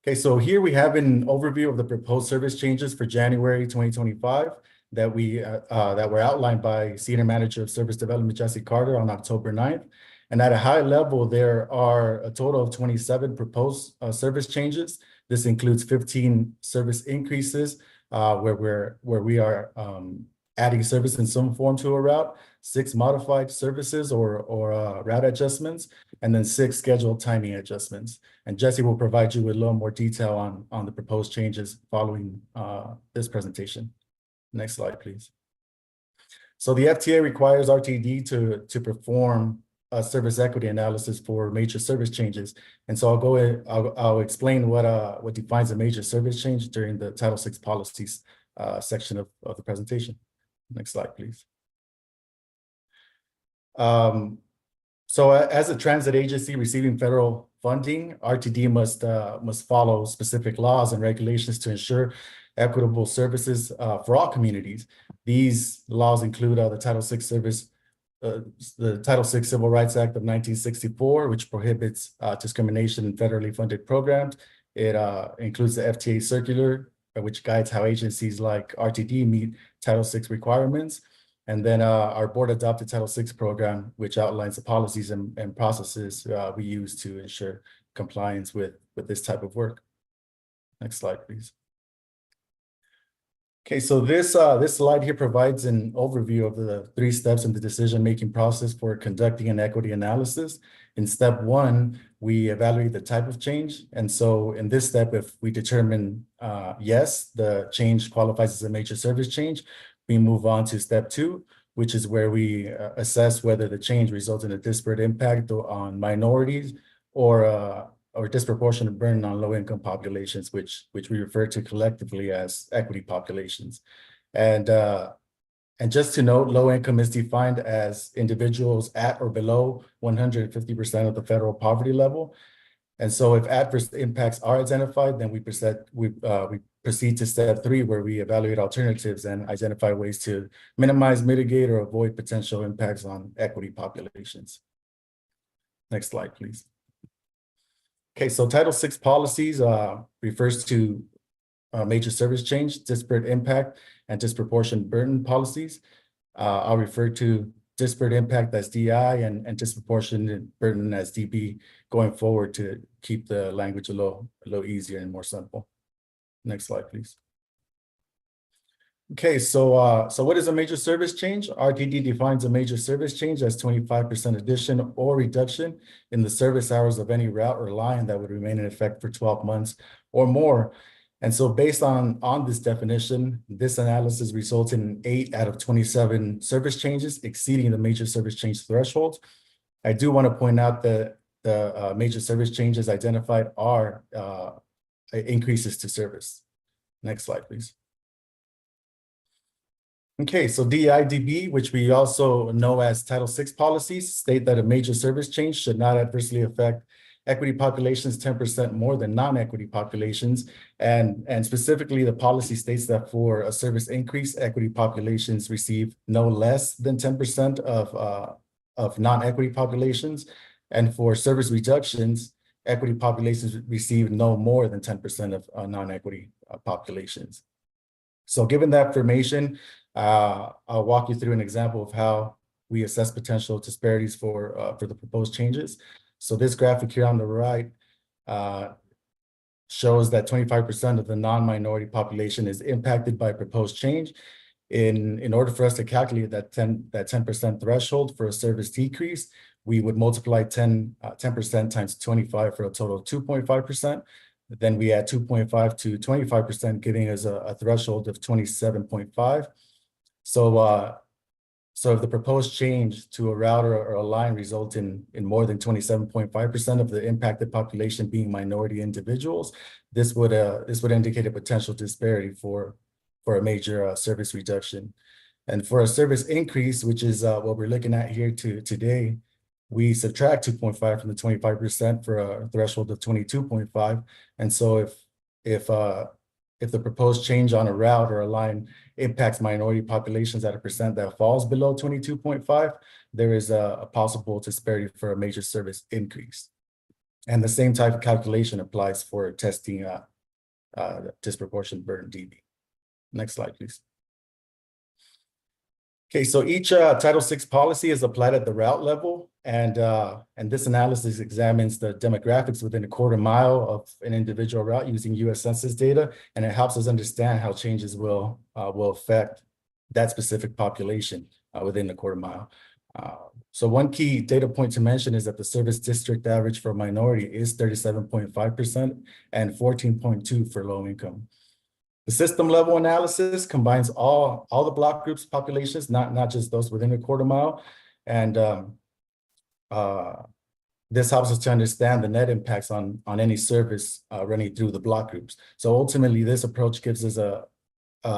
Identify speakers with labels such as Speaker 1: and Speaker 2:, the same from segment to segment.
Speaker 1: Okay, so here we have an overview of the proposed service changes for January 2025 that were outlined by Senior Manager of Service Development Jesse Carter on October 9th. And at a high level, there are a total of 27 proposed service changes. This includes 15 service increases where we are adding service in some form to a route, 6 modified services or route adjustments, and then 6 scheduled timing adjustments. And Jesse will provide you with a little more detail on the proposed changes following this presentation. Next slide, please. So the FTA requires RTD to perform a service equity analysis for major service changes. And so I'll explain what defines a major service change during the Title VI policies section of the presentation. Next slide, please. So as a transit agency receiving federal funding, RTD must follow specific laws and regulations to ensure equitable services for all communities. These laws include the Title VI the Title VI Civil Rights Act of 1964, which prohibits discrimination in federally funded programs. It includes the FTA circular, which guides how agencies like RTD meet Title VI requirements. And then our board adopted Title VI program, which outlines the policies and processes we use to ensure compliance with this type of work. Next slide, please. Okay, so this slide here provides an overview of the 3 steps in the decision-making process for conducting an equity analysis. In step 1, we evaluate the type of change. And so in this step, if we determine yes, the change qualifies as a major service change, we move on to step 2, which is where we assess whether the change results in a disparate impact on minorities or disproportionate burden on low-income populations, which we refer to collectively as equity populations. And just to note, low income is defined as individuals at or below 150% of the federal poverty level. And so if adverse impacts are identified, then we proceed to step 3, where we evaluate alternatives and identify ways to minimize, mitigate, or avoid potential impacts on equity populations. Next slide, please. Okay, so Title VI policies refers to major service change, disparate impact, and disproportionate burden policies. I'll refer to disparate impact as DI and disproportionate burden as DB going forward to keep the language a little easier and more simple. Next slide, please. Okay, so what is a major service change? RTD defines a major service change as 25% addition or reduction in the service hours of any route or line that would remain in effect for 12 months or more. And so based on this definition, this analysis results in 8 out of 27 service changes exceeding the major service change threshold. I do want to point out that the major service changes identified are increases to service. Next slide, please. Okay, so DIDB, which we also know as Title VI policies, state that a major service change should not adversely affect equity populations 10% more than non-equity populations. And specifically, the policy states that for a service increase, equity populations receive no less than 10% of non-equity populations. And for service reductions, equity populations receive no more than 10% of non-equity populations. So given that information, I'll walk you through an example of how we assess potential disparities for the proposed changes. So this graphic here on the right shows that 25% of the non-minority population is impacted by proposed change. In order for us to calculate that 10% threshold for a service decrease, we would multiply 10% times 25 for a total of 2.5%. Then we add 2.5 to 25%, giving us a threshold of 27.5. So if the proposed change to a route or a line results in more than 27.5% of the impacted population being minority individuals, this would indicate a potential disparity for a major service reduction. And for a service increase, which is what we're looking at here today, we subtract 2.5 from the 25% for a threshold of 22.5. And so if the proposed change on a route or a line impacts minority populations at a percent that falls below 22.5, there is a possible disparity for a major service increase. And the same type of calculation applies for testing disproportionate burden DB. Next slide, please. Okay, so each Title VI policy is applied at the route level, and this analysis examines the demographics within a quarter mile of an individual route using U.S. Census data, and it helps us understand how changes will affect that specific population within the quarter mile. So one key data point to mention is that the service district average for minority is 37.5% and 14.2% for low income. The system level analysis combines all the block groups populations, not just those within a quarter mile. And this helps us to understand the net impacts on any service running through the block groups. So ultimately, this approach gives us a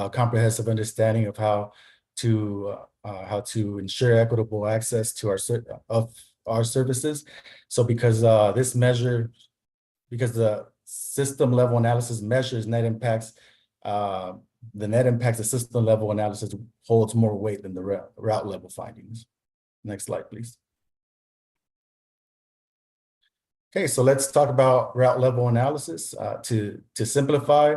Speaker 1: comprehensive understanding of how to ensure equitable access to our services. So because the system level analysis measures net impacts, the net impacts of system level analysis holds more weight than the route level findings. Next slide, please. Okay, so let's talk about route level analysis. To simplify,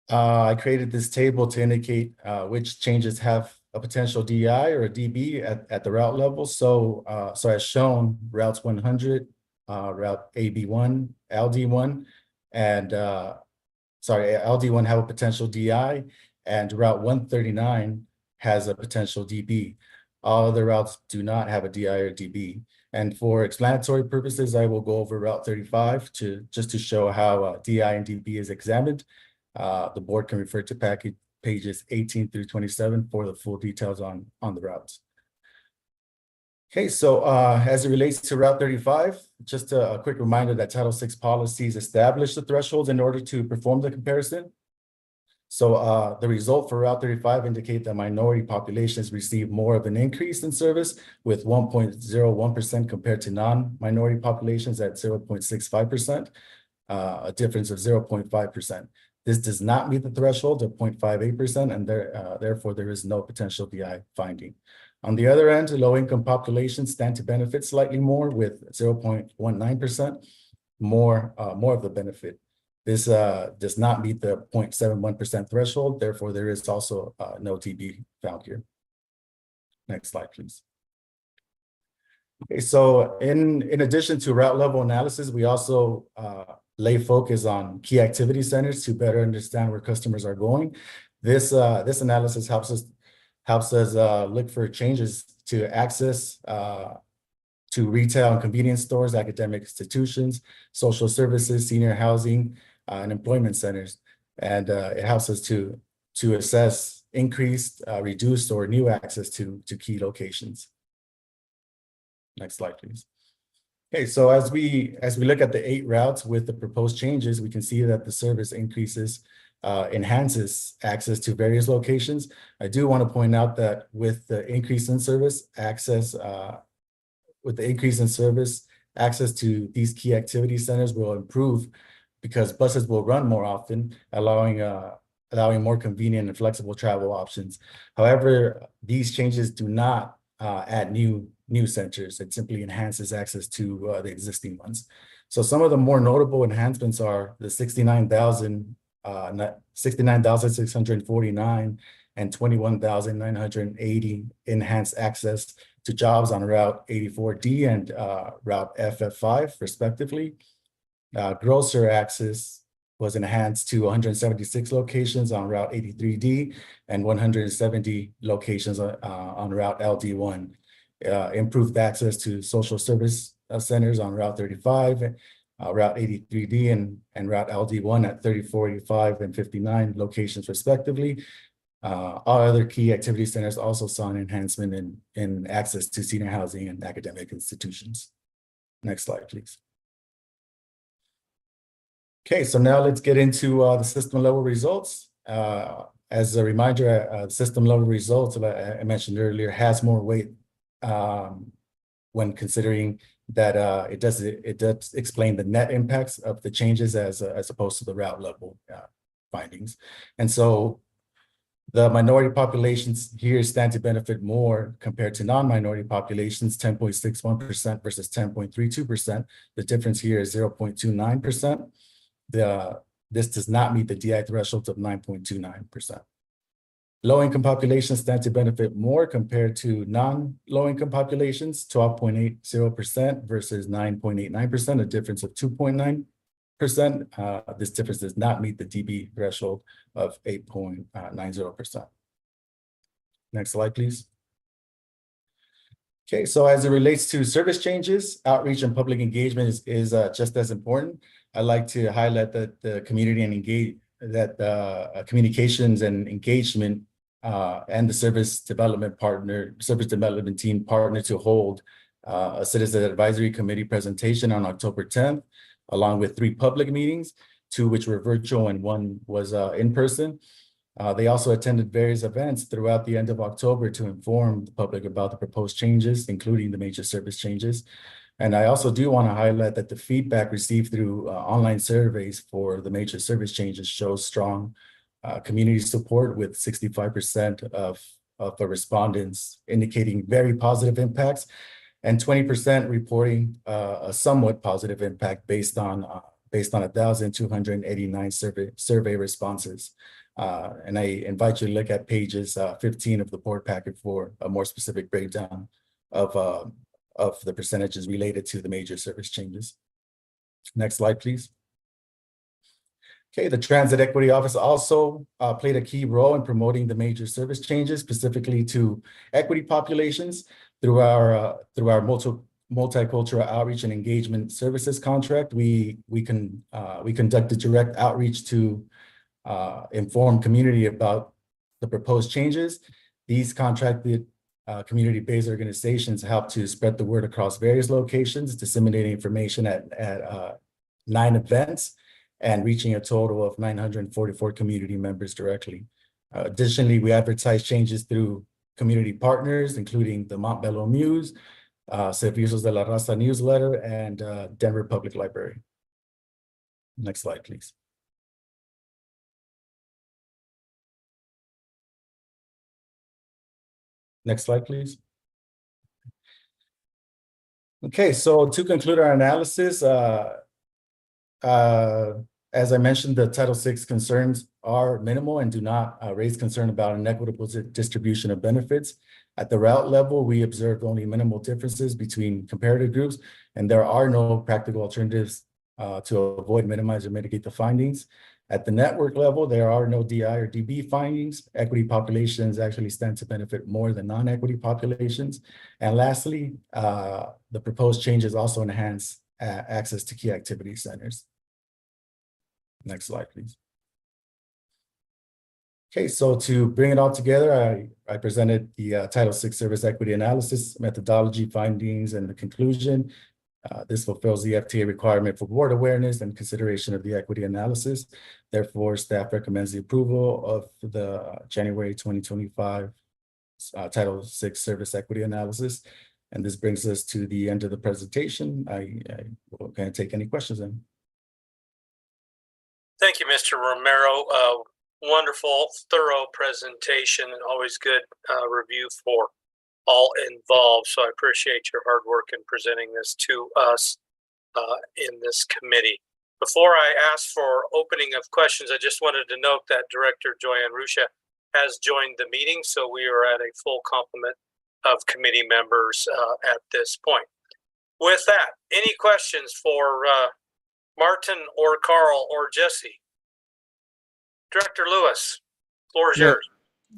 Speaker 1: I created this table to indicate which changes have a potential DI or a DB at the route level. So as shown, routes 100, route AB1, LD1, and LD1 have a potential DI, and route 139 has a potential DB. All other routes do not have a DI or DB. And for explanatory purposes, I will go over route 35 just to show how DI and DB is examined. The board can refer to package pages 18 through 27 for the full details on the routes. Okay, so as it relates to Route 35, just a quick reminder that Title VI policies establish the thresholds in order to perform the comparison. So the result for Route 35 indicate that minority populations receive more of an increase in service with 1.01% compared to non-minority populations at 0.65%, a difference of 0.5%. This does not meet the threshold of 0.58%, and therefore there is no potential DI finding. On the other end, low-income populations stand to benefit slightly more with 0.19%, more of the benefit. This does not meet the 0.71% threshold, therefore there is also no DB found here. Next slide, please. Okay, so in addition to route level analysis, we also lay focus on key activity centers to better understand where customers are going. This analysis helps us look for changes to access to retail and convenience stores, academic institutions, social services, senior housing, and employment centers. And it helps us to assess increased, reduced, or new access to key locations. Next slide, please. Okay, so as we look at the 8 routes with the proposed changes, we can see that the service enhances access to various locations. I do want to point out that with the increase in service, access to these key activity centers will improve because buses will run more often, allowing more convenient and flexible travel options. However, these changes do not add new centers. It simply enhances access to the existing ones. So some of the more notable enhancements are the 69,649 and 21,980 enhanced access to jobs on Route 84D and Route FF5, respectively. Grocer access was enhanced to 176 locations on Route 83D and 170 locations on Route LD1. Improved access to social service centers on Route 35, Route 83D, and Route LD1 at 34, 85, and 59 locations, respectively. All other key activity centers also saw an enhancement in access to senior housing and academic institutions. Next slide, please. Okay, so now let's get into the system level results. As a reminder, system level results, I mentioned earlier, has more weight when considering that it does explain the net impacts of the changes as opposed to the route level findings. And so The minority populations here stand to benefit more compared to non-minority populations, 10.61% versus 10.32%. The difference here is 0.29%. This does not meet the DI threshold of 9.29%. Low-income populations stand to benefit more compared to non-low-income populations, 12.80% versus 9.89%, a difference of 2.9%. This difference does not meet the DB threshold of 8.90%. Next slide, please. Okay, so as it relates to service changes, outreach and public engagement is just as important. I'd like to highlight that the community and communications and engagement and the service development team partner to hold a citizen advisory committee presentation on October 10th, along with 3 public meetings, 2 which were virtual and 1 was in person. They also attended various events throughout the end of October to inform the public about the proposed changes, including the major service changes. And I also do want to highlight that the feedback received through online surveys for the major service changes shows strong community support, with 65% of the respondents indicating very positive impacts, and 20% reporting a somewhat positive impact based on 1,289 survey responses. And I invite you to look at pages 15 of the board packet for a more specific breakdown of the percentages related to the major service changes. Next slide, please. Okay, the Transit Equity Office also played a key role in promoting the major service changes, specifically to equity populations through our multicultural outreach and engagement services contract. We conducted direct outreach to inform community about the proposed changes. These contracted community-based organizations help to spread the word across various locations, disseminating information at 9 events and reaching a total of 944 community members directly. Additionally, we advertise changes through community partners, including the Montbello Muse, Servicios de la Raza newsletter, and Denver Public Library. Next slide, please. Next slide, please. Okay, so to conclude our analysis, as I mentioned, the Title VI concerns are minimal and do not raise concern about inequitable distribution of benefits. At the route level, we observed only minimal differences between comparative groups, and there are no practical alternatives to avoid, minimize, or mitigate the findings. At the network level, there are no DI or DB findings. Equity populations actually stand to benefit more than non-equity populations. And lastly, the proposed changes also enhance access to key activity centers. Next slide, please. Okay, so to bring it all together, I presented the Title VI service equity analysis, methodology, findings, and the conclusion. This fulfills the FTA requirement for board awareness and consideration of the equity analysis. Therefore, staff recommends the approval of the January 2025 Title VI service equity analysis. And this brings us to the end of the presentation. I will kind of take any questions then.
Speaker 2: Thank you, Mr. Romero. Wonderful, thorough presentation, and always good review for all involved. So I appreciate your hard work in presenting this to us in this committee. Before I ask for opening of questions, I just wanted to note that Director Joanne Ruscia has joined the meeting, so we are at a full complement of committee members at this point. With that, any questions for Martin or Carl or Jesse? Director Lewis, floor is yours.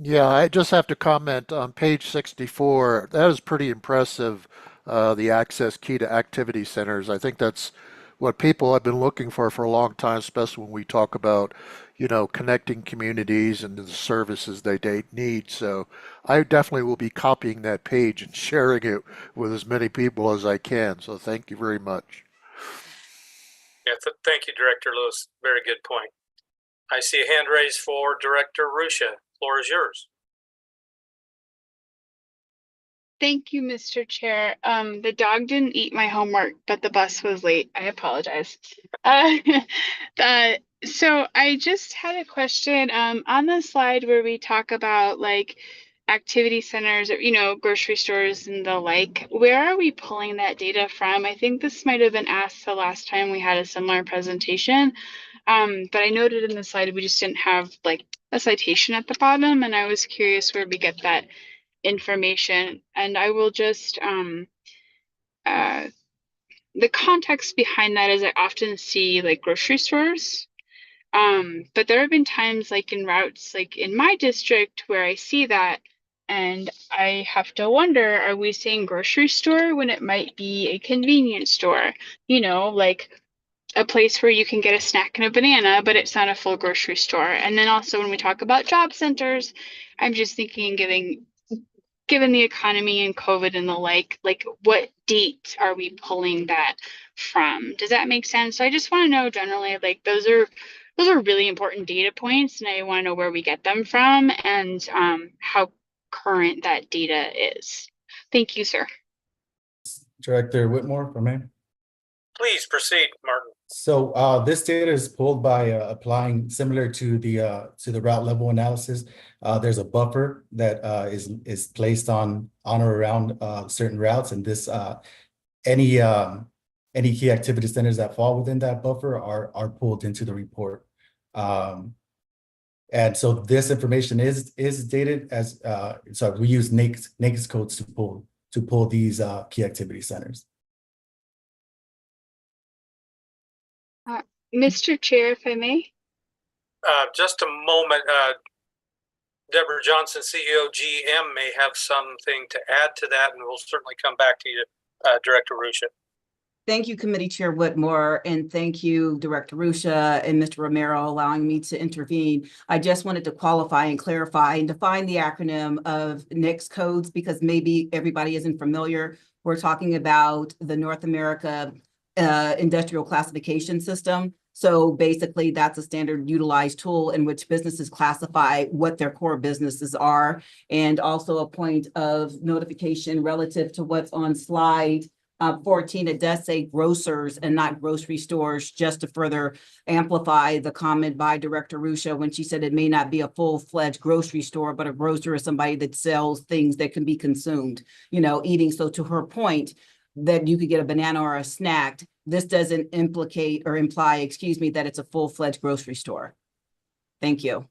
Speaker 3: Yeah, I just have to comment on page 64. That is pretty impressive, the access key to activity centers. I think that's what people have been looking for a long time, especially when we talk about, you know, connecting communities and the services they need. So I definitely will be copying that page and sharing it with as many people as I can. So thank you very much.
Speaker 2: Yeah, thank you, Director Lewis. Very good point. I see a hand raised for Director Ruscia. Floor is yours.
Speaker 4: Thank you, Mr. Chair. The dog didn't eat my homework, but the bus was late. I apologize. Uh, so I just had a question. On the slide where we talk about like activity centers or, grocery stores and the like, where are we pulling that data from? I think this might have been asked the last time we had a similar presentation. But I noted in the slide we just didn't have like a citation at the bottom, and I was curious where we get that information. And I will just the context behind that is I often see like grocery stores, but there have been times like in routes like in my district where I see that and I have to wonder, are we saying grocery store when it might be a convenience store, like a place where you can get a snack and a banana, but it's not a full grocery store. And then also when we talk about job centers, I'm just thinking given the economy and COVID and the like what date are we pulling that from? Does that make sense? So I just want to know generally, like those are really important data points, and I want to know where we get them from and how current that data is. Thank you, sir.
Speaker 1: Director Whitmore, for me.
Speaker 2: Please proceed, Martin.
Speaker 1: So this data is pulled by applying similar to the route level analysis. There's a buffer that is placed on or around certain routes, and this any key activity centers that fall within that buffer are pulled into the report. And so this information is dated as so we use NAICS codes to pull these key activity centers.
Speaker 4: Mr. Chair, if I may.
Speaker 2: Just a moment. Deborah Johnson, CEO GM, may have something to add to that, and we'll certainly come back to you, Director Arusha.
Speaker 5: Thank you, Committee Chair Whitmore, and thank you, Director Arusha and Mr. Romero, allowing me to intervene. I just wanted to qualify and clarify and define the acronym of NAICS codes because maybe everybody isn't familiar. We're talking about the North America Industrial Classification System. So basically, that's a standard utilized tool in which businesses classify what their core businesses are, and also a point of notification relative to what's on slide 14. It does say grocers and not grocery stores, just to further amplify the comment by Director Arusha when she said it may not be a full-fledged grocery store, but a grocer is somebody that sells things that can be consumed, eating. So to her point, that you could get a banana or a snack, this doesn't implicate or imply, that it's a full-fledged grocery store. Thank you.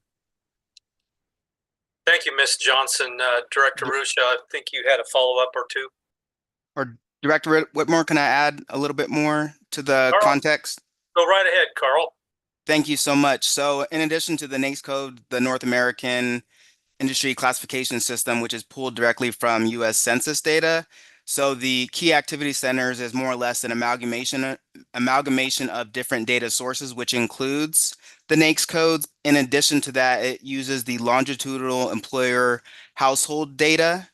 Speaker 2: Thank you, Ms. Johnson. Director Arusha, I think you had a follow-up or two.
Speaker 6: Or Director Whitmore, can I add a little bit more to the context?
Speaker 2: Go right ahead, Carl.
Speaker 6: Thank you so much. So in addition to the NAICS code, the North American Industry Classification System, which is pulled directly from US Census data, so the key activity centers is more or less an amalgamation of different data sources, which includes the NAICS codes. In addition to that, it uses the longitudinal employer household data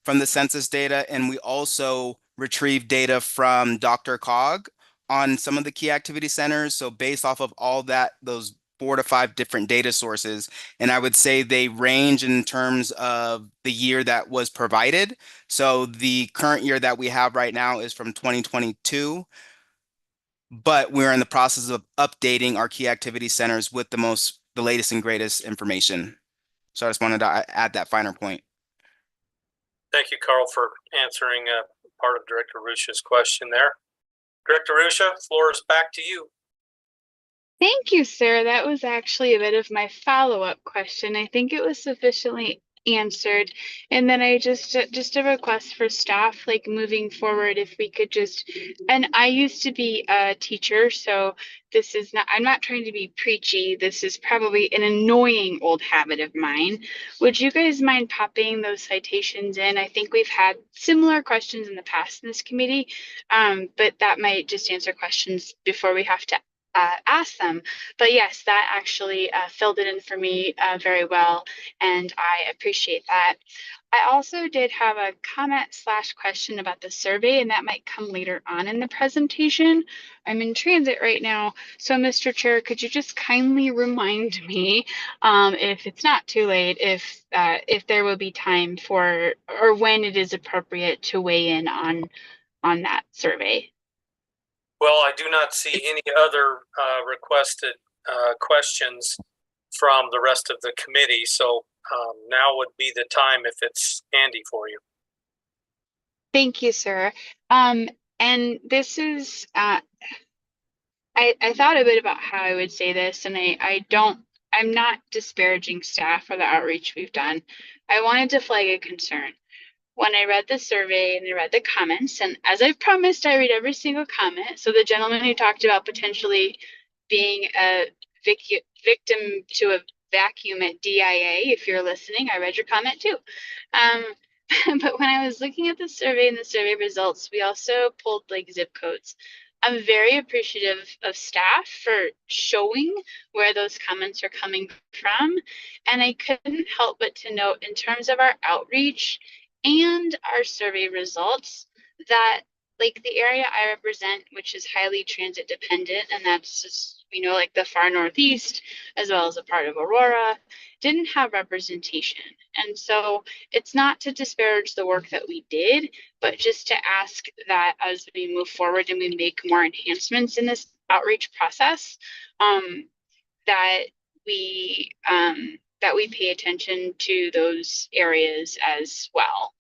Speaker 6: from the census data, and we also retrieve data from DRCOG on some of the key activity centers. So based off of all that, those 4 to 5 different data sources, and I would say they range in terms of the year that was provided. So the current year that we have right now is from 2022, but we're in the process of updating our key activity centers with the latest and greatest information. So I just wanted to add that finer point.
Speaker 2: Thank you, Carl, for answering part of Director Arusha's question there. Director Arusha, floor is back to you.
Speaker 4: Thank you, sir. That was actually a bit of my follow-up question. I think it was sufficiently answered. And then I just a request for staff, like moving forward, if we could and I used to be a teacher, so this is not, I'm not trying to be preachy. This is probably an annoying old habit of mine. Would you guys mind popping those citations in? I think we've had similar questions in the past in this committee, but that might just answer questions before we have to ask them. But yes, that actually filled it in for me very well, and I appreciate that. I also did have a comment / question about the survey, and that might come later on in the presentation. I'm in transit right now, so Mr. Chair, could you just kindly remind me, if it's not too late, if there will be time for, or when it is appropriate to weigh in on that survey?
Speaker 2: Well, I do not see any other requested questions from the rest of the committee, so now would be the time if it's handy for you.
Speaker 4: Thank you, sir. And this is, I thought a bit about how I would say this, and I'm not disparaging staff for the outreach we've done. I wanted to flag a concern. When I read the survey and I read the comments, and as I've promised, I read every single comment. So the gentleman who talked about potentially being a victim to a vacuum at DIA, if you're listening, I read your comment too. But when I was looking at the survey and the survey results, we also pulled like zip codes. I'm very appreciative of staff for showing where those comments are coming from. And I couldn't help but to note, in terms of our outreach and our survey results, that like the area I represent, which is highly transit dependent, and that's just, like the far northeast, as well as a part of Aurora, didn't have representation. And so it's not to disparage the work that we did, but just to ask that as we move forward and we make more enhancements in this outreach process, that we pay attention to those areas as well.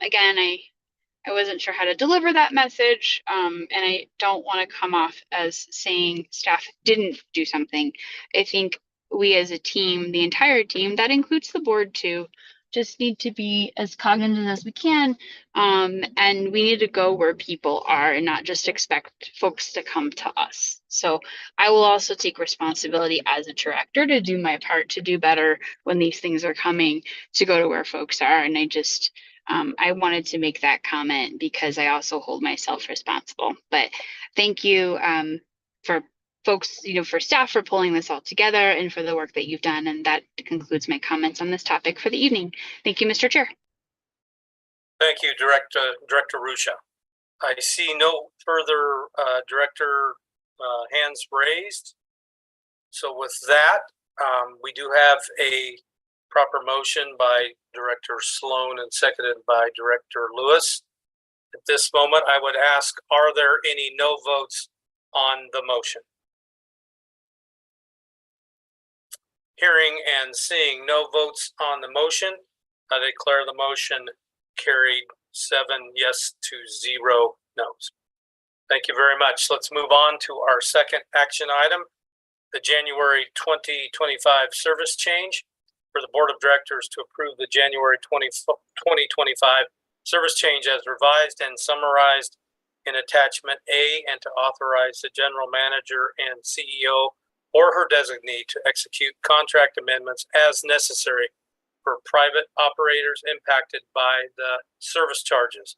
Speaker 4: Again, I wasn't sure how to deliver that message, and I don't want to come off as saying staff didn't do something. I think we as a team, the entire team, that includes the board too, just need to be as cognizant as we can, and we need to go where people are and not just expect folks to come to us. So I will also take responsibility as a director to do my part to do better when these things are coming, to go to where folks are. And I wanted to make that comment because I also hold myself responsible. But thank you for folks, for staff for pulling this all together and for the work that you've done. And that concludes my comments on this topic for the evening. Thank you, Mr. Chair.
Speaker 2: Thank you, Director Rusha. I see no further director hands raised. So with that, we do have a proper motion by Director Sloan and seconded by Director Lewis. At this moment, I would ask, are there any no votes on the motion? Hearing and seeing no votes on the motion, I declare the motion carried 7 yes to 0 no's. Thank you very much. Let's move on to our second action item, the January 2025 service change. For the Board of Directors to approve the January 2025 service change as revised and summarized in attachment A, and to authorize the General Manager and CEO or her designee to execute contract amendments as necessary for private operators impacted by the service charges.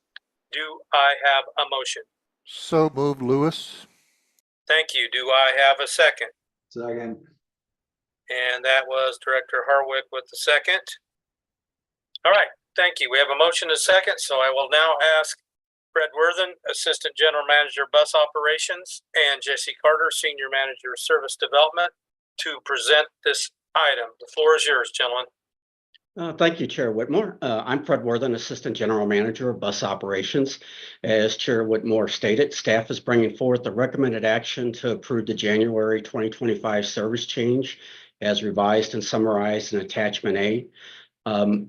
Speaker 2: Do I have a motion?
Speaker 3: So moved, Lewis.
Speaker 2: Thank you. Do I have a second?
Speaker 7: Second.
Speaker 2: And that was Director Harwick with the second. All right, thank you. We have a motion and a second, so I will now ask Fred Worthen, Assistant General Manager, Bus Operations, and Jesse Carter, Senior Manager, Service Development, to present this item. The floor is yours, gentlemen.
Speaker 7: Thank you, Chair Whitmore. I'm Fred Worthen, Assistant General Manager of Bus Operations. As Chair Whitmore stated, staff is bringing forth the recommended action to approve the January 2025 service change as revised and summarized in attachment A.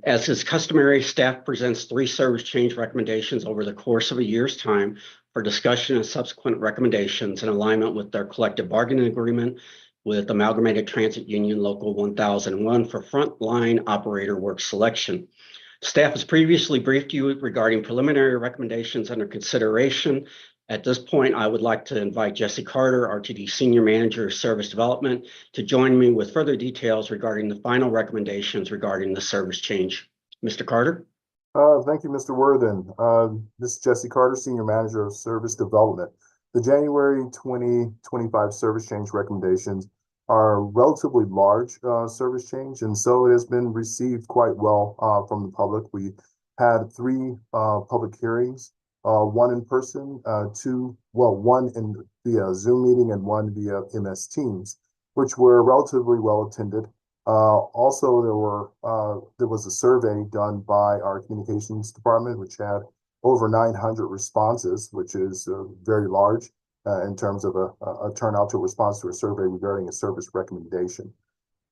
Speaker 7: As is customary, staff presents 3 service change recommendations over the course of a year's time for discussion and subsequent recommendations in alignment with their collective bargaining agreement with Amalgamated Transit Union Local 1001 for frontline operator work selection. Staff has previously briefed you regarding preliminary recommendations under consideration. At this point, I would like to invite Jesse Carter, RTD Senior Manager of Service Development, to join me with further details regarding the final recommendations regarding the service change. Mr. Carter?
Speaker 8: Thank you, Mr. Worthen. This is Jesse Carter, Senior Manager of Service Development. The January 2025 service change recommendations are relatively large service change, and so it has been received quite well from the public. We had 3 public hearings, one in person, one in via Zoom meeting and one via MS Teams, which were relatively well attended. Also, there was a survey done by our communications department, which had over 900 responses, which is very large in terms of a turnout to a response to a survey regarding a service recommendation.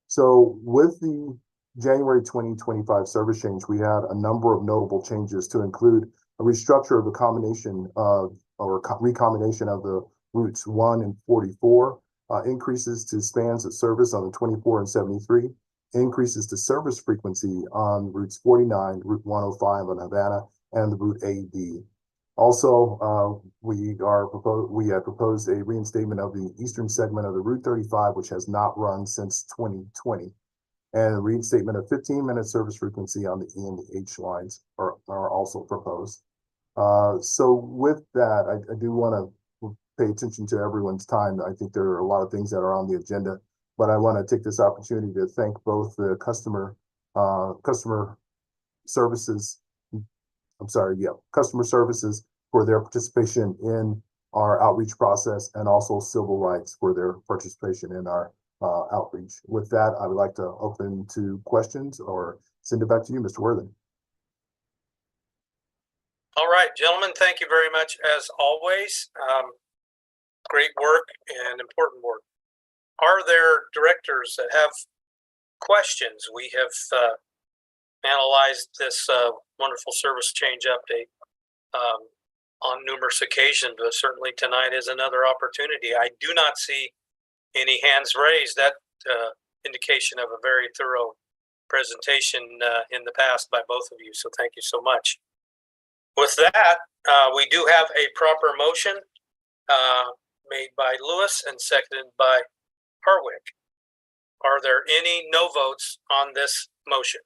Speaker 8: So with the January 2025 service change, we had a number of notable changes to include a restructure of a combination of, or recombination of the routes 1 and 44, increases to spans of service on the 24 and 73, increases to service frequency on routes 49, Route 105 on Havana, and the Route AD. Also, we had proposed a reinstatement of the eastern segment of the Route 35, which has not run since 2020, and reinstatement of 15-minute service frequency on the E and the H lines are also proposed. So with that, I do want to pay attention to everyone's time. I think there are a lot of things that are on the agenda, but I want to take this opportunity to thank both the customer services for their participation in our outreach process, and also civil rights for their participation in our outreach. With that, I would like to open to questions or send it back to you, Mr. Worthen.
Speaker 2: All right, gentlemen, thank you very much as always. Great work and important work. Are there directors that have questions? We have analyzed this wonderful service change update on numerous occasions, but certainly tonight is another opportunity. I do not see any hands raised. That indication of a very thorough presentation in the past by both of you, so thank you so much. With that, we do have a proper motion made by Lewis and seconded by Harwick. Are there any no votes on this motion?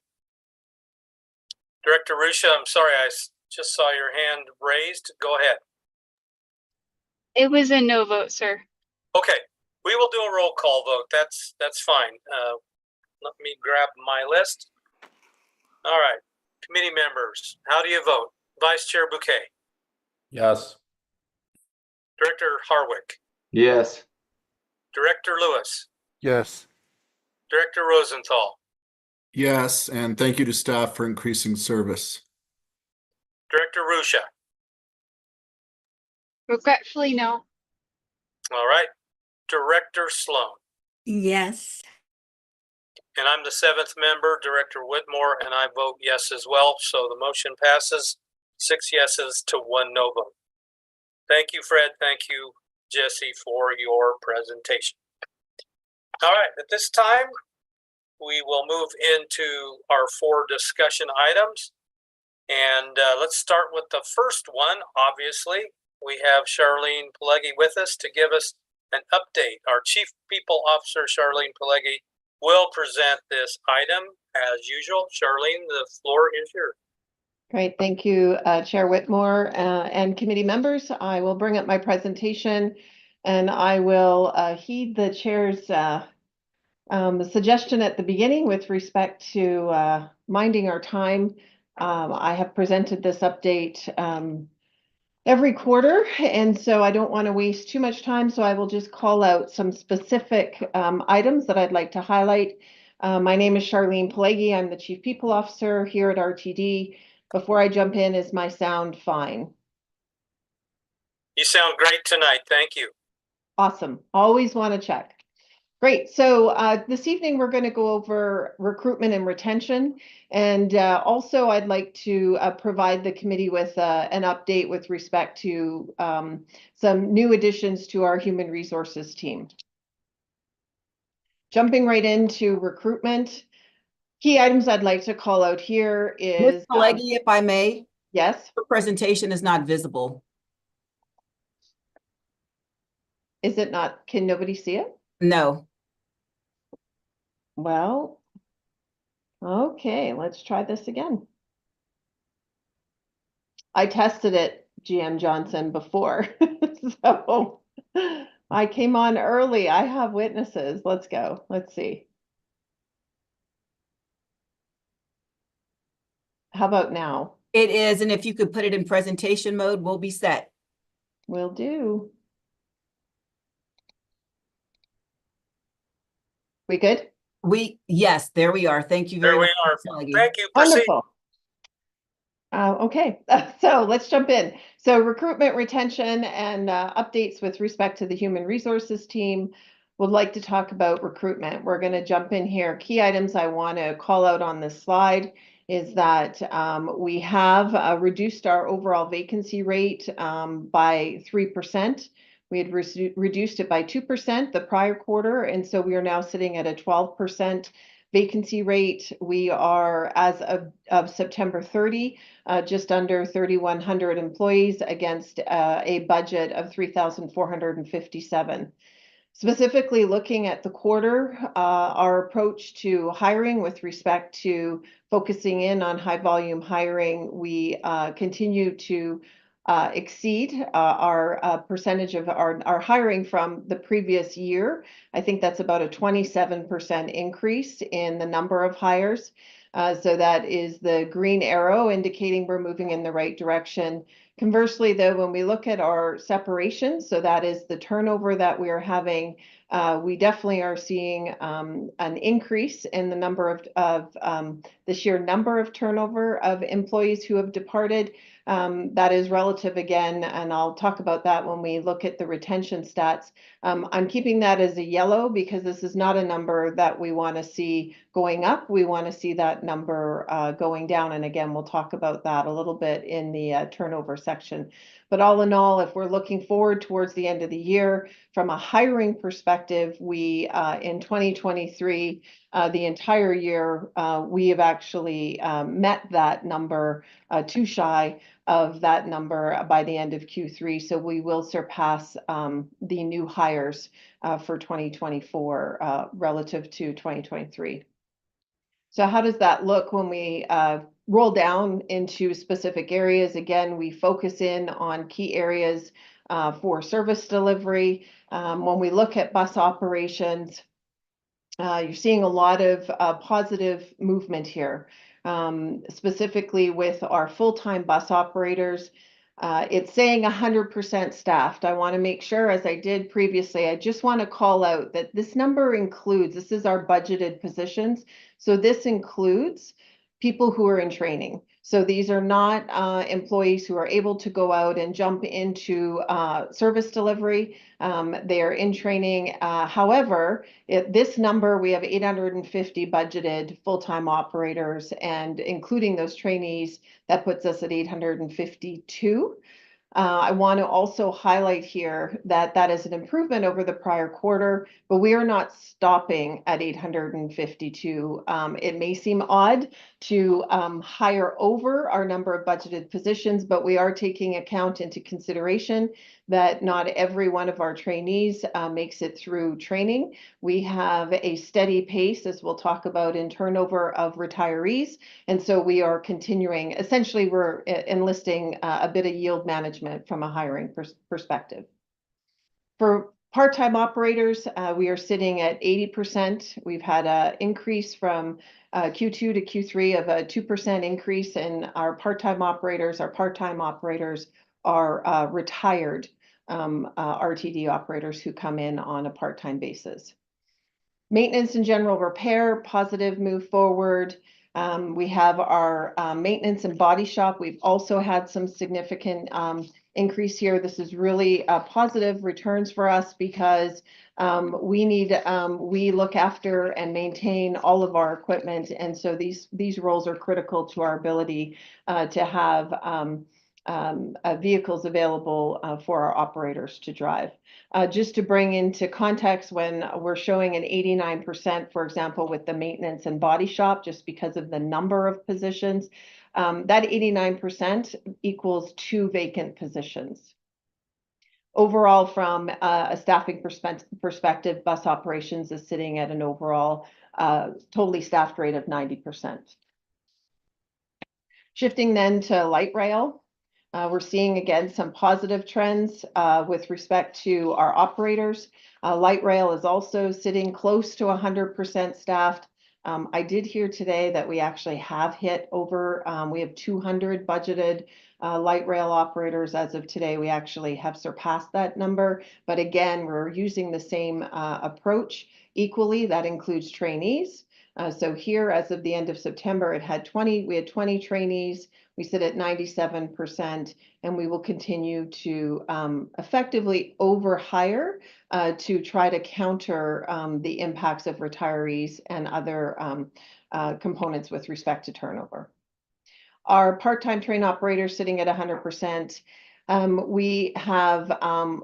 Speaker 2: Director Rusha, I'm sorry, I just saw your hand raised. Go ahead.
Speaker 4: It was a no vote, sir.
Speaker 2: Okay, we will do a roll call vote. That's fine. Let me grab my list. All right, committee members, how do you vote? Vice Chair Bouquet.
Speaker 9: Yes.
Speaker 2: Director Harwick.
Speaker 9: Yes.
Speaker 2: Director Lewis.
Speaker 3: Yes.
Speaker 2: Director Rosenthal.
Speaker 10: Yes, and thank you to staff for increasing service.
Speaker 2: Director Rusha.
Speaker 4: Regretfully, no.
Speaker 2: All right. Director Sloan.
Speaker 11: Yes.
Speaker 2: And I'm the 7th member, Director Whitmore, and I vote yes as well. So the motion passes 6 yeses to 1 no vote. Thank you, Fred. Thank you, Jesse, for your presentation. All right, at this time, we will move into our 4 discussion items. And let's start with the first one. Obviously, we have Charlene Pileggi with us to give us an update. Our Chief People Officer, Charlene Pileggi, will present this item as usual. Charlene, the floor is yours.
Speaker 12: Great, thank you, Chair Whitmore and committee members. I will bring up my presentation and I will heed the chair's suggestion at the beginning with respect to minding our time. I have presented this update every quarter, and so I don't want to waste too much time, so I will just call out some specific items that I'd like to highlight. My name is Charlene Pileggi. I'm the Chief People Officer here at RTD. Before I jump in, is my sound fine?
Speaker 2: You sound great tonight. Thank you.
Speaker 12: Awesome. Always want to check. Great. So this evening, we're going to go over recruitment and retention. And also, I'd like to provide the committee with an update with respect to some new additions to our human resources team. Jumping right into recruitment. Key items I'd like to call out here is—
Speaker 5: Ms. Pileggi, if I may.
Speaker 12: Yes.
Speaker 5: The presentation is not visible.
Speaker 12: Is it not? Can nobody see it?
Speaker 5: No.
Speaker 12: Well, okay, let's try this again. I tested it GM Johnson before. So I came on early. I have witnesses. Let's go. Let's see. How about now?
Speaker 5: It is, and if you could put it in presentation mode, we'll be set.
Speaker 12: Will do. We good?
Speaker 5: Yes, there we are. Thank you
Speaker 2: There
Speaker 5: very
Speaker 2: we
Speaker 5: much.
Speaker 2: are.
Speaker 5: Maggie.
Speaker 2: Thank you. Proceed.
Speaker 12: Wonderful. Okay, so let's jump in. So recruitment, retention, and updates with respect to the human resources team. Would like to talk about recruitment. We're going to jump in here. Key items I want to call out on this slide is that we have reduced our overall vacancy rate by 3%. We had reduced it by 2% the prior quarter, and so we are now sitting at a 12% vacancy rate. We are, as of September 30, just under 3,100 employees against a budget of 3,457. Specifically looking at the quarter, our approach to hiring with respect to focusing in on high volume hiring, we continue to exceed our percentage of our hiring from the previous year. I think that's about a 27% increase in the number of hires. So that is the green arrow indicating we're moving in the right direction. Conversely, though, when we look at our separation, so that is the turnover that we are having, we definitely are seeing an increase in the number of the sheer number of turnover of employees who have departed. That is relative again, and I'll talk about that when we look at the retention stats. I'm keeping that as a yellow because this is not a number that we want to see going up. We want to see that number going down. And again, we'll talk about that a little bit in the turnover section. But all in all, if we're looking forward towards the end of the year, from a hiring perspective, we in 2023, the entire year, we have actually met that number, too shy of that number by the end of Q3. So we will surpass the new hires for 2024 relative to 2023. So how does that look when we roll down into specific areas? Again, we focus in on key areas for service delivery. When we look at bus operations, you're seeing a lot of positive movement here. Specifically with our full-time bus operators, it's saying 100% staffed. I want to make sure, as I did previously, I just want to call out that this number includes, this is our budgeted positions. So this includes people who are in training. So these are not employees who are able to go out and jump into service delivery. They are in training. However, this number, we have 850 budgeted full-time operators, and including those trainees, that puts us at 852. I want to also highlight here that that is an improvement over the prior quarter, but we are not stopping at 852. It may seem odd to hire over our number of budgeted positions, but we are taking account into consideration that not every one of our trainees makes it through training. We have a steady pace, as we'll talk about, in turnover of retirees. And so we are continuing, essentially we're enlisting a bit of yield management from a hiring perspective. For part-time operators, we are sitting at 80%. We've had an increase from Q2 to Q3 of a 2% increase in our part-time operators. Our part-time operators are retired RTD operators who come in on a part-time basis. Maintenance and general repair, positive move forward. We have our maintenance and body shop. We've also had some significant increase here. This is really positive returns for us because we look after and maintain all of our equipment, and so these roles are critical to our ability to have vehicles available for our operators to drive. Just to bring into context, when we're showing an 89%, for example, with the maintenance and body shop, just because of the number of positions, that 89% equals 2 vacant positions. Overall, from a staffing perspective, bus operations is sitting at an overall totally staffed rate of 90%. Shifting then to light rail. We're seeing again some positive trends with respect to our operators. Light rail is also sitting close to 100% staffed. I did hear today that we actually have hit over, we have 200 budgeted light rail operators as of today. We actually have surpassed that number. But again, we're using the same approach equally. That includes trainees. So here, as of the end of September, we had 20 trainees. We sit at 97%, and we will continue to effectively overhire to try to counter the impacts of retirees and other components with respect to turnover. Our part-time train operators sitting at 100%. We have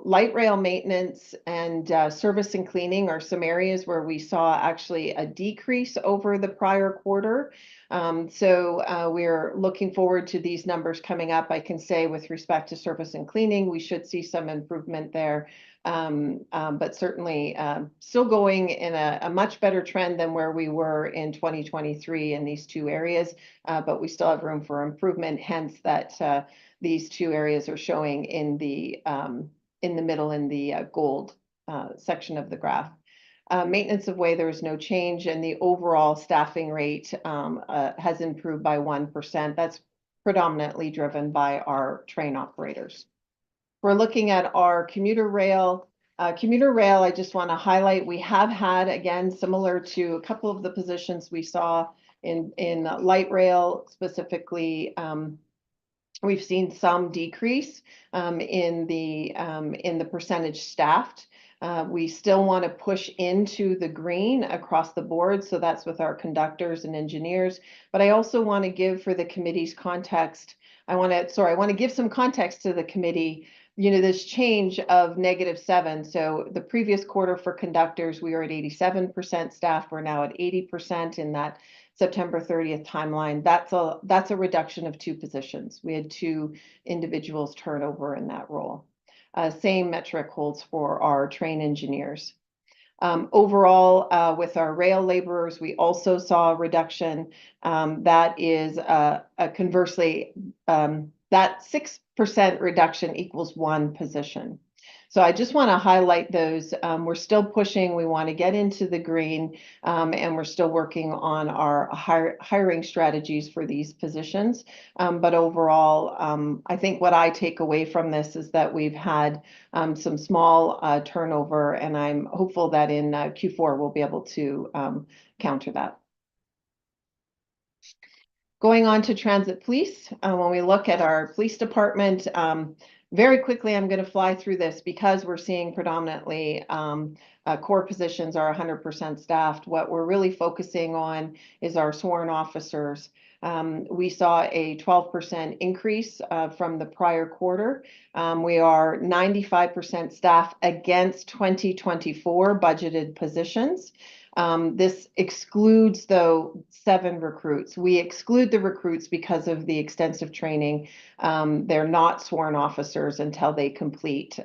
Speaker 12: light rail maintenance and service and cleaning are some areas where we saw actually a decrease over the prior quarter. So we're looking forward to these numbers coming up. I can say with respect to service and cleaning, we should see some improvement there. But certainly still going in a much better trend than where we were in 2023 in these two areas. But we still have room for improvement, hence that these two areas are showing in the middle in the gold section of the graph. Maintenance of way, there is no change, and the overall staffing rate has improved by 1%. That's predominantly driven by our train operators. We're looking at our commuter rail. Commuter rail, I just want to highlight, we have had, again, similar to a couple of the positions we saw in light rail, specifically, we've seen some decrease in the percentage staffed. We still want to push into the green across the board, so that's with our conductors and engineers. But I also want to give for the committee's context, I want to give some context to the committee. You know, this change of -7. So the previous quarter for conductors, we were at 87% staff. We're now at 80% in that September 30th timeline. That's a reduction of 2 positions. We had 2 individuals turnover in that role. Same metric holds for our train engineers. Overall, with our rail laborers, we also saw a reduction. That is conversely, that 6% reduction equals 1 position. So I just want to highlight those. We're still pushing. We want to get into the green, and we're still working on our hiring strategies for these positions. But overall, I think what I take away from this is that we've had some small turnover, and I'm hopeful that in Q4 we'll be able to counter that. Going on to transit police, when we look at our police department, very quickly, I'm going to fly through this because we're seeing predominantly core positions are 100% staffed. What we're really focusing on is our sworn officers. We saw a 12% increase from the prior quarter. We are 95% staff against 2024 budgeted positions. This excludes, though, 7 recruits. We exclude the recruits because of the extensive training. They're not sworn officers until they complete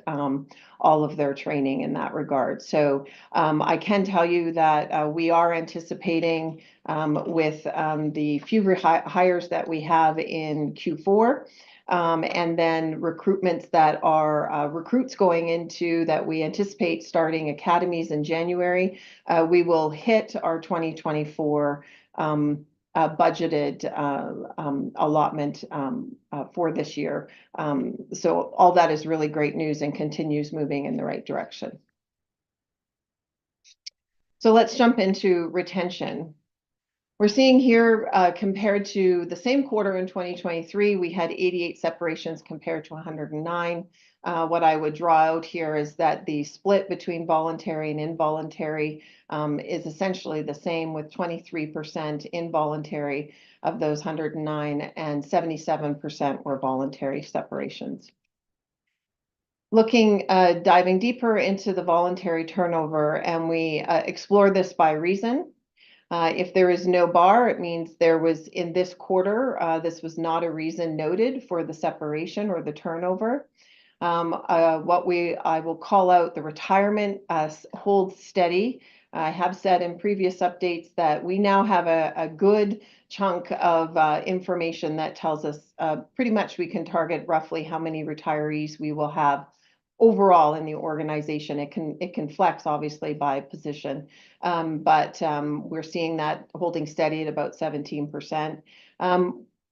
Speaker 12: all of their training in that regard. So I can tell you that we are anticipating with the few hires that we have in Q4, and then recruitments that are recruits going into that we anticipate starting academies in January. We will hit our 2024 budgeted allotment for this year. So all that is really great news and continues moving in the right direction. So let's jump into retention. We're seeing here, compared to the same quarter in 2023, we had 88 separations compared to 109. What I would draw out here is that the split between voluntary and involuntary is essentially the same, with 23% involuntary of those 109 and 77% were voluntary separations. Looking, diving deeper into the voluntary turnover, and we explore this by reason. If there is no bar, it means there was in this quarter, this was not a reason noted for the separation or the turnover. I will call out the retirement holds steady I have said in previous updates that we now have a good chunk of information that tells us pretty much we can target roughly how many retirees we will have overall in the organization. It can flex obviously by position, but we're seeing that holding steady at about 17%.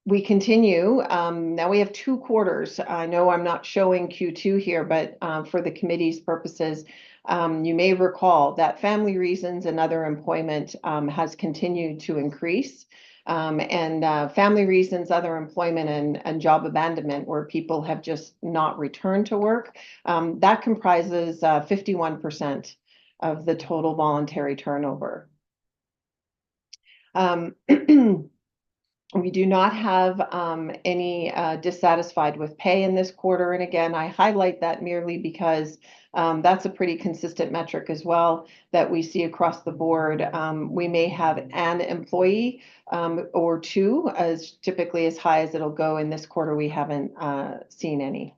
Speaker 12: We continue. Now we have 2 quarters. I know I'm not showing Q2 here, but for the committee's purposes, you may recall that family reasons and other employment has continued to increase. Family reasons, other employment, and job abandonment, where people have just not returned to work, that comprises 51% of the total voluntary turnover. We do not have any dissatisfied with pay in this quarter. And again, I highlight that merely because that's a pretty consistent metric as well that we see across the board. We may have an employee or 2 as typically as high as it'll go. In this quarter, we haven't seen any.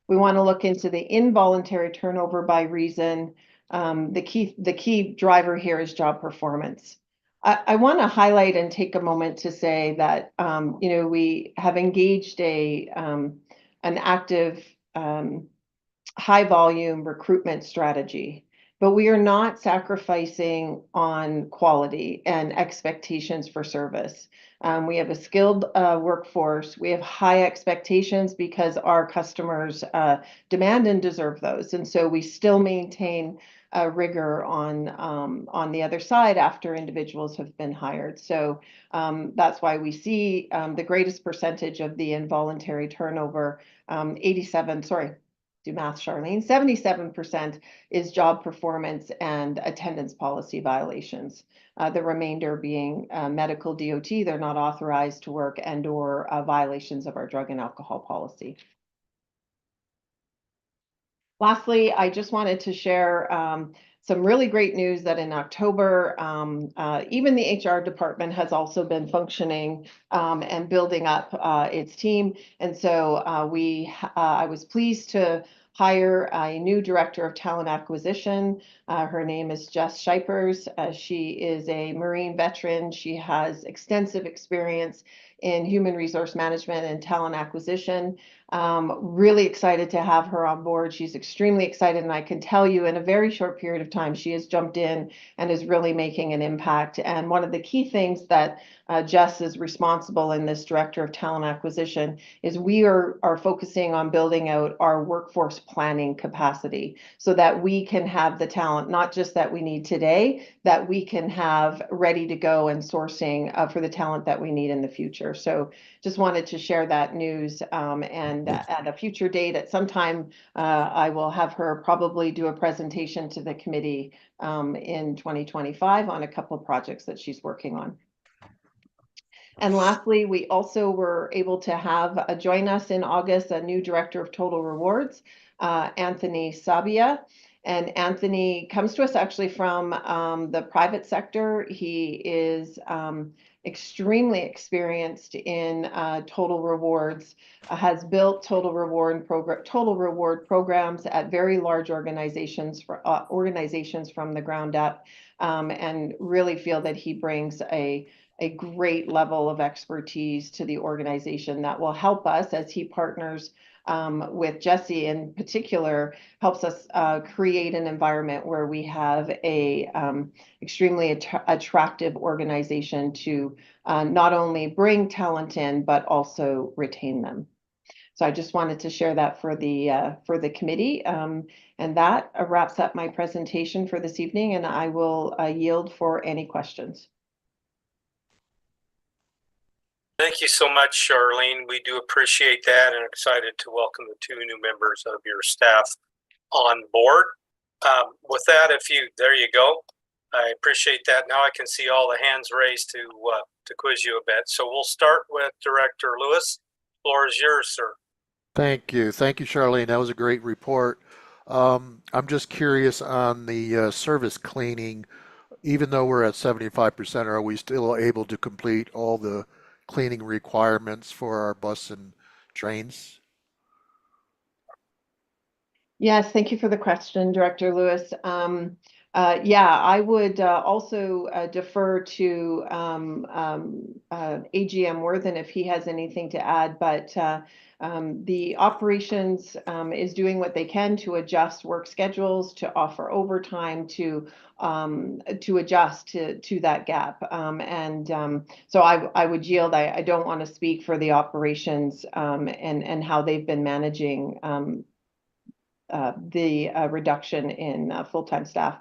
Speaker 12: We want to look into the involuntary turnover by reason. The key driver here is job performance. I want to highlight and take a moment to say that we have engaged an active high volume recruitment strategy, but we are not sacrificing on quality and expectations for service. We have a skilled workforce. We have high expectations because our customers demand and deserve those. And so we still maintain rigor on the other side after individuals have been hired. So that's why we see the greatest percentage of the involuntary turnover, 77% is job performance and attendance policy violations. The remainder being medical DOT, they're not authorized to work, and/or violations of our drug and alcohol policy. Lastly, I just wanted to share some really great news that in October, even the HR department has also been functioning and building up its team. And so I was pleased to hire a new director of talent acquisition. Her name is Jess Shipers. She is a Marine veteran. She has extensive experience in human resource management and talent acquisition. Really excited to have her on board. She's extremely excited, and I can tell you in a very short period of time, she has jumped in and is really making an impact. And one of the key things that Jess is responsible in this director of talent acquisition is we are focusing on building out our workforce planning capacity so that we can have the talent, not just that we need today, that we can have ready to go and sourcing for the talent that we need in the future. So just wanted to share that news, and at a future date, at some time, I will have her probably do a presentation to the committee in 2025 on a couple of projects that she's working on. And lastly, we also were able to have join us in August a new director of total rewards, Anthony Sabia. And Anthony comes to us actually from the private sector. He is extremely experienced in total rewards, has built total reward programs at very large organizations from the ground up, and really feel that he brings a great level of expertise to the organization that will help us as he partners with Jesse in particular, helps us create an environment where we have a extremely attractive organization to not only bring talent in, but also retain them. So I just wanted to share that for the committee. And that wraps up my presentation for this evening, and I will yield for any questions.
Speaker 2: Thank you so much, Charlene. We do appreciate that and excited to welcome the 2 new members of your staff on board. With that, there you go. I appreciate that. Now I can see all the hands raised to quiz you a bit. So we'll start with Director Lewis. The floor is yours, sir.
Speaker 3: Thank you. Thank you, Charlene. That was a great report. I'm just curious on the service cleaning. Even though we're at 75%, are we still able to complete all the cleaning requirements for our bus and trains?
Speaker 12: Yes, thank you for the question, Director Lewis. Yeah, I would also defer to AGM Worthen if he has anything to add, but the operations is doing what they can to adjust work schedules, to offer overtime, to adjust to that gap. So I would yield. I don't want to speak for the operations and how they've been managing the reduction in full-time staff.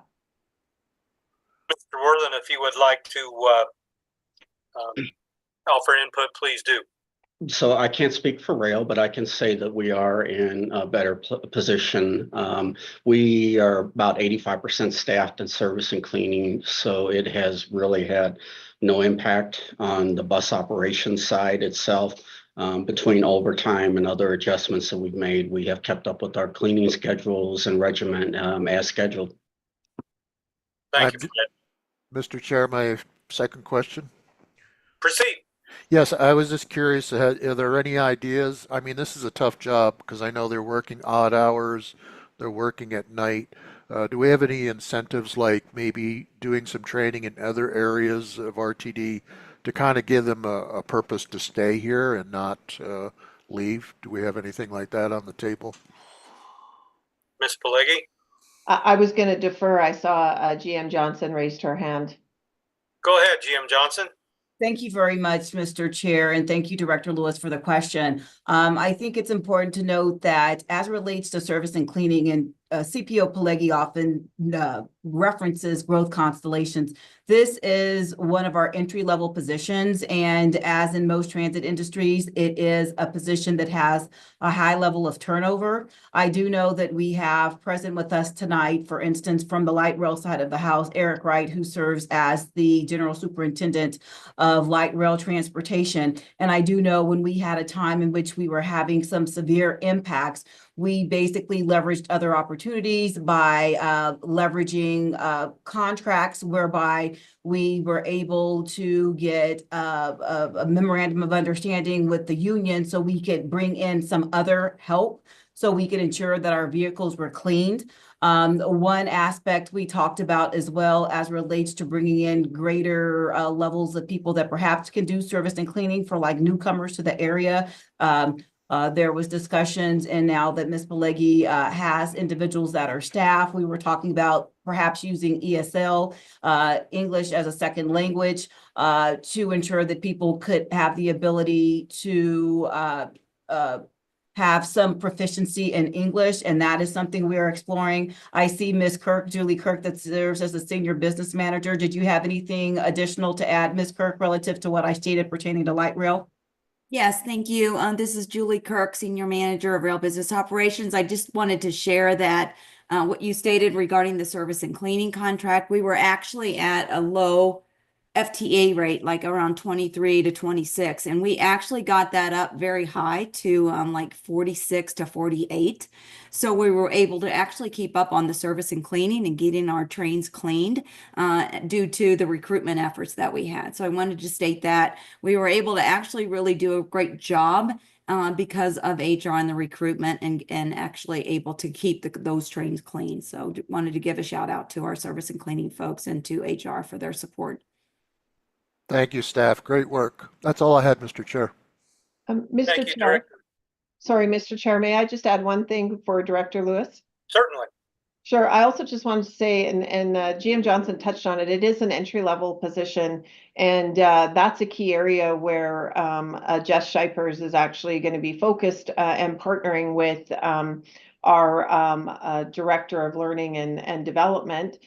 Speaker 2: Mr. Worthen, if you would like to offer input, please do.
Speaker 7: So I can't speak for rail, but I can say that we are in a better position. We are about 85% staffed in service and cleaning, so it has really had no impact on the bus operations side itself. Between overtime and other adjustments that we've made, we have kept up with our cleaning schedules and regiment as scheduled.
Speaker 2: Thank you for that.
Speaker 3: Mr. Chair, my second question.
Speaker 2: Proceed.
Speaker 3: Yes, I was just curious, are there any ideas? I mean, this is a tough job because I know they're working odd hours, they're working at night. Do we have any incentives like maybe doing some training in other areas of RTD to kind of give them a purpose to stay here and not leave? Do we have anything like that on the table?
Speaker 2: Ms. Pelleggi?
Speaker 12: I was going to defer. I saw GM Johnson raised her hand.
Speaker 2: Go ahead, GM Johnson.
Speaker 5: Thank you very much, Mr. Chair, and thank you, Director Lewis, for the question. I think it's important to note that as it relates to service and cleaning, and CPO Pelleggi often references growth constellations. This is one of our entry-level positions, and as in most transit industries, it is a position that has a high level of turnover. I do know that we have present with us tonight, for instance, from the light rail side of the house, Eric Wright, who serves as the General Superintendent of Light Rail Transportation. And I do know when we had a time in which we were having some severe impacts, we basically leveraged other opportunities by leveraging contracts whereby we were able to get a memorandum of understanding with the union so we could bring in some other help so we could ensure that our vehicles were cleaned. One aspect we talked about as well as relates to bringing in greater levels of people that perhaps can do service and cleaning for like newcomers to the area. There was discussions, and now that Ms. Pelleggi has individuals that are staff, we were talking about perhaps using ESL, English as a second language, to ensure that people could have the ability to have some proficiency in English, and that is something we are exploring. I see Ms. Kirk, Julie Kirk, that serves as a senior business manager. Did you have anything additional to add, Ms. Kirk, relative to what I stated pertaining to light rail?
Speaker 11: Yes, thank you. This is Julie Kirk, Senior Manager of Rail Business Operations. I just wanted to share that what you stated regarding the service and cleaning contract, we were actually at a low FTA rate, like around 23 to 26. And we actually got that up very high to like 46 to 48. So we were able to actually keep up on the service and cleaning and getting our trains cleaned due to the recruitment efforts that we had. So I wanted to state that we were able to actually really do a great job because of HR and the recruitment and actually able to keep those trains clean. So wanted to give a shout out to our service and cleaning folks and to HR for their support.
Speaker 3: Thank you, staff. Great work. That's all I had, Mr. Chair.
Speaker 12: Mr.
Speaker 2: Thank you,
Speaker 12: Chair.
Speaker 2: Director.
Speaker 12: Sorry, Mr. Chair, may I just add one thing for Director Lewis?
Speaker 2: Certainly.
Speaker 12: Sure. I also just wanted to say, and GM Johnson touched on it, it is an entry-level position, and that's a key area where Jess Shipers is actually going to be focused and partnering with our Director of Learning and Development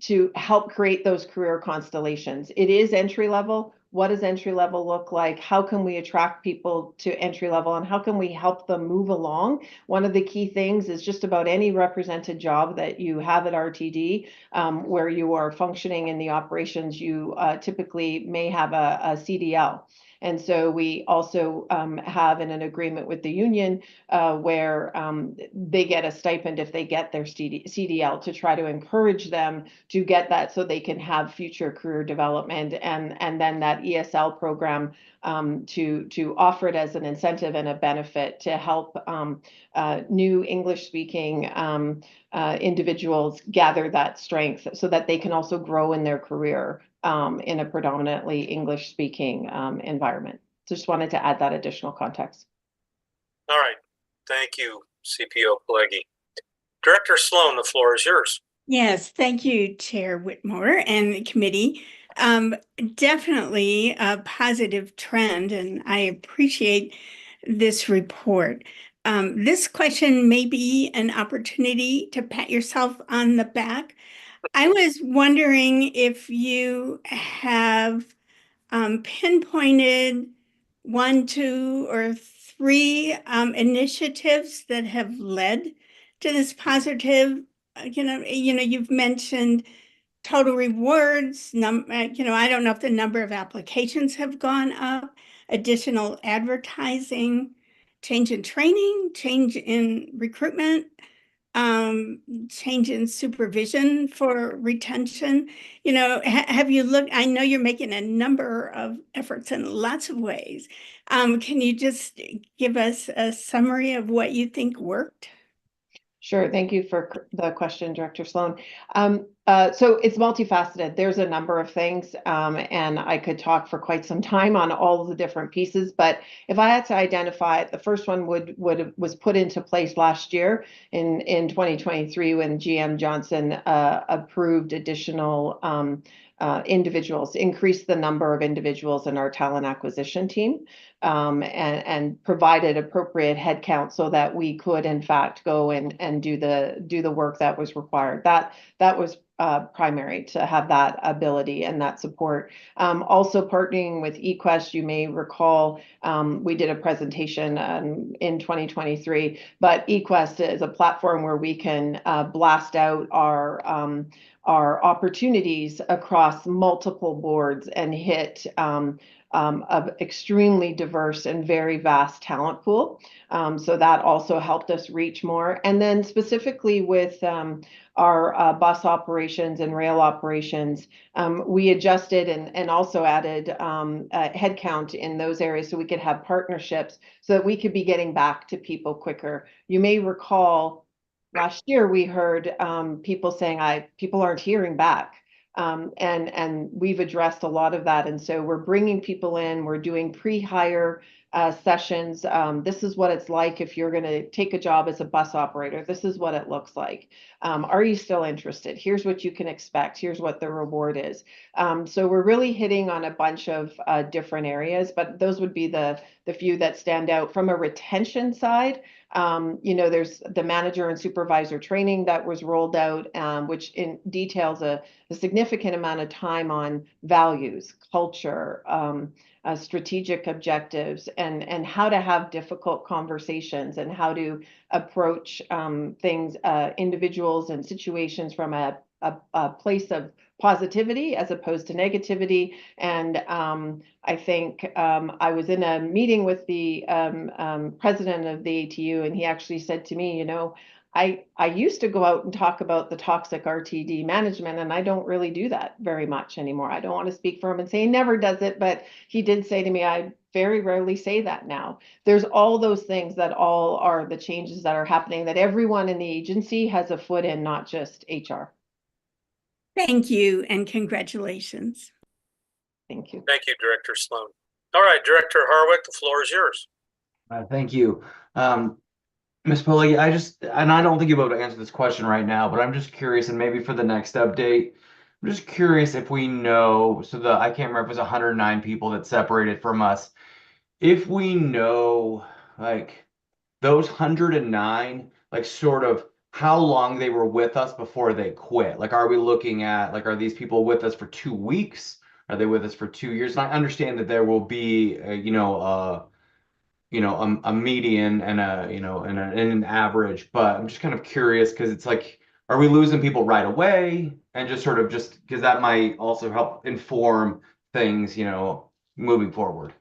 Speaker 12: to help create those career constellations. It is entry level. What does entry level look like? How can we attract people to entry level, and how can we help them move along? One of the key things is just about any represented job that you have at RTD, where you are functioning in the operations, you typically may have a CDL. And so we also have an agreement with the union where they get a stipend if they get their CDL, to try to encourage them to get that so they can have future career development, and then that ESL program to offer it as an incentive and a benefit to help new English speaking individuals gather that strength so that they can also grow in their career in a predominantly English speaking environment. Just wanted to add that additional context.
Speaker 2: All right. Thank you, CPO Pelleggi. Director Sloan, the floor is yours.
Speaker 13: Yes, thank you, Chair Whitmore and the committee. Definitely a positive trend, and I appreciate this report. This question may be an opportunity to pat yourself on the back. I was wondering if you have pinpointed 1, 2, or 3 initiatives that have led to this positive. You've mentioned total rewards. I don't know if the number of applications have gone up, additional advertising, change in training, change in recruitment, change in supervision for retention. Have you looked? I know you're making a number of efforts in lots of ways. Can you just give us a summary of what you think worked?
Speaker 12: Sure. Thank you for the question, Director Sloan. So it's multifaceted. There's a number of things, and I could talk for quite some time on all of the different pieces. But if I had to identify it, the first one was put into place last year in 2023 when GM Johnson approved additional individuals, increased the number of individuals in our talent acquisition team, and provided appropriate headcount so that we could in fact go and do the work that was required. That was primary to have that ability and that support. Also partnering with eQuest, you may recall, we did a presentation in 2023, but eQuest is a platform where we can blast out our opportunities across multiple boards and hit of extremely diverse and very vast talent pool. So that also helped us reach more. And then specifically with our bus operations and rail operations, we adjusted and also added headcount in those areas so we could have partnerships so that we could be getting back to people quicker. You may recall last year we heard people saying people aren't hearing back. And we've addressed a lot of that. And so we're bringing people in, we're doing pre-hire sessions. This is what it's like if you're going to take a job as a bus operator. This is what it looks like. Are you still interested? Here's what you can expect. Here's what the reward is. So we're really hitting on a bunch of different areas, but those would be the few that stand out. From a retention side, there's the manager and supervisor training that was rolled out, which details a significant amount of time on values, culture, strategic objectives, and how to have difficult conversations and how to approach things, individuals and situations from a place of positivity as opposed to negativity. And I think I was in a meeting with the president of the ATU, and he actually said to me, I used to go out and talk about the toxic RTD management, and I don't really do that very much anymore. I don't want to speak for him and say he never does it, but he did say to me, I very rarely say that now. There's all those things that all are the changes that are happening that everyone in the agency has a foot in, not just HR.
Speaker 13: Thank you and congratulations.
Speaker 12: Thank you.
Speaker 2: Thank you, Director Sloan. All right, Director Harwick, the floor is yours.
Speaker 9: Thank you. Ms. Pelleggi, I don't think you'll be able to answer this question right now, but I'm just curious, and maybe for the next update, I'm just curious if we know, I can't remember if it was 109 people that separated from us. If we know, like, those 109, like, sort of how long they were with us before they quit. Like, are we looking at, like, are these people with us for 2 weeks? Are they with us for 2 years? And I understand that there will be, a median and an average, but I'm just kind of curious because it's like, are we losing people right away? And just because that might also help inform things, moving forward.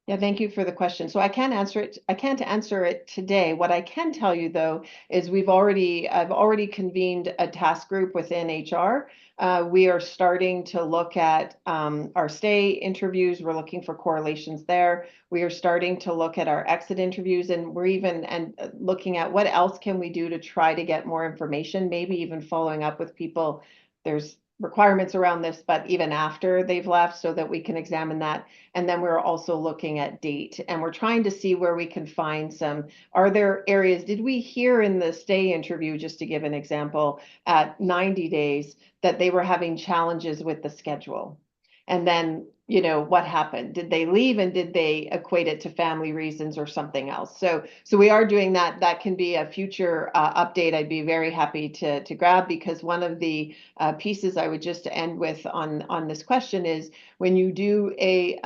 Speaker 12: Yeah, thank you for the question. So I can't answer it. I can't answer it today. What I can tell you though is I've already convened a task group within HR. We are starting to look at our stay interviews. We're looking for correlations there. We are starting to look at our exit interviews, and we're even looking at what else can we do to try to get more information. Maybe even following up with people. There's requirements around this, but even after they've left, so that we can examine that. And then we're also looking at date, and we're trying to see where we can find are there areas, did we hear in the stay interview, just to give an example, at 90 days, that they were having challenges with the schedule? And then, what happened? Did they leave, and did they equate it to family reasons or something else? So we are doing that. That can be a future update. I'd be very happy to grab, because one of the pieces I would just end with on this question is, when you do a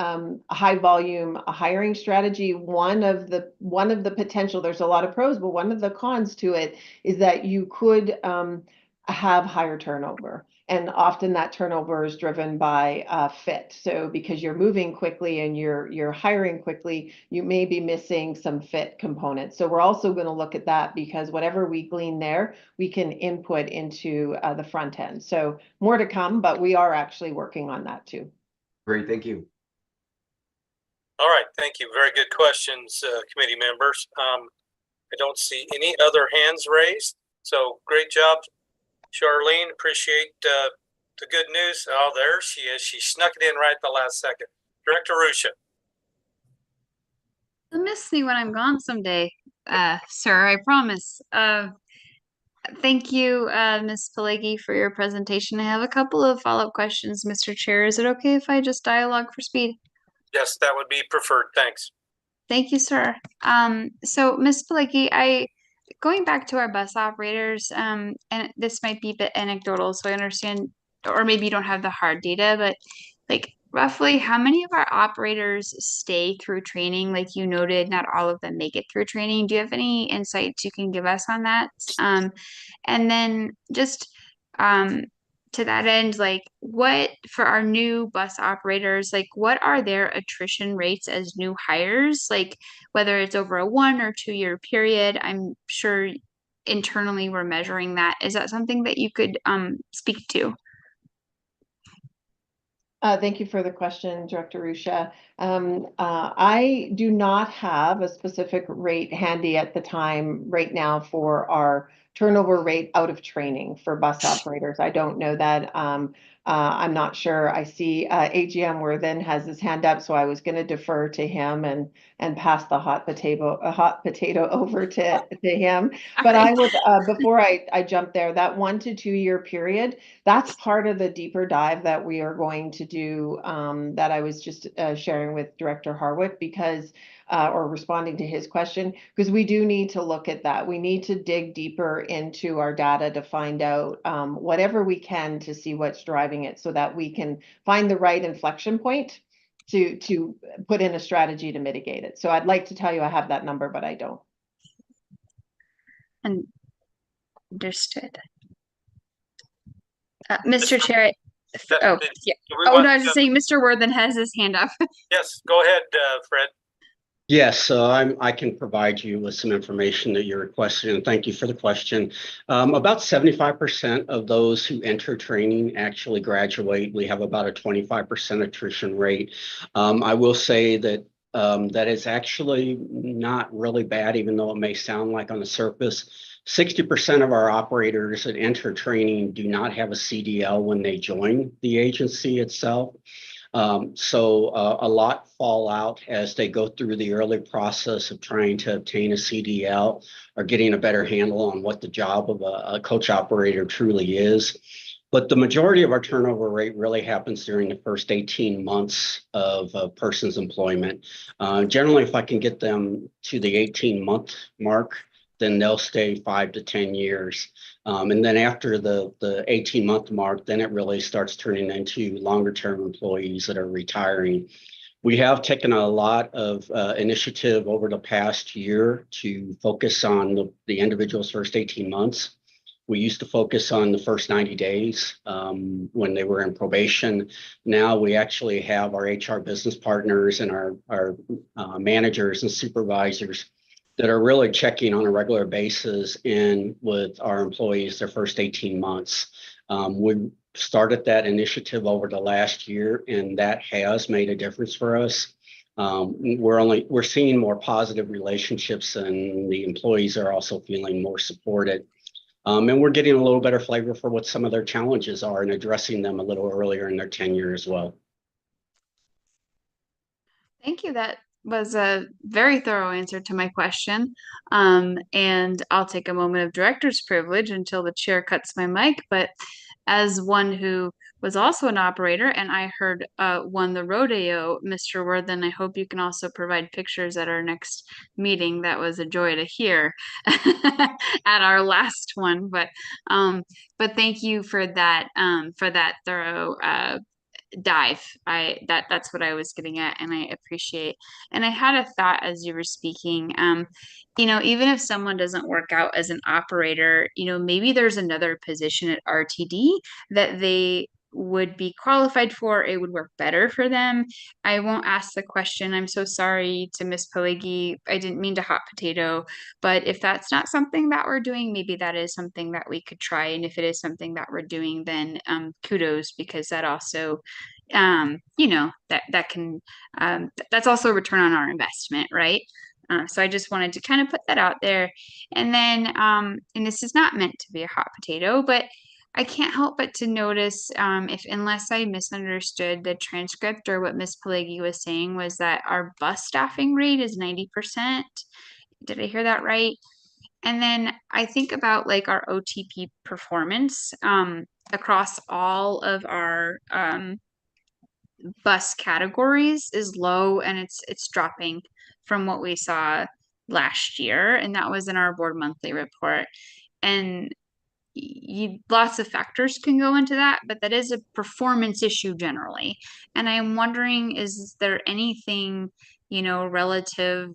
Speaker 12: high volume hiring strategy, one of the potential, there's a lot of pros, but one of the cons to it is that you could have higher turnover. And often that turnover is driven by fit. So because you're moving quickly and you're hiring quickly, you may be missing some fit components. So we're also going to look at that, because whatever we glean there, we can input into the front end. So more to come, but we are actually working on that too.
Speaker 9: Great, thank you.
Speaker 2: All right, thank you. Very good questions, committee members. I don't see any other hands raised. So great job, Charlene. Appreciate the good news. Oh, there she is. She snuck it in right at the last second. Director Rusha.
Speaker 14: You'll miss me when I'm gone someday, sir, I promise. Thank you, Ms. Pelegi, for your presentation. I have a couple of follow-up questions, Mr. Chair. Is it okay if I just dialogue for speed?
Speaker 2: Yes, that would be preferred. Thanks.
Speaker 14: Thank you, sir. So Ms. Pelegi, going back to our bus operators, and this might be a bit anecdotal, so I understand, or maybe you don't have the hard data, but like roughly how many of our operators stay through training? Like you noted, not all of them make it through training. Do you have any insights you can give us on that? And then just to that end, like what for our new bus operators, like what are their attrition rates as new hires? Like whether it's over a 1 or 2 year period, I'm sure internally we're measuring that. Is that something that you could speak to?
Speaker 12: Thank you for the question, Director Rusha. I do not have a specific rate handy at the time right now for our turnover rate out of training for bus operators. I don't know that. I'm not sure. I see AGM Worthen has his hand up, so I was going to defer to him and pass the hot potato over to him. But I would before I jump there, that 1 to 2 year period, that's part of the deeper dive that we are going to do, that I was just sharing with Director Harwick, because or responding to his question, because we do need to look at that. We need to dig deeper into our data to find out whatever we can to see what's driving it, so that we can find the right inflection point to put in a strategy to mitigate it. So I'd like to tell you I have that number, but I don't.
Speaker 14: Understood. Mr. Chair,
Speaker 2: I
Speaker 14: was just saying Mr. Worthen has his hand up.
Speaker 2: Yes, go ahead, Fred.
Speaker 7: Yes, I can provide you with some information that you're requesting, and thank you for the question. About 75% of those who enter training actually graduate. We have about a 25% attrition rate. I will say that that is actually not really bad, even though it may sound like on the surface. 60% of our operators that enter training do not have a CDL when they join the agency itself. So a lot fall out as they go through the early process of trying to obtain a CDL or getting a better handle on what the job of a coach operator truly is. But the majority of our turnover rate really happens during the first 18 months of a person's employment. Generally, if I can get them to the 18-month mark, then they'll stay 5 to 10 years. And then after the 18-month mark, then it really starts turning into longer term employees that are retiring. We have taken a lot of initiative over the past year to focus on the individual's first 18 months. We used to focus on the first 90 days when they were in probation. Now we actually have our HR business partners and our managers and supervisors that are really checking on a regular basis in with our employees their first 18 months. We started that initiative over the last year, and that has made a difference for us. We're seeing more positive relationships, and the employees are also feeling more supported. And we're getting a little better flavor for what some of their challenges are and addressing them a little earlier in their tenure as well.
Speaker 14: Thank you. That was a very thorough answer to my question. And I'll take a moment of director's privilege until the chair cuts my mic. But as one who was also an operator and I heard won the rodeo, Mr. Worthen, I hope you can also provide pictures at our next meeting. That was a joy to hear at our last one. But thank you for that thorough dive. That's what I was getting at, and I appreciate. And I had a thought as you were speaking. Even if someone doesn't work out as an operator, maybe there's another position at RTD that they would be qualified for. It would work better for them. I won't ask the question. I'm so sorry to Miss Pelegi. I didn't mean to hot potato, but if that's not something that we're doing, maybe that is something that we could try. And if it is something that we're doing, then kudos, because that also that can that's also a return on our investment, right? So I just wanted to kind of put that out there. And then and this is not meant to be a hot potato, but I can't help but to notice, unless I misunderstood the transcript or what Miss Pelegi was saying, was that our bus staffing rate is 90%. Did I hear that right? And then I think about like our OTP performance across all of our bus categories is low, and it's dropping from what we saw last year, and that was in our board monthly report. And lots of factors can go into that, but that is a performance issue generally. And I'm wondering, is there anything, relative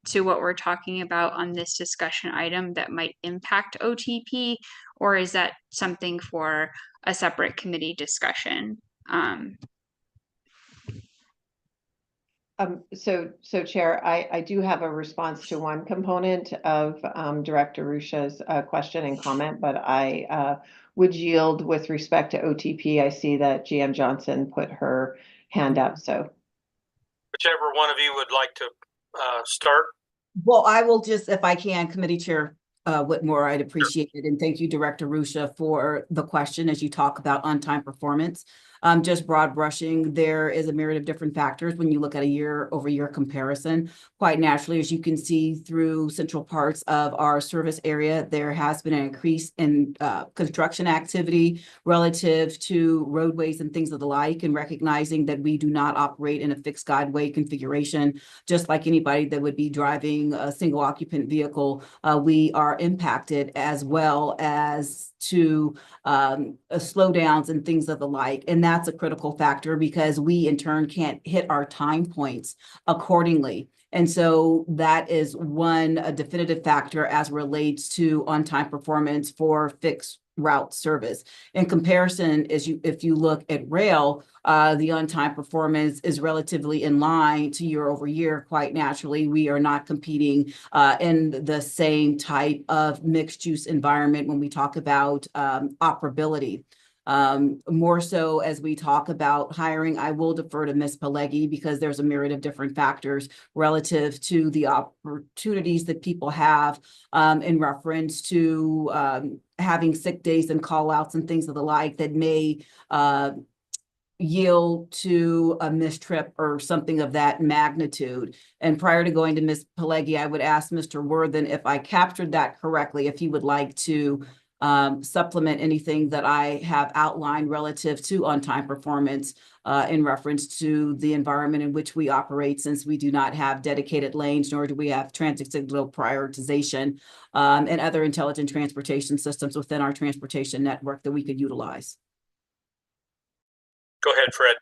Speaker 14: to what we're talking about on this discussion item that might impact OTP, or is that something for a separate committee discussion?
Speaker 12: So Chair, I do have a response to one component of Director Rusha's question and comment, but I would yield with respect to OTP. I see that GM Johnson put her hand up, so.
Speaker 2: Whichever one of you would like to start.
Speaker 5: Well, I will just, if I can, Committee Chair Whitmore, I'd appreciate it. And thank you, Director Rusha, for the question as you talk about on-time performance. Just broad brushing, there is a myriad of different factors when you look at a year-over-year comparison. Quite naturally, as you can see through central parts of our service area, there has been an increase in construction activity relative to roadways and things of the like, and recognizing that we do not operate in a fixed guideway configuration, just like anybody that would be driving a single occupant vehicle, we are impacted as well as to slowdowns and things of the like. And that's a critical factor because we in turn can't hit our time points accordingly. And so that is one definitive factor as relates to on-time performance for fixed route service. In comparison, if you look at rail, the on-time performance is relatively in line to year over year. Quite naturally, we are not competing in the same type of mixed use environment when we talk about operability. More so as we talk about hiring, I will defer to Ms. Pelegi because there's a myriad of different factors relative to the opportunities that people have in reference to having sick days and call outs and things of the like that may yield to a missed trip or something of that magnitude. And prior to going to Ms. Pelegi, I would ask Mr. Worthen if I captured that correctly, if he would like to supplement anything that I have outlined relative to on-time performance in reference to the environment in which we operate, since we do not have dedicated lanes, nor do we have transit signal prioritization and other intelligent transportation systems within our transportation network that we could utilize.
Speaker 2: Go ahead, Fred.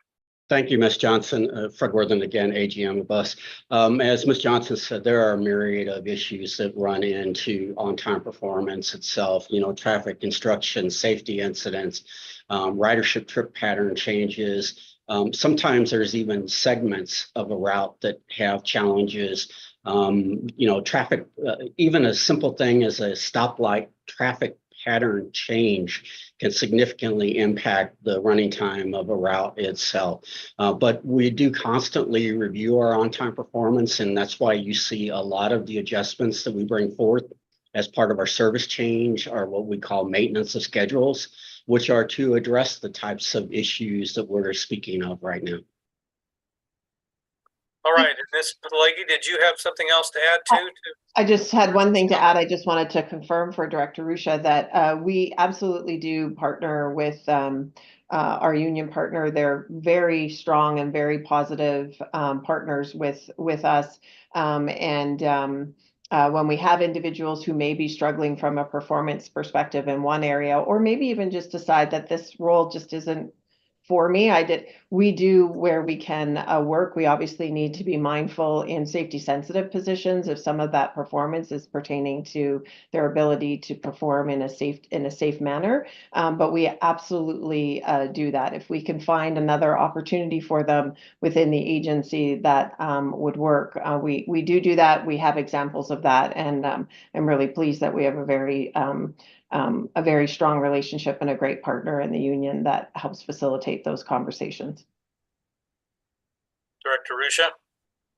Speaker 7: Thank you, Ms. Johnson. Fred Worthen again, AGM Bus. As Ms. Johnson said, there are a myriad of issues that run into on-time performance itself, traffic construction, safety incidents, ridership trip pattern changes. Sometimes there's even segments of a route that have challenges. Traffic, even a simple thing as a stoplight traffic pattern change can significantly impact the running time of a route itself. But we do constantly review our on-time performance, and that's why you see a lot of the adjustments that we bring forth as part of our service change are what we call maintenance of schedules, which are to address the types of issues that we're speaking of right now.
Speaker 2: All right, and Ms. Pelleggi, did you have something else to add too?
Speaker 12: I just had one thing to add. I just wanted to confirm for Director Ruscia that we absolutely do partner with our union partner. They're very strong and very positive partners with us. When we have individuals who may be struggling from a performance perspective in one area, or maybe even just decide that this role just isn't for me, we do where we can work. We obviously need to be mindful in safety sensitive positions if some of that performance is pertaining to their ability to perform in a safe manner. But we absolutely do that. If we can find another opportunity for them within the agency that would work, we do that. We have examples of that, and I'm really pleased that we have a very strong relationship and a great partner in the union that helps facilitate those conversations.
Speaker 2: Director Ruscia?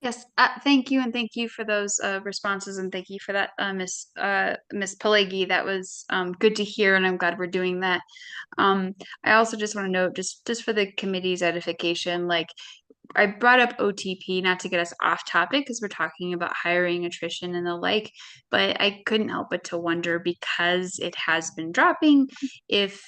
Speaker 14: Yes, thank you, and thank you for those responses, and thank you for that, Miss Pelleggi. That was good to hear, and I'm glad we're doing that. I also just want to note, just for the committee's edification, like I brought up OTP not to get us off topic because we're talking about hiring, attrition, and the like, but I couldn't help but to wonder, because it has been dropping, if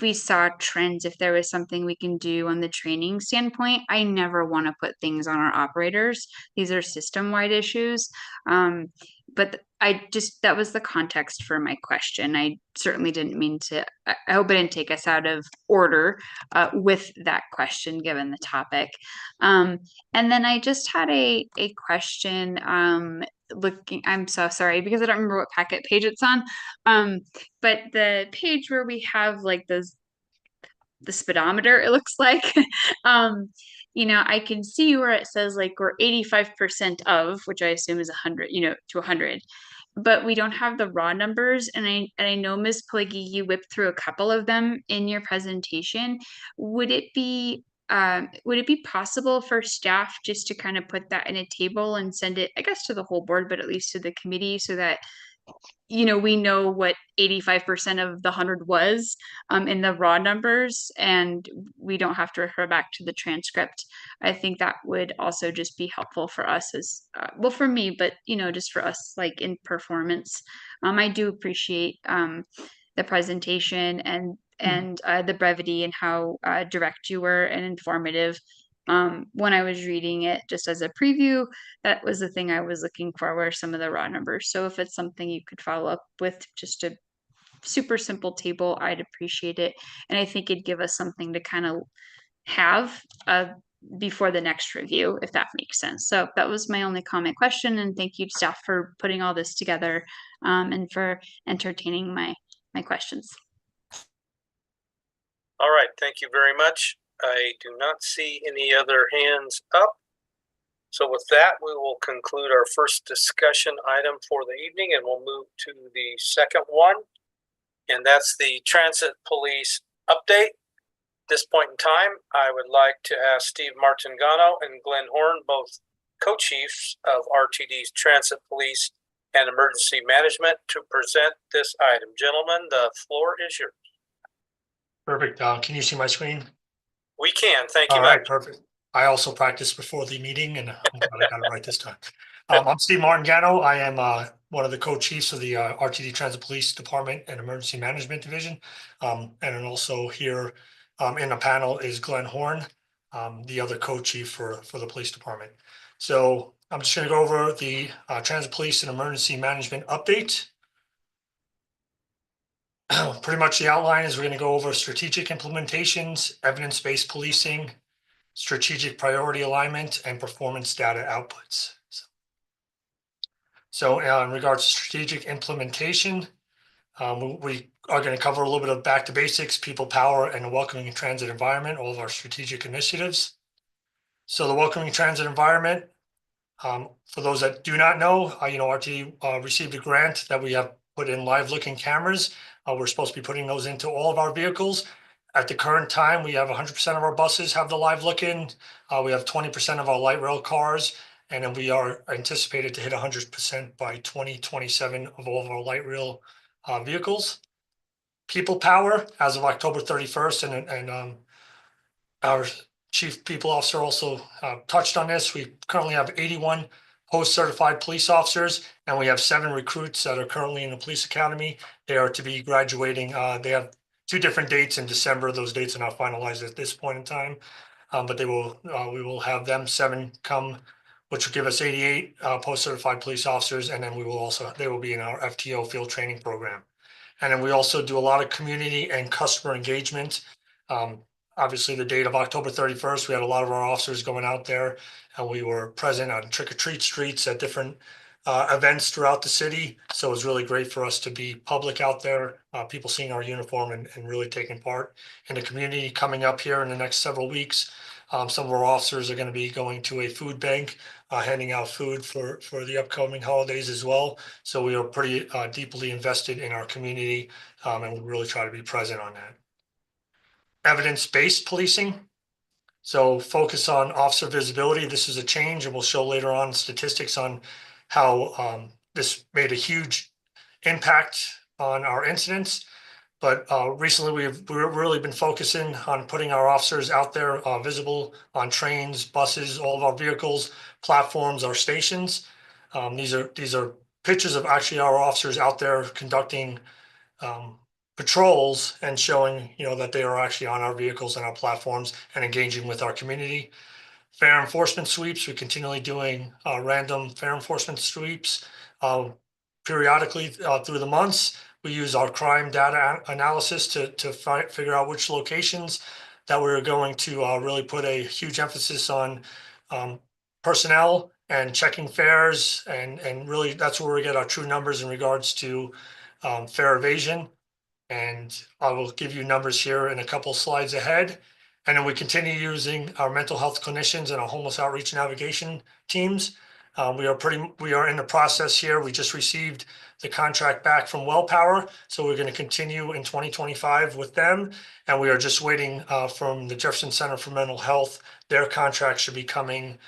Speaker 14: we saw trends, if there was something we can do on the training standpoint. I never want to put things on our operators. These are system-wide issues. But that was the context for my question. I certainly didn't mean to, I hope I didn't take us out of order with that question, given the topic. And then I just had a question I'm so sorry because I don't remember what packet page it's on. But the page where we have like the speedometer, it looks like, I can see where it says like we're 85% of, which I assume is 100, to 100, but we don't have the raw numbers. And I know, Ms. Pelleggi, you whipped through a couple of them in your presentation. Would it be possible for staff just to kind of put that in a table and send it, I guess, to the whole board, but at least to the committee, so that we know what 85% of the 100 was in the raw numbers, and we don't have to refer back to the transcript? I think that would also just be helpful for us as well, for me, but just for us, like in performance. I do appreciate the presentation and the brevity and how direct you were and informative. When I was reading it just as a preview, that was the thing I was looking for, were some of the raw numbers. So if it's something you could follow up with, just a super simple table, I'd appreciate it. And I think it'd give us something to kind of have before the next review, if that makes sense. So that was my only comment question, and thank you to staff for putting all this together and for entertaining my questions.
Speaker 2: All right, thank you very much. I do not see any other hands up. So with that, we will conclude our first discussion item for the evening, and we'll move to the second one, and that's the transit police update. At this point in time, I would like to ask Steve Martingano and Glenn Horn, both co-chiefs of RTD's Transit Police and Emergency Management, to present this item. Gentlemen, the floor is yours.
Speaker 15: Perfect. Can you see my screen?
Speaker 2: We can. Thank you.
Speaker 15: All right, perfect. I also practiced before the meeting, and I'm glad I got it right this time. I'm Steve Martingano. I am one of the co-chiefs of the RTD Transit Police Department and Emergency Management Division. And then also here in the panel is Glenn Horn, the other co-chief for the police department. So I'm just going to go over the Transit Police and Emergency Management update. Pretty much the outline is we're going to go over strategic implementations, evidence-based policing, strategic priority alignment, and performance data outputs. So in regards to strategic implementation, we are going to cover a little bit of back to basics, people power, and a welcoming transit environment, all of our strategic initiatives. So the welcoming transit environment, for those that do not know, RTD received a grant that we have put in live looking cameras. We're supposed to be putting those into all of our vehicles. At the current time, we have 100% of our buses have the live look in. We have 20% of our light rail cars, and then we are anticipated to hit 100% by 2027 of all of our light rail vehicles. People power, as of October 31st, and our Chief People Officer also touched on this. We currently have 81 post-certified police officers, and we have 7 recruits that are currently in the police academy. They are to be graduating. They have 2 different dates in December. Those dates are not finalized at this point in time, but we will have them 7 come, which will give us 88 post-certified police officers, and then they will be in our FTO field training program. And then we also do a lot of community and customer engagement. Obviously, the date of October 31st, we had a lot of our officers going out there, and we were present on trick-or-treat streets at different events throughout the city. So it was really great for us to be public out there, people seeing our uniform and really taking part in the community. Coming up here in the next several weeks, some of our officers are going to be going to a food bank, handing out food for the upcoming holidays as well. So we are pretty deeply invested in our community, and we really try to be present on that. Evidence-based policing. So focus on officer visibility. This is a change, and we'll show later on statistics on how this made a huge impact on our incidents. But recently we've really been focusing on putting our officers out there, visible on trains, buses, all of our vehicles, platforms, our stations. These are pictures of actually our officers out there conducting patrols and showing, that they are actually on our vehicles and our platforms and engaging with our community. Fare enforcement sweeps. We're continually doing random fare enforcement sweeps periodically through the months. We use our crime data analysis to figure out which locations that we're going to really put a huge emphasis on personnel and checking fares, and really that's where we get our true numbers in regards to fare evasion. And I will give you numbers here in a couple slides ahead. And then we continue using our mental health clinicians and our homeless outreach navigation teams. We are in the process here. We just received the contract back from WellPower, so we're going to continue in 2025 with them. And we are just waiting from the Jefferson Center for Mental Health. Their contract should be coming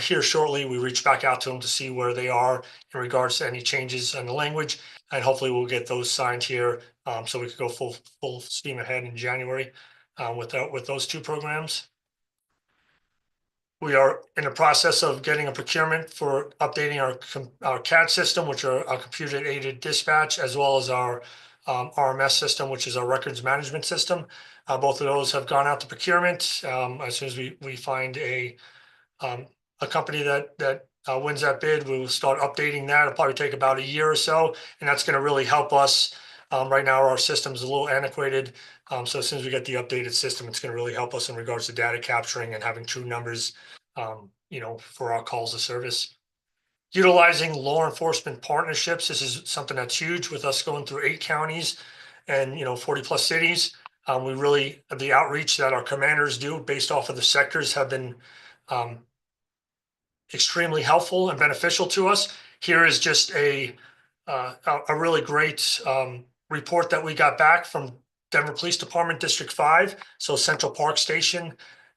Speaker 15: here shortly. We reach back out to them to see where they are in regards to any changes in the language, and hopefully we'll get those signed here so we could go full steam ahead in January with those 2 programs. We are in the process of getting a procurement for updating our CAD system, which are our computer-aided dispatch, as well as our RMS system, which is our records management system. Both of those have gone out to procurement. As soon as we find a company that wins that bid, we will start updating that. It'll probably take about a year or so, and that's going to really help us. Right now, our system is a little antiquated. So as soon as we get the updated system, it's going to really help us in regards to data capturing and having true numbers, for our calls of service. Utilizing law enforcement partnerships. This is something that's huge with us going through 8 counties and, 40 plus cities. The outreach that our commanders do based off of the sectors have been extremely helpful and beneficial to us. Here is just a really great report that we got back from Denver Police Department District 5, so Central Park Station.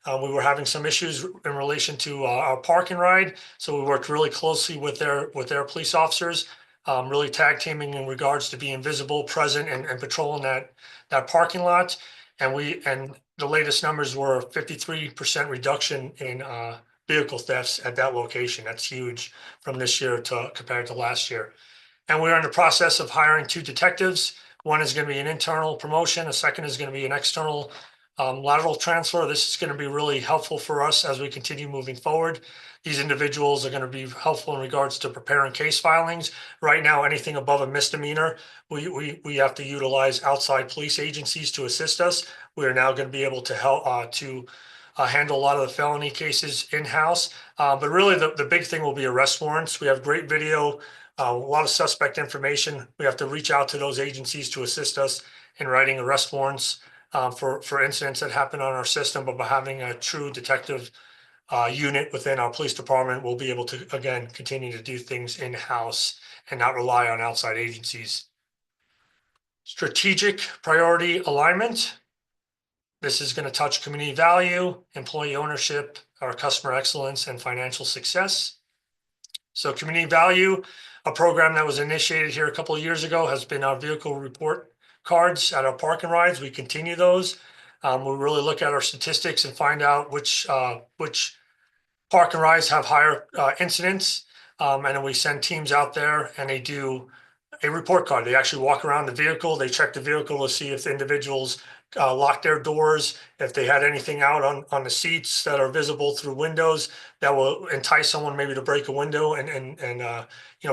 Speaker 15: We were having some issues in relation to our park and ride, so we worked really closely with their police officers, really tag teaming in regards to being visible, present, and patrolling that parking lot. And the latest numbers were 53% reduction in vehicle thefts at that location. That's huge from this year compared to last year. And we're in the process of hiring 2 detectives. One is going to be an internal promotion. A second is going to be an external lateral transfer. This is going to be really helpful for us as we continue moving forward. These individuals are going to be helpful in regards to preparing case filings. Right now, anything above a misdemeanor, we have to utilize outside police agencies to assist us. We are now going to be able to help to handle a lot of the felony cases in-house. But really the big thing will be arrest warrants. We have great video, a lot of suspect information. We have to reach out to those agencies to assist us in writing arrest warrants for incidents that happen on our system. But by having a true detective unit within our police department, we'll be able to, again, continue to do things in-house and not rely on outside agencies. Strategic priority alignment. This is going to touch community value, employee ownership, our customer excellence, and financial success. So community value, a program that was initiated here a couple of years ago, has been our vehicle report cards at our park and rides. We continue those. We really look at our statistics and find out which park and rides have higher incidents. And then we send teams out there and they do a report card. They actually walk around the vehicle. They check the vehicle to see if the individuals locked their doors, if they had anything out on the seats that are visible through windows that will entice someone maybe to break a window and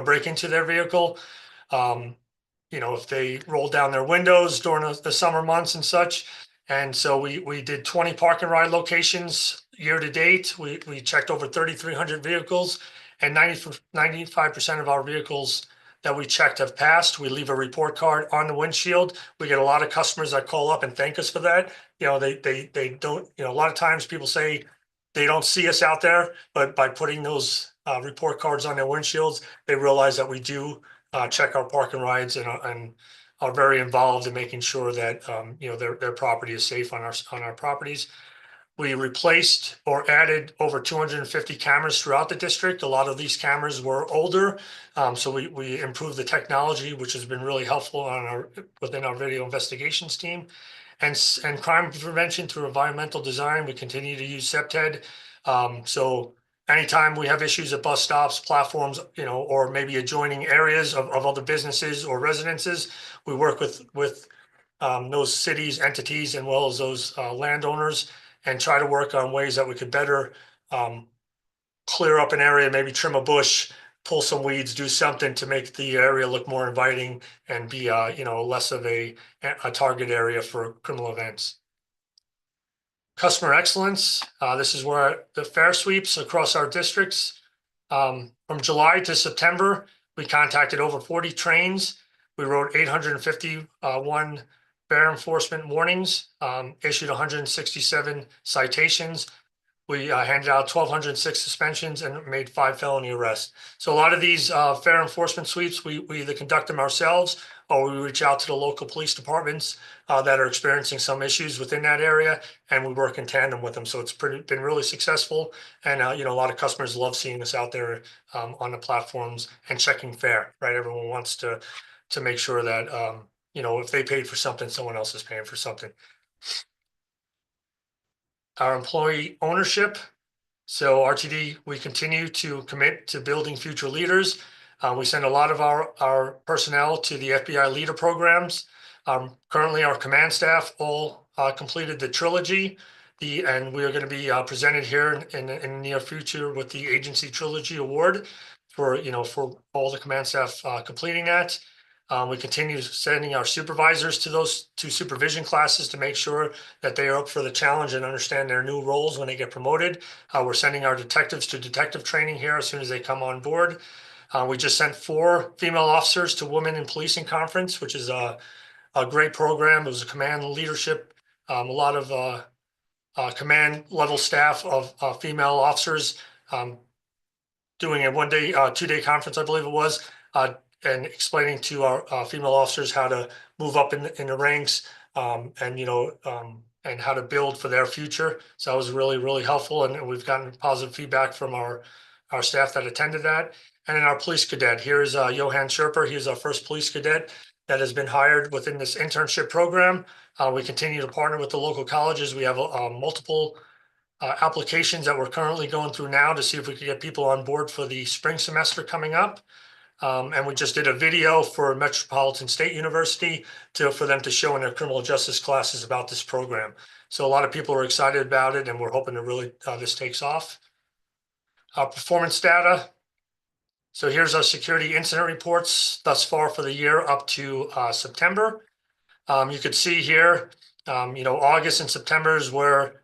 Speaker 15: break into their vehicle. If they roll down their windows during the summer months and such. And so we did 20 park and ride locations year to date. We checked over 3,300 vehicles, and 95% of our vehicles that we checked have passed. We leave a report card on the windshield. We get a lot of customers that call up and thank us for that. They don't, a lot of times people say they don't see us out there, but by putting those report cards on their windshields, they realize that we do check our park and rides and are very involved in making sure that their property is safe on our properties. We replaced or added over 250 cameras throughout the district. A lot of these cameras were older, so we improved the technology, which has been really helpful within our video investigations team. And crime prevention through environmental design, we continue to use CPTED. So anytime we have issues at bus stops, platforms, or maybe adjoining areas of other businesses or residences, we work with those cities, entities, and well as those landowners, and try to work on ways that we could better clear up an area, maybe trim a bush, pull some weeds, do something to make the area look more inviting and be less of a target area for criminal events. Customer excellence. This is where the fair sweeps across our districts. From July to September, we contacted over 40 trains. We wrote 851 fair enforcement warnings, issued 167 citations. We handed out 1,206 suspensions and made 5 felony arrests. So a lot of these fair enforcement sweeps, we either conduct them ourselves or we reach out to the local police departments that are experiencing some issues within that area, and we work in tandem with them. So it's been really successful, and a lot of customers love seeing us out there on the platforms and checking fair. Right, everyone wants to make sure that if they paid for something, someone else is paying for something. Our employee ownership. So RTD, we continue to commit to building future leaders. We send a lot of our personnel to the FBI leader programs. Currently, our command staff all completed the trilogy, and we are going to be presented here in the near future with the Agency Trilogy Award for all the command staff completing that. We continue sending our supervisors to those 2 supervision classes to make sure that they are up for the challenge and understand their new roles when they get promoted. We're sending our detectives to detective training here as soon as they come on board. We just sent 4 female officers to Women in Policing Conference, which is a great program. It was a command leadership, a lot of command level staff of female officers doing a 2-day conference, I believe it was, and explaining to our female officers how to move up in the ranks and how to build for their future. So that was really, really helpful. And we've gotten positive feedback from our staff that attended that. And then our police cadet, here's Johan Sherper. He is our first police cadet that has been hired within this internship program. We continue to partner with the local colleges. We have multiple applications that we're currently going through now to see if we could get people on board for the spring semester coming up. And we just did a video for Metropolitan State University for them to show in their criminal justice classes about this program. So a lot of people are excited about it, and we're hoping to really this takes off. Performance data. So here's our security incident reports thus far for the year up to September. You could see here, August and September is where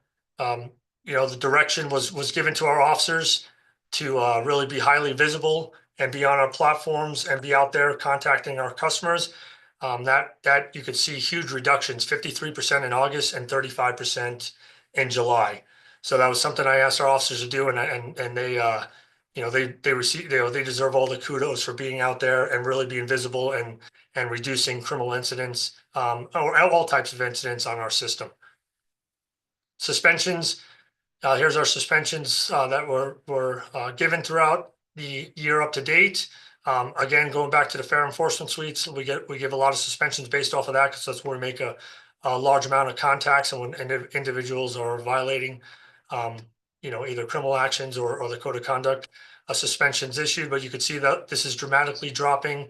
Speaker 15: the direction was given to our officers to really be highly visible and be on our platforms and be out there contacting our customers. That you could see huge reductions, 53% in August and 35% in July. So that was something I asked our officers to do, and they they receive, they deserve all the kudos for being out there and really being visible and reducing criminal incidents, or all types of incidents on our system. Suspensions. Here's our suspensions that were given throughout the year up to date. Again, going back to the fair enforcement suites, we give a lot of suspensions based off of that, because that's where we make a large amount of contacts, and when individuals are violating either criminal actions or the code of conduct, a suspension's issued. But you can see that this is dramatically dropping,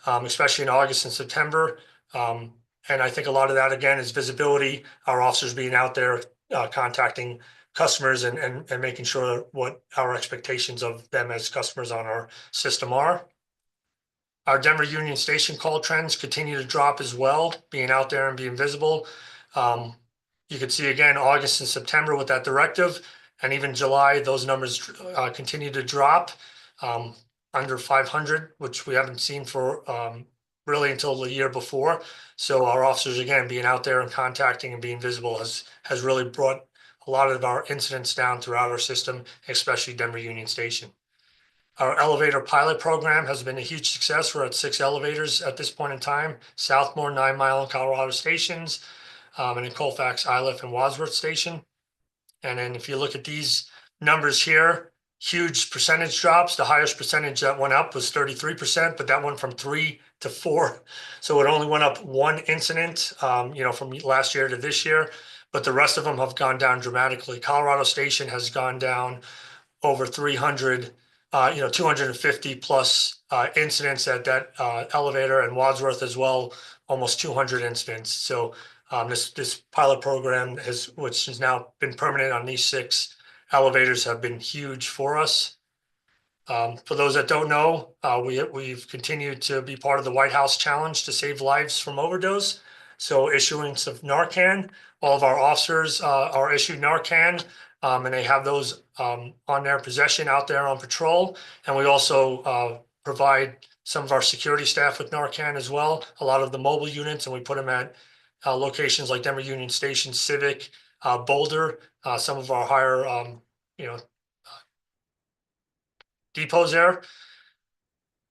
Speaker 15: especially in August and September. And I think a lot of that, again, is visibility, our officers being out there contacting customers and making sure what our expectations of them as customers on our system are. Our Denver Union Station call trends continue to drop as well, being out there and being visible. You can see again, August and September with that directive, and even July, those numbers continue to drop under 500, which we haven't seen for really until the year before. So our officers, again, being out there and contacting and being visible has really brought a lot of our incidents down throughout our system, especially Denver Union Station. Our elevator pilot program has been a huge success. We're at 6 elevators at this point in time: Southmore, 9 Mile, and Colorado stations, and in Colfax, Iliff, and Wadsworth Station. And then if you look at these numbers here, huge percentage drops. The highest percentage that went up was 33%, but that went from 3 to 4. So it only went up 1 incident, from last year to this year, but the rest of them have gone down dramatically. Colorado Station has gone down over 300, 250 plus incidents at that elevator, and Wadsworth as well, almost 200 incidents. So this pilot program which has now been permanent on these 6 elevators, have been huge for us. For those that don't know, we've continued to be part of the White House Challenge to save lives from overdose. So issuance of Narcan, all of our officers are issued Narcan, and they have those on their possession out there on patrol. And we also provide some of our security staff with Narcan as well, a lot of the mobile units, and we put them at locations like Denver Union Station, Civic, Boulder, some of our higher, depots there.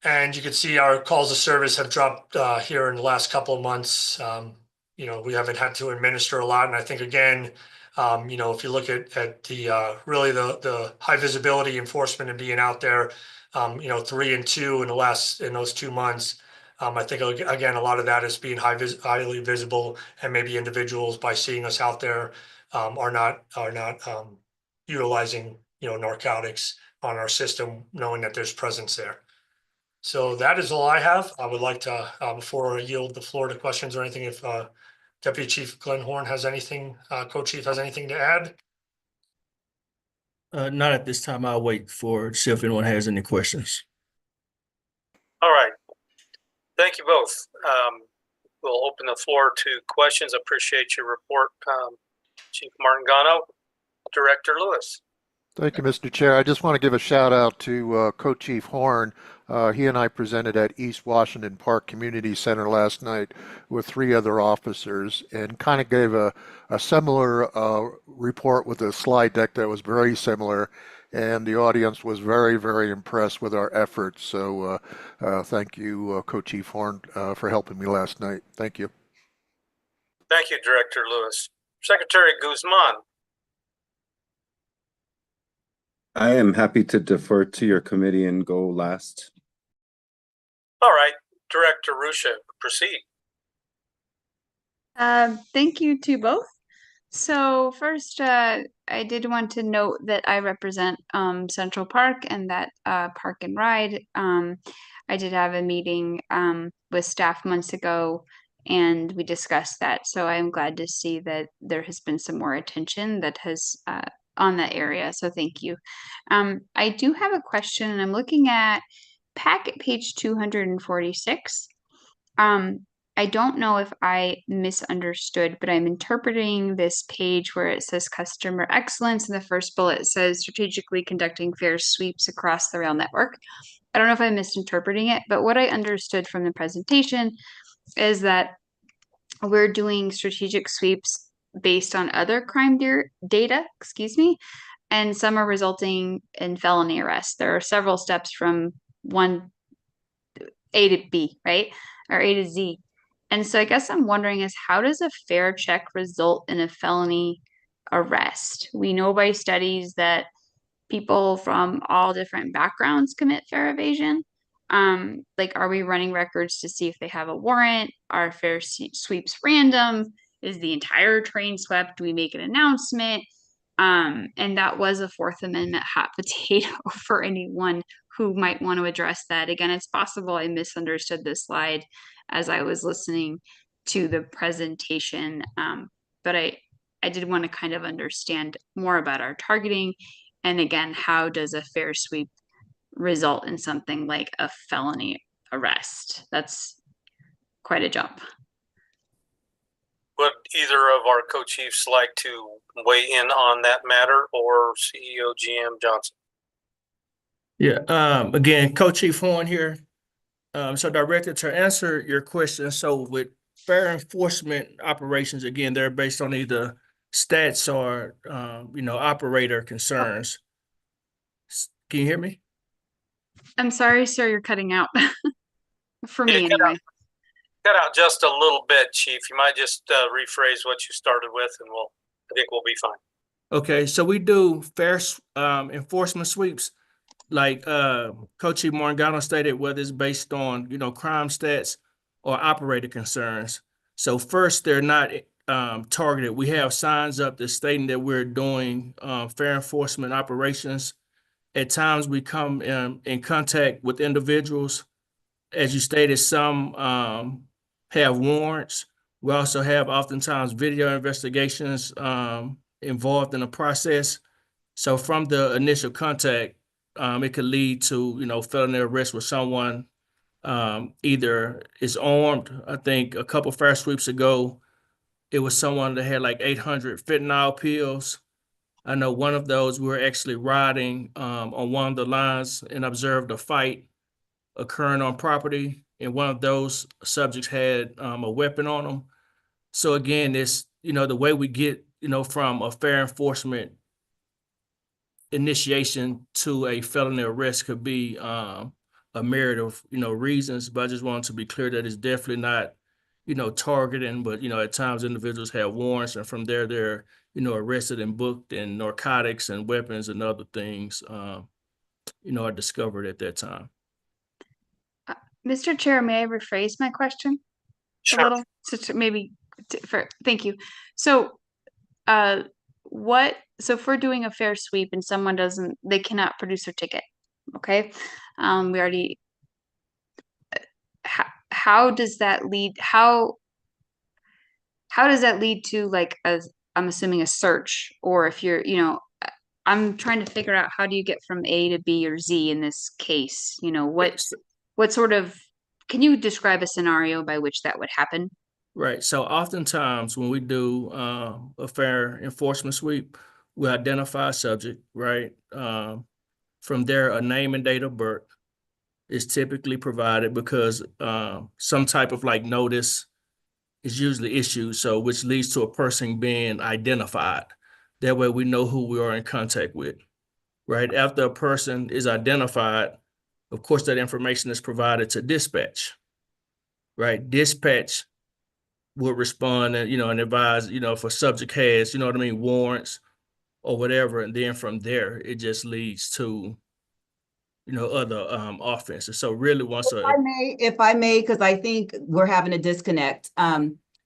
Speaker 15: And you can see our calls of service have dropped here in the last couple of months. We haven't had to administer a lot. And I think, again, if you look at the really the high visibility enforcement and being out there, 3 and 2 in those 2 months, I think, again, a lot of that is being highly visible, and maybe individuals, by seeing us out there, are not utilizing narcotics on our system, knowing that there's presence there. So that is all I have. I would like to, before I yield the floor to questions or anything, if Deputy Chief Glenn Horn has anything, Co-Chief has anything to add.
Speaker 16: Not at this time. I'll wait to see if anyone has any questions.
Speaker 2: All right. Thank you both. We'll open the floor to questions. Appreciate your report, Chief Martingano. Director Lewis.
Speaker 3: Thank you, Mr. Chair. I just want to give a shout out to Co-Chief Horn. He and I presented at East Washington Park Community Center last night with 3 other officers, and kind of gave a similar report with a slide deck that was very similar. And the audience was very, very impressed with our efforts. So thank you, Co-Chief Horn, for helping me last night. Thank you.
Speaker 2: Thank you, Director Lewis. Secretary Guzman.
Speaker 17: I am happy to defer to your committee and go last.
Speaker 2: All right, Director Ruscia, proceed.
Speaker 14: Thank you to both. So first, I did want to note that I represent Central Park and that Park and Ride. I did have a meeting with staff months ago, and we discussed that. So I'm glad to see that there has been some more attention that has on that area. So thank you. I do have a question, and I'm looking at packet page 246. I don't know if I misunderstood, but I'm interpreting this page where it says customer excellence. In the first bullet says strategically conducting fair sweeps across the rail network. I don't know if I'm misinterpreting it, but what I understood from the presentation is that we're doing strategic sweeps based on other crime data, and some are resulting in felony arrest. There are several steps from one A to B, right? Or A to Z. And so I guess I'm wondering is how does a fair check result in a felony arrest? We know by studies that people from all different backgrounds commit fair evasion. Like, are we running records to see if they have a warrant? Are fair sweeps random? Is the entire train swept? Do we make an announcement? And that was a Fourth Amendment hot potato for anyone who might want to address that. Again, it's possible I misunderstood this slide as I was listening to the presentation, but I did want to kind of understand more about our targeting. And again, how does a fair sweep result in something like a felony arrest? That's quite a jump.
Speaker 2: Would either of our co-chiefs like to weigh in on that matter, or CEO GM Johnson?
Speaker 16: Yeah, again, Co-Chief Horn here. So Director, to answer your question, so with fair enforcement operations, again, they're based on either stats or, operator concerns. Can you hear me?
Speaker 14: I'm sorry, sir, you're cutting out. For me, anyway.
Speaker 2: Cut out just a little bit, Chief. You might just rephrase what you started with, and I think we'll be fine.
Speaker 16: Okay, so we do fair enforcement sweeps, like Co-Chief Morgano stated, whether it's based on crime stats or operator concerns. So first, they're not targeted. We have signs up that's stating that we're doing fair enforcement operations. At times, we come in contact with individuals. As you stated, some have warrants. We also have oftentimes video investigations involved in the process. So from the initial contact, it could lead to, felony arrest with someone either is armed. I think a couple fair sweeps ago, it was someone that had like 800 fentanyl pills. I know one of those, we were actually riding on one of the lines and observed a fight occurring on property, and one of those subjects had a weapon on them. So again, it's, the way we get, from a fair enforcement initiation to a felony arrest could be a myriad of, reasons, but I just wanted to be clear that it's definitely not, targeting, but, at times individuals have warrants, and from there, they're, arrested and booked, and narcotics and weapons and other things, are discovered at that time.
Speaker 14: Mr. Chair, may I rephrase my question
Speaker 2: Sure.
Speaker 14: a little? Thank you. So, so if we're doing a fair sweep and someone they cannot produce their ticket, okay? We already, how does that lead, how does that lead to like I'm assuming a search, or if you're, I'm trying to figure out how do you get from A to B or Z in this case? What sort of, can you describe a scenario by which that would happen?
Speaker 16: Right. So oftentimes when we do a fair enforcement sweep, we identify a subject, right? From there, a name and date of birth is typically provided because some type of like notice is usually issued, so which leads to a person being identified. That way we know who we are in contact with, right? After a person is identified, of course, that information is provided to dispatch, right? Dispatch will respond and, and advise, if a subject has, warrants or whatever. And then from there, it just leads to, other offenses. So really
Speaker 5: if I may, because I think we're having a disconnect.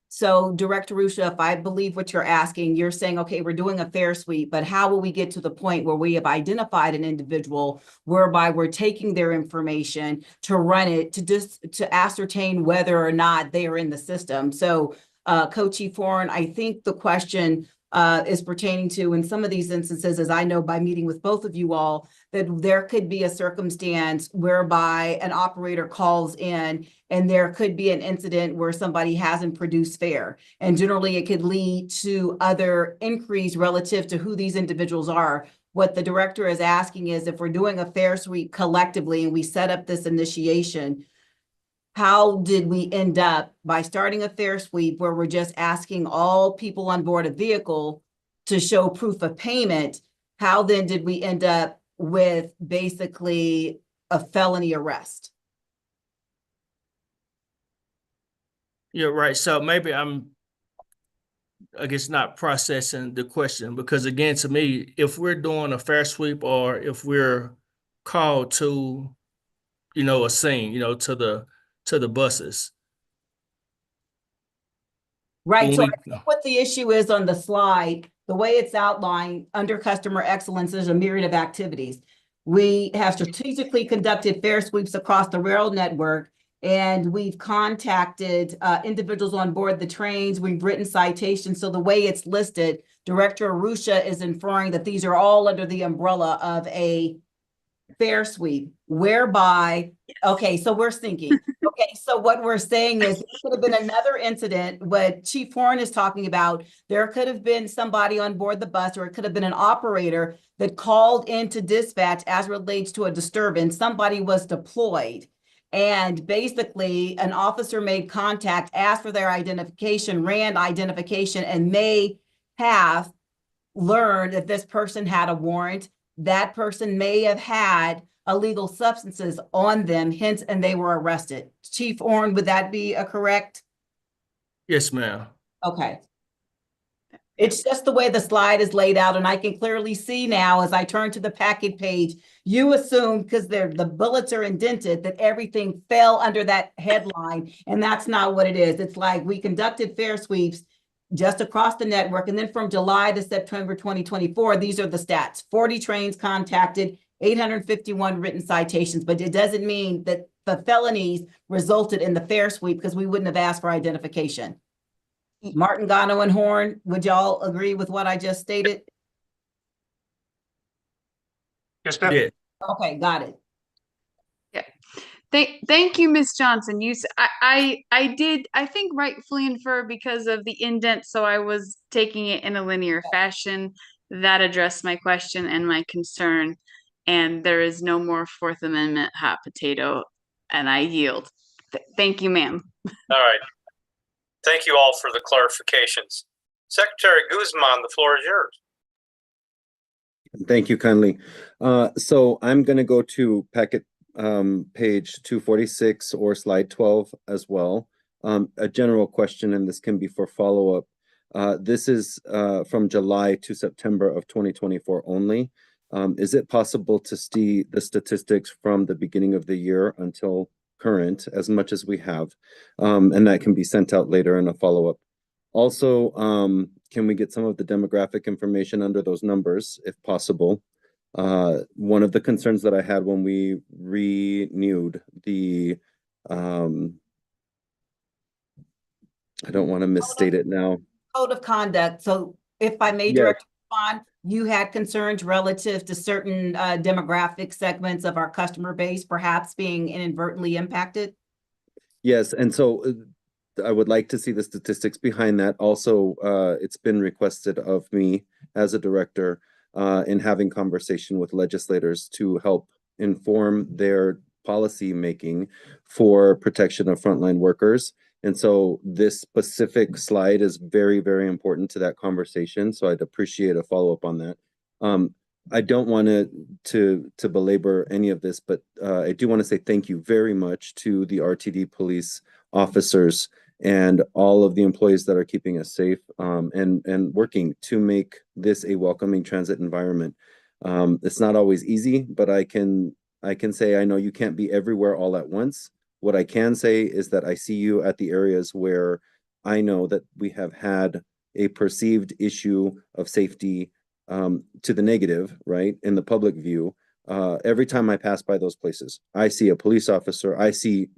Speaker 5: So Director Rusha, if I believe what you're asking, you're saying, okay, we're doing a fair sweep, but how will we get to the point where we have identified an individual whereby we're taking their information to run it to ascertain whether or not they are in the system? So Co-Chief Horn, I think the question is pertaining to in some of these instances, as I know by meeting with both of you all, that there could be a circumstance whereby an operator calls in and there could be an incident where somebody hasn't produced fare. And generally it could lead to other increase relative to who these individuals are. What the director is asking is if we're doing a fare sweep collectively and we set up this initiation, how did we end up by starting a fare sweep where we're just asking all people on board a vehicle to show proof of payment? How then did we end up with basically a felony arrest?
Speaker 16: You're right. So maybe I guess not processing the question, because again, to me, if we're doing a fare sweep or if we're called to, a scene, to the buses.
Speaker 5: Right. So
Speaker 16: When
Speaker 5: I think what the issue is on the slide, the way it's outlined under customer excellence, there's a myriad of activities. We have strategically conducted fare sweeps across the rail network, and we've contacted individuals on board the trains. We've written citations. So the way it's listed, Director Arusha is inferring that these are all under the umbrella of a fare sweep, whereby, okay, so we're thinking, okay, so what we're saying is there could have been another incident. What Chief Horn is talking about, there could have been somebody on board the bus, or it could have been an operator that called into dispatch as relates to a disturbance. Somebody was deployed, and basically an officer made contact, asked for their identification, ran identification, and may have learned that this person had a warrant. That person may have had illegal substances on them, hence, and they were arrested. Chief Horn, would that be a correct?
Speaker 16: Yes, ma'am.
Speaker 5: Okay. It's just the way the slide is laid out, and I can clearly see now as I turn to the packet page, you assume, because the bullets are indented, that everything fell under that headline, and that's not what it is. It's like we conducted fare sweeps just across the network, and then from July to September 2024, these are the stats. 40 trains contacted, 851 written citations, but it doesn't mean that the felonies resulted in the fare sweep, because we wouldn't have asked for identification. Martin, Gano, and Horn, would y'all agree with what I just stated?
Speaker 15: Yes, ma'am.
Speaker 16: Yeah.
Speaker 5: Okay, got it.
Speaker 14: Thank you, Miss Johnson. I did, I think, rightfully infer because of the indent, so I was taking it in a linear fashion. That addressed my question and my concern, and there is no more Fourth Amendment hot potato, and I yield. Thank you, ma'am.
Speaker 2: All right. Thank you all for the clarifications. Secretary Guzman, the floor is yours.
Speaker 17: Thank you kindly. So I'm going to go to packet page 246 or slide 12 as well. A general question, and this can be for follow-up. This is from July to September of 2024 only. Is it possible to see the statistics from the beginning of the year until current, as much as we have? And that can be sent out later in a follow-up. Also, can we get some of the demographic information under those numbers, if possible? One of the concerns that I had when we renewed the, I don't want to misstate it now.
Speaker 5: Code of conduct. So if I may,
Speaker 17: Yes.
Speaker 5: Director Vaughn, you had concerns relative to certain demographic segments of our customer base perhaps being inadvertently impacted?
Speaker 17: Yes, and so I would like to see the statistics behind that. Also, it's been requested of me as a director in having conversation with legislators to help inform their policy making for protection of frontline workers. And so this specific slide is very, very important to that conversation. So I'd appreciate a follow-up on that. I don't want to belabor any of this, but I do want to say thank you very much to the RTD police officers and all of the employees that are keeping us safe and working to make this a welcoming transit environment. It's not always easy, but I can say I know you can't be everywhere all at once. What I can say is that I see you at the areas where I know that we have had a perceived issue of safety to the negative, right, in the public view. Every time I pass by those places, I see a police officer, I see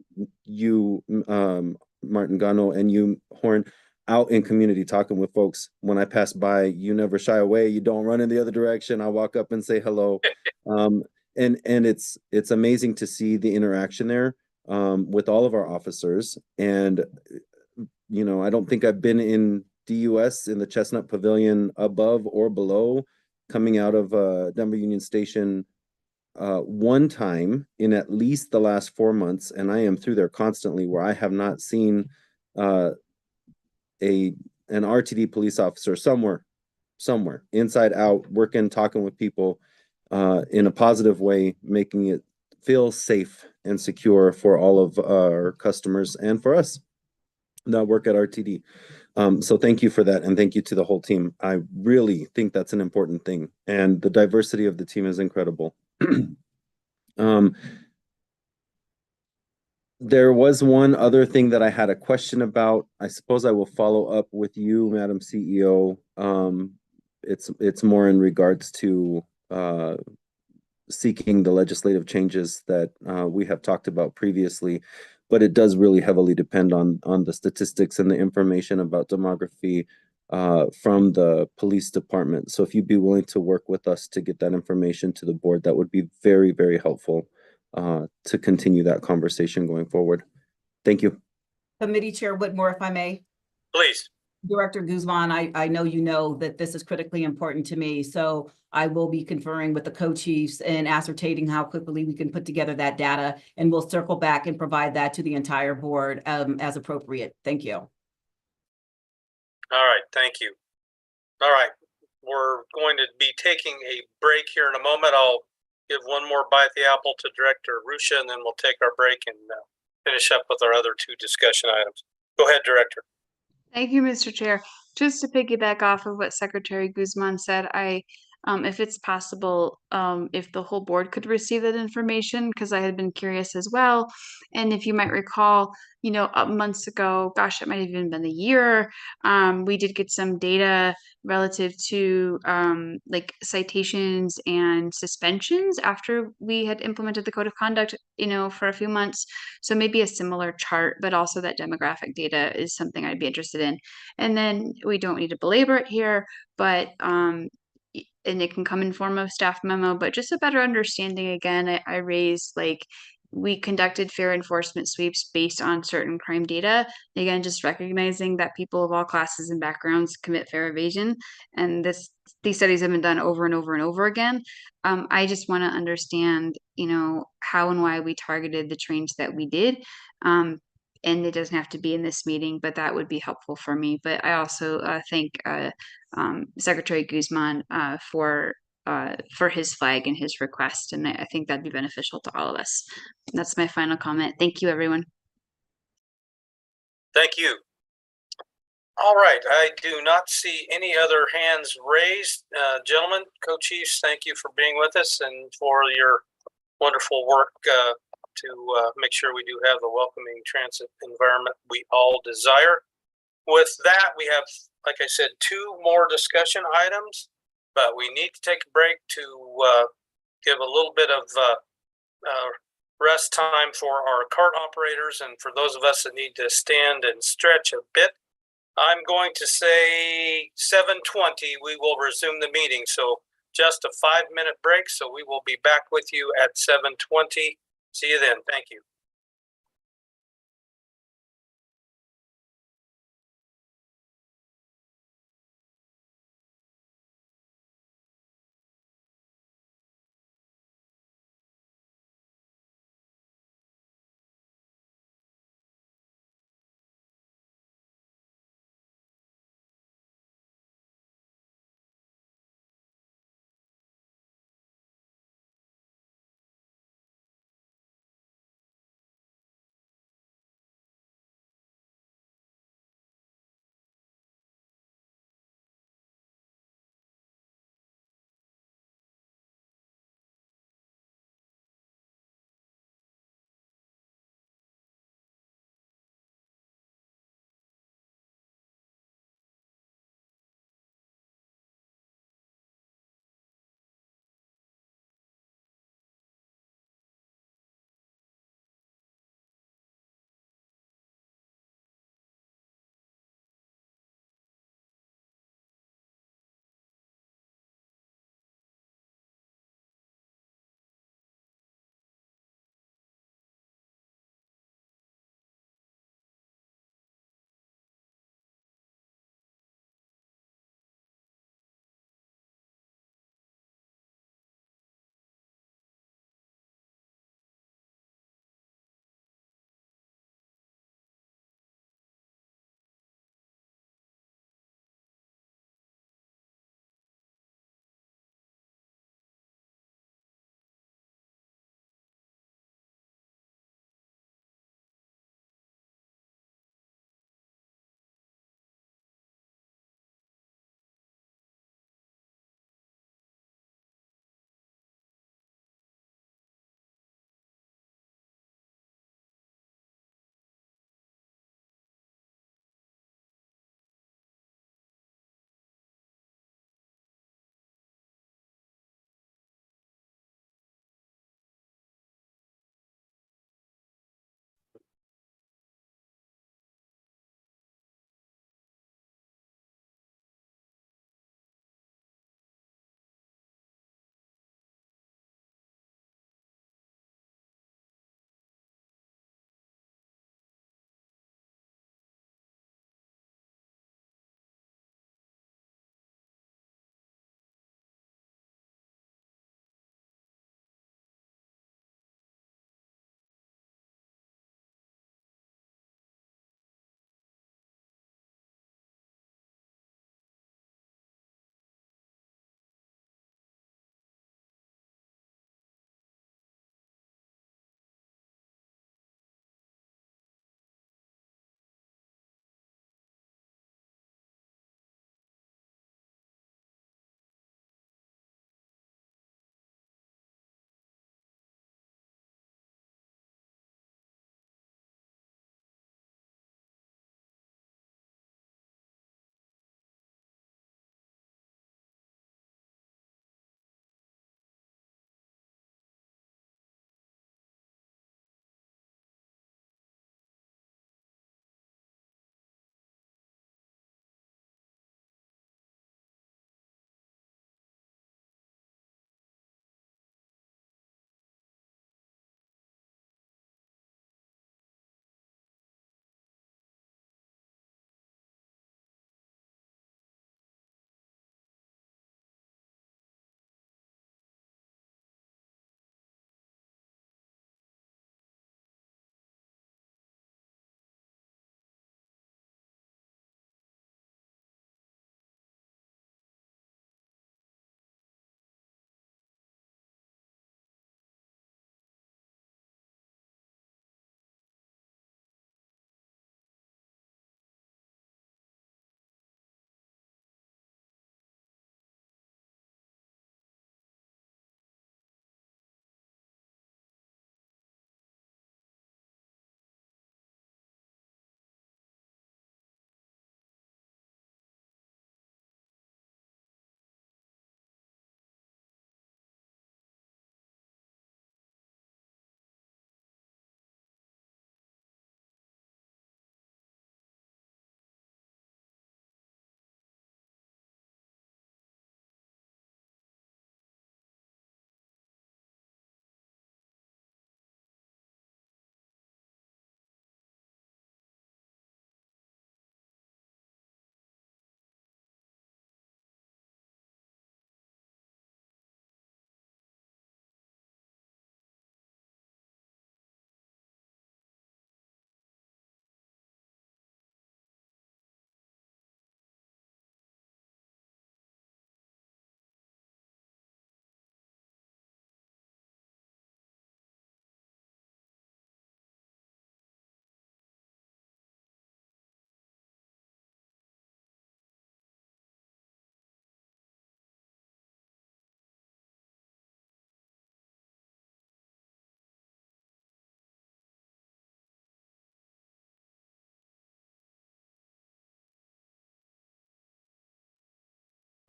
Speaker 17: you, Martin Gano, and you, Horn. out in community talking with folks. When I pass by, you never shy away. You don't run in the other direction. I walk up and say hello. And it's amazing to see the interaction there with all of our officers. And you know, I don't think I've been in DUS in the Chestnut Pavilion above or below coming out of Denver Union Station one time in at least the last 4 months, and I am through there constantly, where I have not seen an RTD police officer somewhere inside out, working, talking with people in a positive way, making it feel safe and secure for all of our customers and for us that work at RTD. So thank you for that, and thank you to the whole team. I really think that's an important thing, and the diversity of the team is incredible. There was one other thing that I had a question about. I suppose I will follow up with you, Madam CEO. It's more in regards to seeking the legislative changes that we have talked about previously, but it does really heavily depend on the statistics and the information about demography from the police department. So if you'd be willing to work with us to get that information to the board, that would be very, very helpful to continue that conversation going forward. Thank you.
Speaker 5: Committee Chair Whitmore, if I may.
Speaker 2: Please.
Speaker 5: Director Guzman, I know you know that this is critically important to me, so I will be conferring with the co-chiefs and ascertaining how quickly we can put together that data, and we'll circle back and provide that to the entire board as appropriate. Thank you.
Speaker 2: All right, thank you. All right, we're going to be taking a break here in a moment. I'll give one more bite at the apple to Director Arusha, and then we'll take our break and finish up with our other two discussion items. Go ahead, Director.
Speaker 14: Thank you, Mr. Chair. Just to piggyback off of what Secretary Guzman said, if it's possible, if the whole board could receive that information, because I had been curious as well. And if you might recall, you know, months ago, gosh, it might have even been a year, we did get some data relative to like citations and suspensions after we had implemented the code of conduct, you know, for a few months. So maybe a similar chart, but also that demographic data is something I'd be interested in. And then we don't need to belabor it here, but and it can come in form of staff memo, but just a better understanding. Again, I raised, like, we conducted fair enforcement sweeps based on certain crime data. Again, just recognizing that people of all classes and backgrounds commit fair evasion, and these studies have been done over and over and over again. I just want to understand, you know, how and why we targeted the trains that we did. And it doesn't have to be in this meeting, but that would be helpful for me. But I also thank Secretary Guzman for his flag and his request, and I think that'd be beneficial to all of us. That's my final comment. Thank you, everyone.
Speaker 2: Thank you. All right, I do not see any other hands raised. Gentlemen, co-chiefs, thank you for being with us and for your wonderful work to make sure we do have the welcoming transit environment we all desire. With that, we have, like I said, two more discussion items, but we need to take a break to give a little bit of rest time for our cart operators and for those of us that need to stand and stretch a bit. I'm going to say 7:20, we will resume the meeting. So just a 5-minute break. So we will be back with you at 7:20. See you then. Thank you.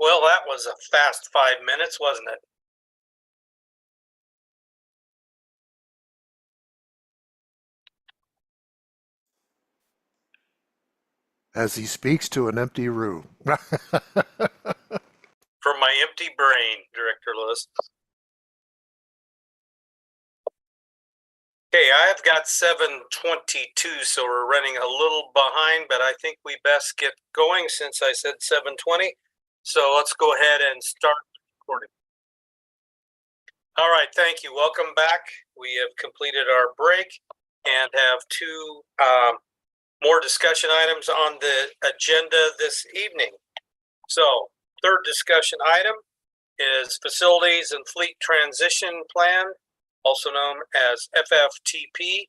Speaker 2: Well, that was a fast 5 minutes, wasn't it?
Speaker 3: As he speaks to an empty room.
Speaker 2: From my empty brain, Director Lewis. Okay, I've got 7:22, so we're running a little behind, but I think we best get going since I said 7:20. So let's go ahead and start recording. All right, thank you. Welcome back. We have completed our break and have two more discussion items on the agenda this evening. So, third discussion item is Facilities and Fleet Transition Plan, also known as FFTP.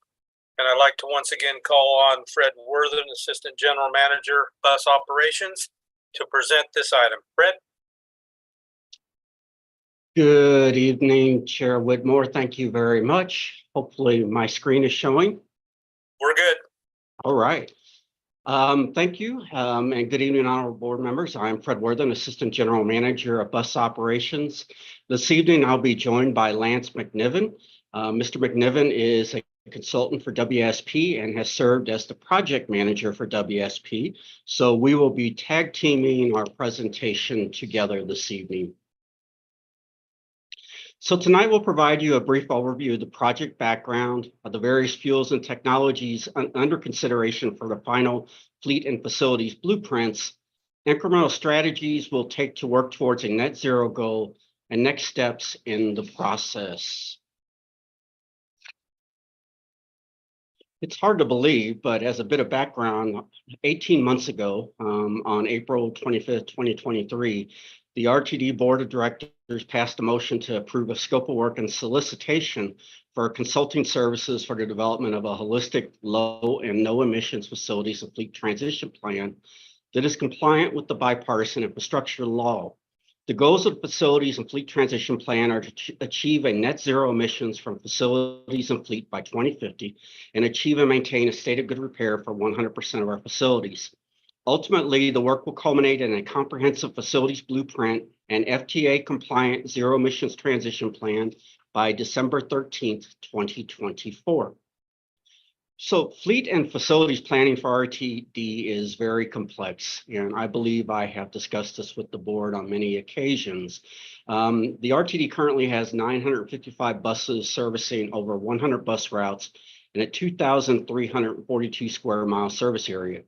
Speaker 2: And I'd like to once again call on Fred Worthen, Assistant General Manager, Bus Operations, to present this item. Fred?
Speaker 7: Good evening, Chair Whitmore. Thank you very much. Hopefully my screen is showing.
Speaker 2: We're good.
Speaker 7: All right. Thank you, and good evening, honorable board members. I'm Fred Worthen, Assistant General Manager of Bus Operations. This evening, I'll be joined by Lance McNiven. Mr. McNiven is a consultant for WSP and has served as the project manager for WSP. So we will be tag teaming our presentation together this evening. So tonight we'll provide you a brief overview of the project background of the various fuels and technologies under consideration for the final fleet and facilities blueprints, incremental strategies we'll take to work towards a net zero goal, and next steps in the process. It's hard to believe, but as a bit of background, 18 months ago, on April 25th, 2023, the RTD Board of Directors passed a motion to approve a scope of work and solicitation for consulting services for the development of a holistic low and no emissions facilities and fleet transition plan that is compliant with the bipartisan infrastructure law. The goals of the facilities and fleet transition plan are to achieve a net zero emissions from facilities and fleet by 2050 and achieve and maintain a state of good repair for 100% of our facilities. Ultimately, the work will culminate in a comprehensive facilities blueprint and FTA compliant zero emissions transition plan by December 13th, 2024. So fleet and facilities planning for RTD is very complex, and I believe I have discussed this with the board on many occasions. The RTD currently has 955 buses servicing over 100 bus routes and a 2,342 square mile service area.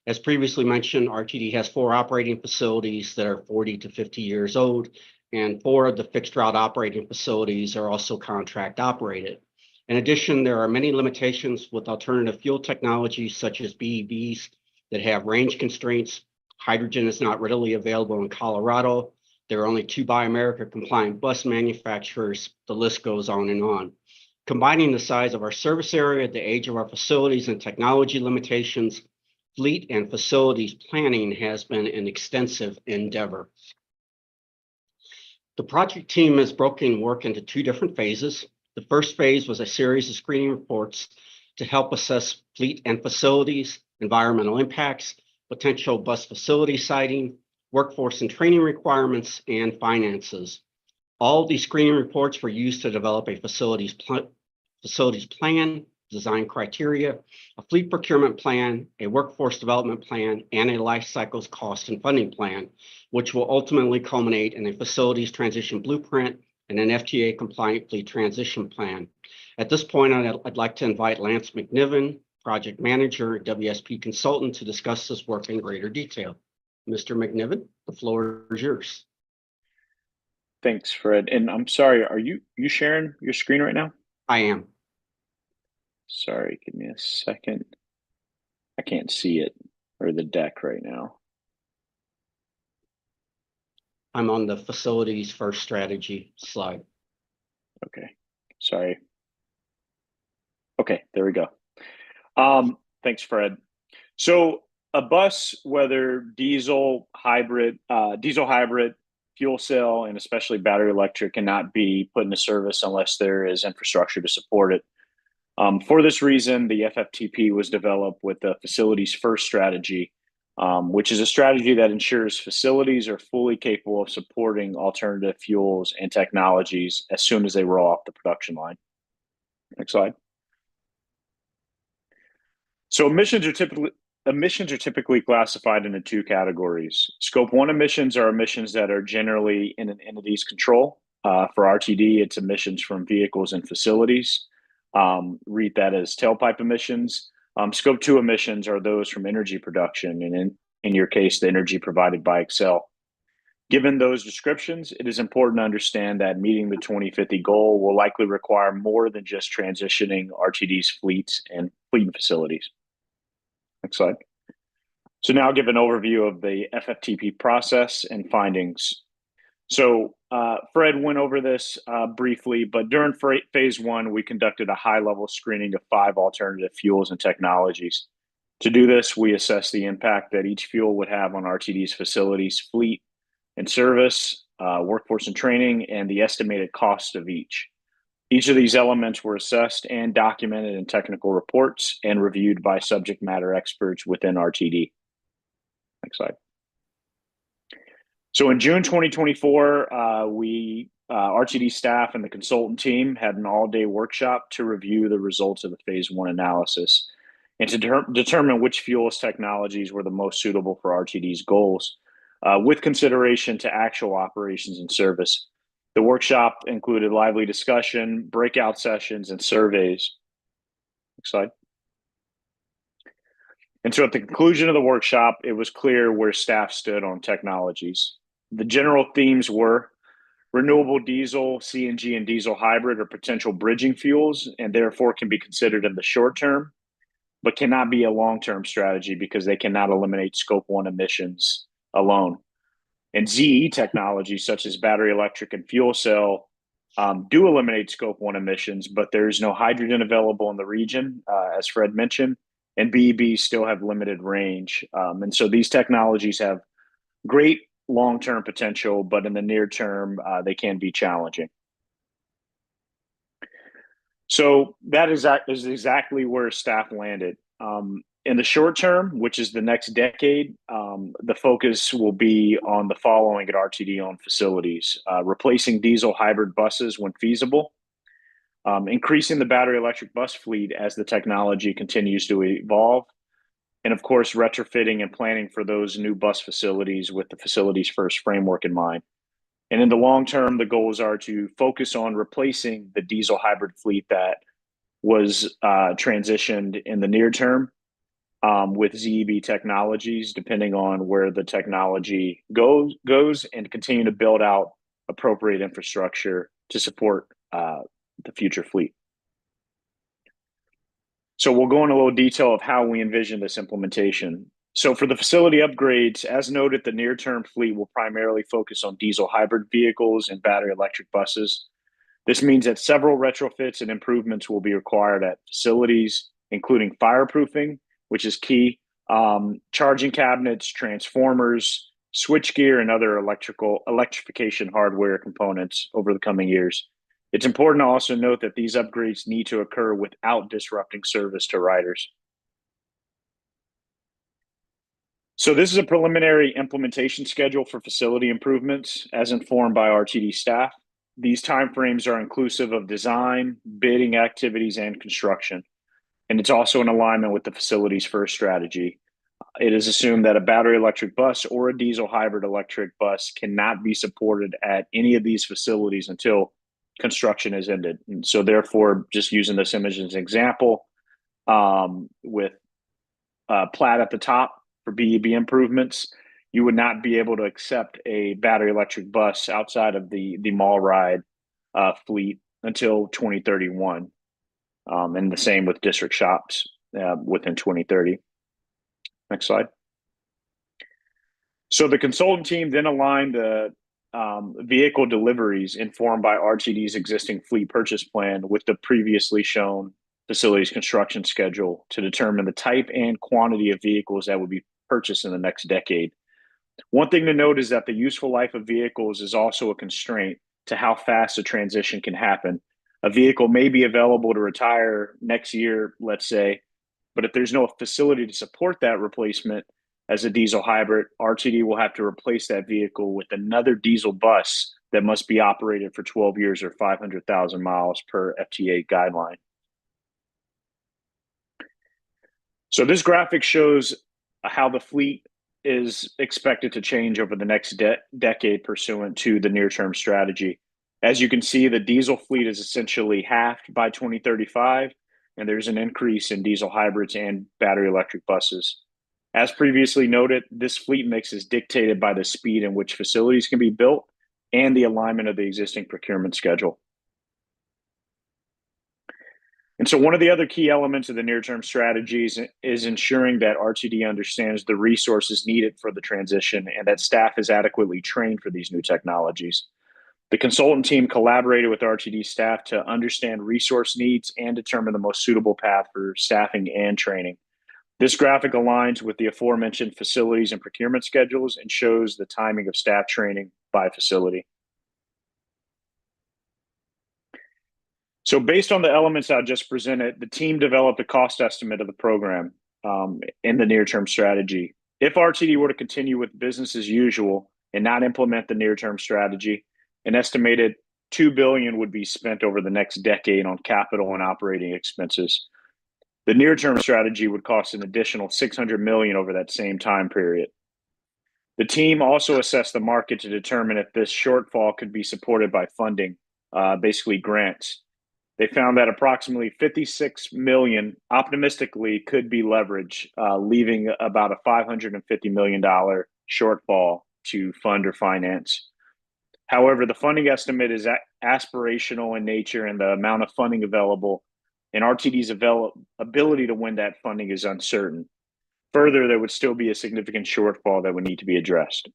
Speaker 7: As previously mentioned, RTD has 4 operating facilities that are 40 to 50 years old, and 4 of the fixed route operating facilities are also contract operated. In addition, there are many limitations with alternative fuel technologies such as BEVs that have range constraints. Hydrogen is not readily available in Colorado. There are only 2 Buy America compliant bus manufacturers. The list goes on and on. Combining the size of our service area, the age of our facilities, and technology limitations, fleet and facilities planning has been an extensive endeavor. The project team has broken work into 2 different phases. The first phase was a series of screening reports to help assess fleet and facilities, environmental impacts, potential bus facility siting, workforce and training requirements, and finances. All of these screening reports were used to develop a facilities plan, design criteria, a fleet procurement plan, a workforce development plan, and a life cycles cost and funding plan, which will ultimately culminate in a facilities transition blueprint and an FTA compliant fleet transition plan. At this point, I'd like to invite Lance McNiven, project manager, WSP consultant, to discuss this work in greater detail. Mr. McNiven, the floor is yours.
Speaker 18: Thanks, Fred. And I'm sorry, are you sharing your screen right now?
Speaker 7: I am.
Speaker 18: Sorry, give me a second. I can't see it or the deck right now.
Speaker 7: I'm on the facilities first strategy slide.
Speaker 18: Okay, sorry. Okay, there we go. Thanks, Fred. So a bus, whether diesel, hybrid, fuel cell, and especially battery electric, cannot be put into service unless there is infrastructure to support it. For this reason, the FFTP was developed with the facilities first strategy which is a strategy that ensures facilities are fully capable of supporting alternative fuels and technologies as soon as they roll off the production line. Next slide. So emissions are typically classified into two categories. Scope 1 emissions are emissions that are generally in an entity's control. For RTD, it's emissions from vehicles and facilities. Read that as tailpipe emissions. Scope 2 emissions are those from energy production, and in your case, the energy provided by Xcel. Given those descriptions, it is important to understand that meeting the 2050 goal will likely require more than just transitioning RTD's fleets and fleet facilities. Next slide. So now I'll give an overview of the FFTP process and findings. So Fred went over this briefly, but during phase 1, we conducted a high-level screening of 5 alternative fuels and technologies. To do this, we assessed the impact that each fuel would have on RTD's facilities, fleet, and service, workforce and training, and the estimated cost of each. Each of these elements were assessed and documented in technical reports and reviewed by subject matter experts within RTD. Next slide. So in June 2024, RTD staff and the consultant team had an all-day workshop to review the results of the phase 1 analysis and to determine which fuels technologies were the most suitable for RTD's goals, with consideration to actual operations and service. The workshop included lively discussion, breakout sessions, and surveys. Next slide. And so at the conclusion of the workshop, it was clear where staff stood on technologies. The general themes were renewable diesel, CNG, and diesel hybrid are potential bridging fuels and therefore can be considered in the short term, but cannot be a long-term strategy because they cannot eliminate Scope 1 emissions alone. And ZE technologies such as battery electric and fuel cell do eliminate Scope 1 emissions, but there is no hydrogen available in the region, as Fred mentioned, and BEBs still have limited range. And so these technologies have great long-term potential, but in the near term, they can be challenging. So that is exactly where staff landed. In the short term, which is the next decade, the focus will be on the following at RTD-owned facilities: replacing diesel hybrid buses when feasible, increasing the battery electric bus fleet as the technology continues to evolve, and of course, retrofitting and planning for those new bus facilities with the Facilities First framework in mind. And in the long term, the goals are to focus on replacing the diesel hybrid fleet that was transitioned in the near term with ZEB technologies, depending on where the technology goes, and continue to build out appropriate infrastructure to support the future fleet. So we'll go into a little detail of how we envision this implementation. So for the facility upgrades, as noted, the near-term fleet will primarily focus on diesel hybrid vehicles and battery electric buses. This means that several retrofits and improvements will be required at facilities, including fireproofing, which is key, charging cabinets, transformers, switchgear, and other electrification hardware components over the coming years. It's important to also note that these upgrades need to occur without disrupting service to riders. So this is a preliminary implementation schedule for facility improvements as informed by RTD staff. These timeframes are inclusive of design, bidding activities, and construction. And it's also in alignment with the Facilities First strategy. It is assumed that a battery electric bus or a diesel hybrid electric bus cannot be supported at any of these facilities until construction is ended. And so therefore, just using this image as an example, with Plaid at the top for BEB improvements, you would not be able to accept a battery electric bus outside of the mall ride fleet until 2031. And the same with district shops within 2030. Next slide. So the consultant team then aligned the vehicle deliveries informed by RTD's existing fleet purchase plan with the previously shown facilities construction schedule to determine the type and quantity of vehicles that would be purchased in the next decade. One thing to note is that the useful life of vehicles is also a constraint to how fast a transition can happen. A vehicle may be available to retire next year, let's say, but if there's no facility to support that replacement, as a diesel hybrid, RTD will have to replace that vehicle with another diesel bus that must be operated for 12 years or 500,000 miles per FTA guideline. So this graphic shows how the fleet is expected to change over the next decade pursuant to the near-term strategy. As you can see, the diesel fleet is essentially halved by 2035, and there's an increase in diesel hybrids and battery electric buses. As previously noted, this fleet mix is dictated by the speed in which facilities can be built and the alignment of the existing procurement schedule. And so one of the other key elements of the near-term strategies is ensuring that RTD understands the resources needed for the transition and that staff is adequately trained for these new technologies. The consultant team collaborated with RTD staff to understand resource needs and determine the most suitable path for staffing and training. This graphic aligns with the aforementioned facilities and procurement schedules and shows the timing of staff training by facility. So based on the elements I just presented, the team developed a cost estimate of the program in the near-term strategy. If RTD were to continue with business as usual and not implement the near-term strategy, an estimated $2 billion would be spent over the next decade on capital and operating expenses. The near-term strategy would cost an additional $600 million over that same time period. The team also assessed the market to determine if this shortfall could be supported by funding, basically grants. They found that approximately $56 million optimistically could be leveraged, leaving about a $550 million shortfall to fund or finance. However, the funding estimate is aspirational in nature, and the amount of funding available and RTD's ability to win that funding is uncertain. Further, there would still be a significant shortfall that would need to be addressed.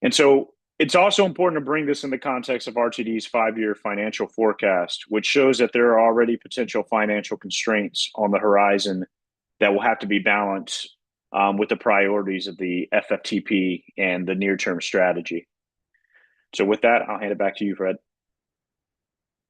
Speaker 18: And so it's also important to bring this in the context of RTD's 5-year financial forecast, which shows that there are already potential financial constraints on the horizon that will have to be balanced with the priorities of the FFTP and the near-term strategy. So with that, I'll hand it back to you, Fred.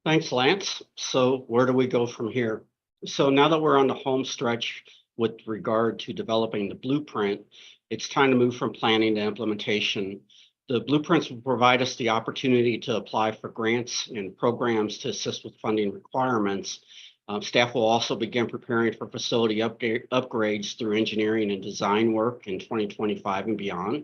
Speaker 7: Thanks, Lance. So where do we go from here? So now that we're on the home stretch with regard to developing the blueprint, it's time to move from planning to implementation. The blueprints will provide us the opportunity to apply for grants and programs to assist with funding requirements. Staff will also begin preparing for facility upgrades through engineering and design work in 2025 and beyond.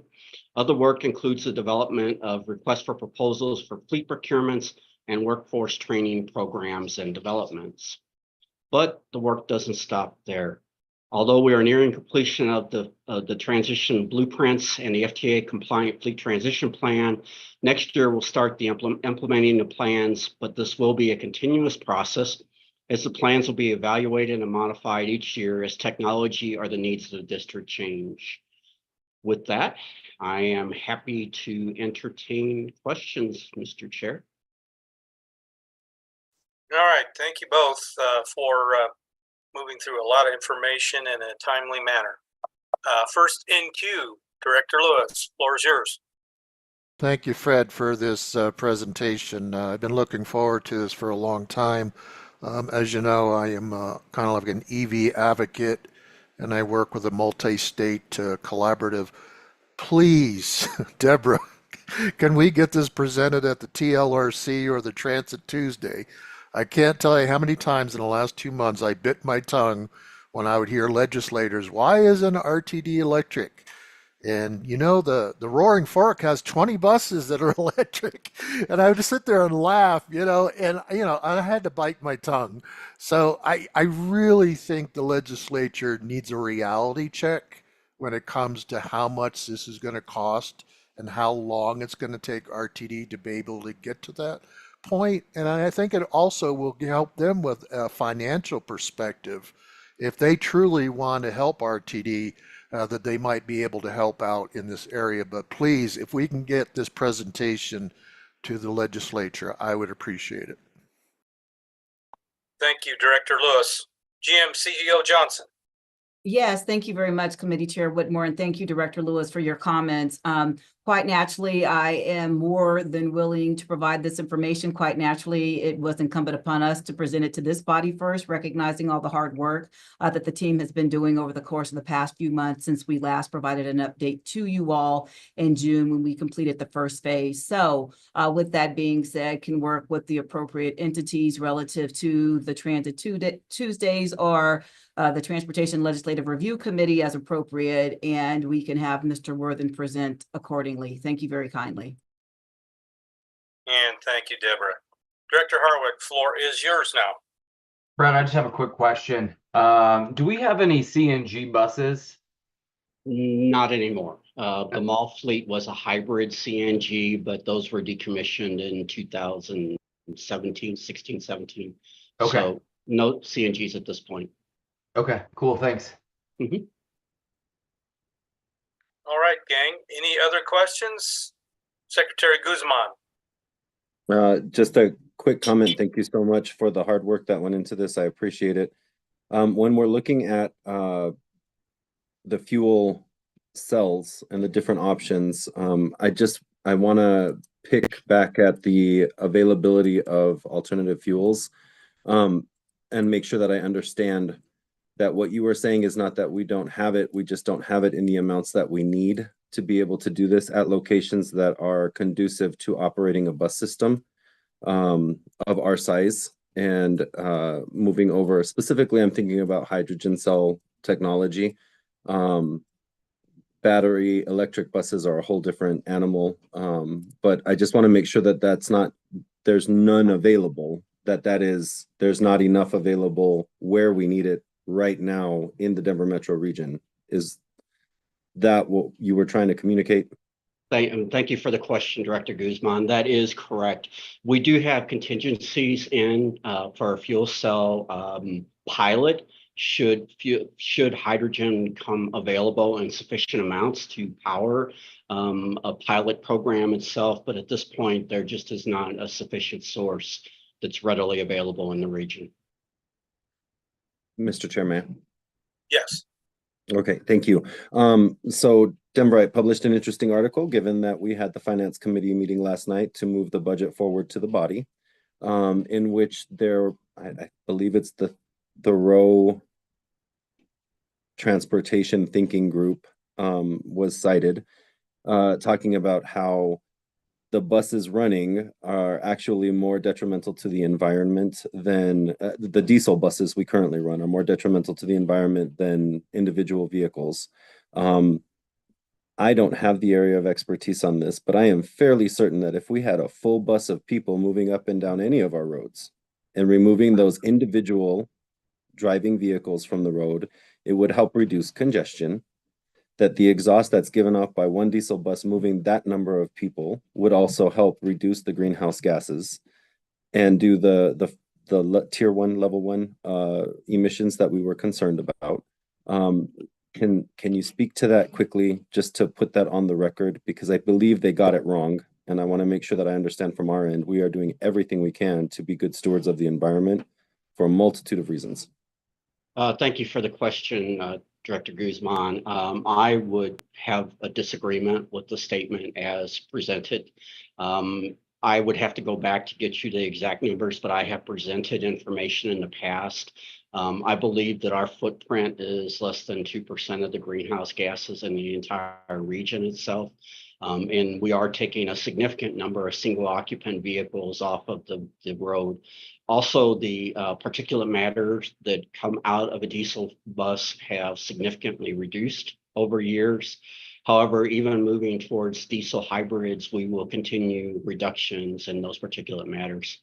Speaker 7: Other work includes the development of requests for proposals for fleet procurements and workforce training programs and developments. But the work doesn't stop there. Although we are nearing completion of the transition blueprints and the FTA compliant fleet transition plan, next year we'll start the implementing the plans, but this will be a continuous process as the plans will be evaluated and modified each year as technology or the needs of the district change. With that, I am happy to entertain questions, Mr. Chair.
Speaker 2: All right, thank you both for moving through a lot of information in a timely manner. First in queue, Director Lewis, floor is yours.
Speaker 3: Thank you, Fred, for this presentation. I've been looking forward to this for a long time. As you know, I am kind of like an EV advocate, and I work with a multi-state collaborative. Please, Deborah, can we get this presented at the TLRC or the Transit Tuesday? I can't tell you how many times in the last 2 months I bit my tongue when I would hear legislators, why isn't RTD electric? And you know, the Roaring Fork has 20 buses that are electric. And I would just sit there and laugh, and I had to bite my tongue. So I really think the legislature needs a reality check when it comes to how much this is going to cost and how long it's going to take RTD to be able to get to that point. And I think it also will help them with a financial perspective. If they truly want to help RTD, that they might be able to help out in this area. But please, if we can get this presentation to the legislature, I would appreciate it.
Speaker 2: Thank you, Director Lewis. GM CEO Johnson.
Speaker 5: Yes, thank you very much, Committee Chair Whitmore, and thank you, Director Lewis, for your comments. quite naturally, I am more than willing to provide this information. Quite naturally, it was incumbent upon us to present it to this body first, recognizing all the hard work that the team has been doing over the course of the past few months since we last provided an update to you all in June when we completed the first phase. So with that being said, can work with the appropriate entities relative to the Transit Tuesdays or the Transportation Legislative Review Committee as appropriate, and we can have Mr. Worthen present accordingly. Thank you very kindly.
Speaker 2: And thank you, Deborah. Director Harwick, floor is yours now.
Speaker 9: Brad, I just have a quick question. Do we have any CNG buses?
Speaker 7: Not anymore. The mall fleet was a hybrid CNG, but those were decommissioned in 2017, 16, 17.
Speaker 9: Okay.
Speaker 7: So no CNGs at this point.
Speaker 9: Okay, cool. Thanks.
Speaker 7: Mhm.
Speaker 2: All right, gang. Any other questions? Secretary Guzman.
Speaker 17: Just a quick comment. Thank you so much for the hard work that went into this. I appreciate it. When we're looking at the fuel cells and the different options, I want to pick back at the availability of alternative fuels, and make sure that I understand that what you were saying is not that we don't have it, we just don't have it in the amounts that we need to be able to do this at locations that are conducive to operating a bus system of our size. And moving over, specifically, I'm thinking about hydrogen cell technology. Battery electric buses are a whole different animal, but I just want to make sure that there's none available, there's not enough available where we need it right now in the Denver metro region. Is that what you were trying to communicate?
Speaker 7: Thank you for the question, Director Guzman. That is correct. We do have contingencies in for our fuel cell pilot should hydrogen come available in sufficient amounts to power a pilot program itself. But at this point, there just is not a sufficient source that's readily available in the region.
Speaker 17: Mr. Chairman.
Speaker 2: Yes.
Speaker 17: Okay, thank you. So Denverite published an interesting article, given that we had the Finance Committee meeting last night to move the budget forward to the body, in which I believe it's the Thoreau Transportation Thinking Group was cited, talking about how the buses running are actually more detrimental to the environment than the diesel buses we currently run are more detrimental to the environment than individual vehicles. I don't have the area of expertise on this, but I am fairly certain that if we had a full bus of people moving up and down any of our roads and removing those individual driving vehicles from the road, it would help reduce congestion. That the exhaust that's given off by one diesel bus moving that number of people would also help reduce the greenhouse gases and do the tier 1, level 1 emissions that we were concerned about. Can you speak to that quickly, just to put that on the record? Because I believe they got it wrong, and I want to make sure that I understand from our end, we are doing everything we can to be good stewards of the environment for a multitude of reasons.
Speaker 7: Thank you for the question, Director Guzman. I would have a disagreement with the statement as presented. I would have to go back to get you the exact numbers, but I have presented information in the past. I believe that our footprint is less than 2% of the greenhouse gases in the entire region itself. And we are taking a significant number of single occupant vehicles off of the road. Also, the particulate matters that come out of a diesel bus have significantly reduced over years. However, even moving towards diesel hybrids, we will continue reductions in those particulate matters.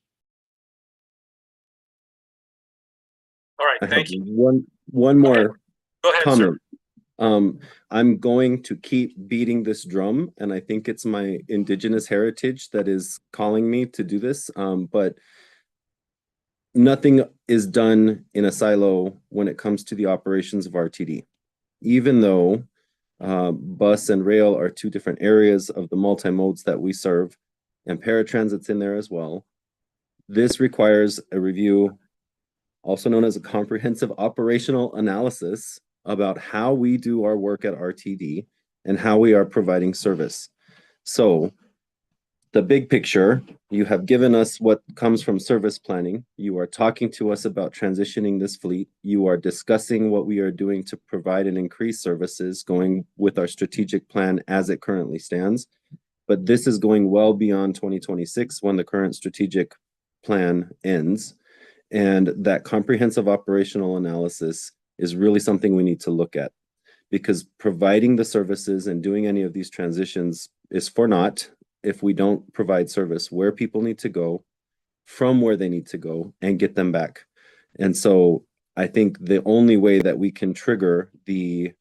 Speaker 2: All right, thank you.
Speaker 17: One more
Speaker 2: Go ahead,
Speaker 17: comment.
Speaker 2: Sir.
Speaker 17: I'm going to keep beating this drum, and I think it's my indigenous heritage that is calling me to do this. But nothing is done in a silo when it comes to the operations of RTD. Even though bus and rail are two different areas of the multi-modes that we serve, and paratransit's in there as well, this requires a review, also known as a comprehensive operational analysis, about how we do our work at RTD and how we are providing service. So the big picture, you have given us what comes from service planning. You are talking to us about transitioning this fleet. You are discussing what we are doing to provide and increase services going with our strategic plan as it currently stands. But this is going well beyond 2026 when the current strategic plan ends. And that comprehensive operational analysis is really something we need to look at, because providing the services and doing any of these transitions is for naught if we don't provide service where people need to go, from where they need to go, and get them back. And so I think the only way that we can trigger the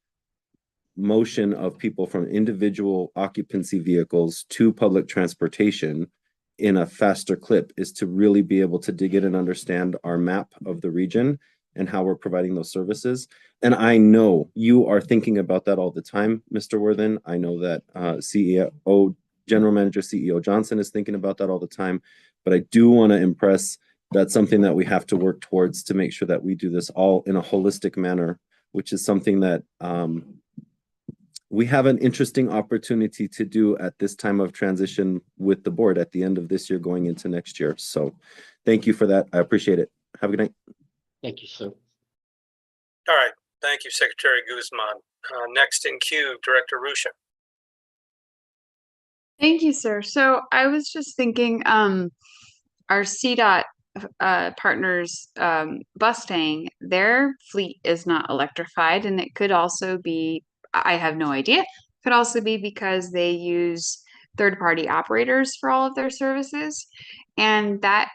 Speaker 17: motion of people from individual occupancy vehicles to public transportation in a faster clip is to really be able to dig in and understand our map of the region and how we're providing those services. And I know you are thinking about that all the time, Mr. Worthen. I know that General Manager CEO Johnson is thinking about that all the time. But I do want to impress that's something that we have to work towards to make sure that we do this all in a holistic manner, which is something that we have an interesting opportunity to do at this time of transition with the board at the end of this year going into next year. So thank you for that. I appreciate it. Have a good night.
Speaker 7: Thank you, sir.
Speaker 2: All right. Thank you, Secretary Guzman. Next in queue, Director Rusha.
Speaker 14: Thank you, sir. So I was just thinking, our CDOT partners, Bustang, their fleet is not electrified, and it could also be, I have no idea, could also be because they use third-party operators for all of their services. And that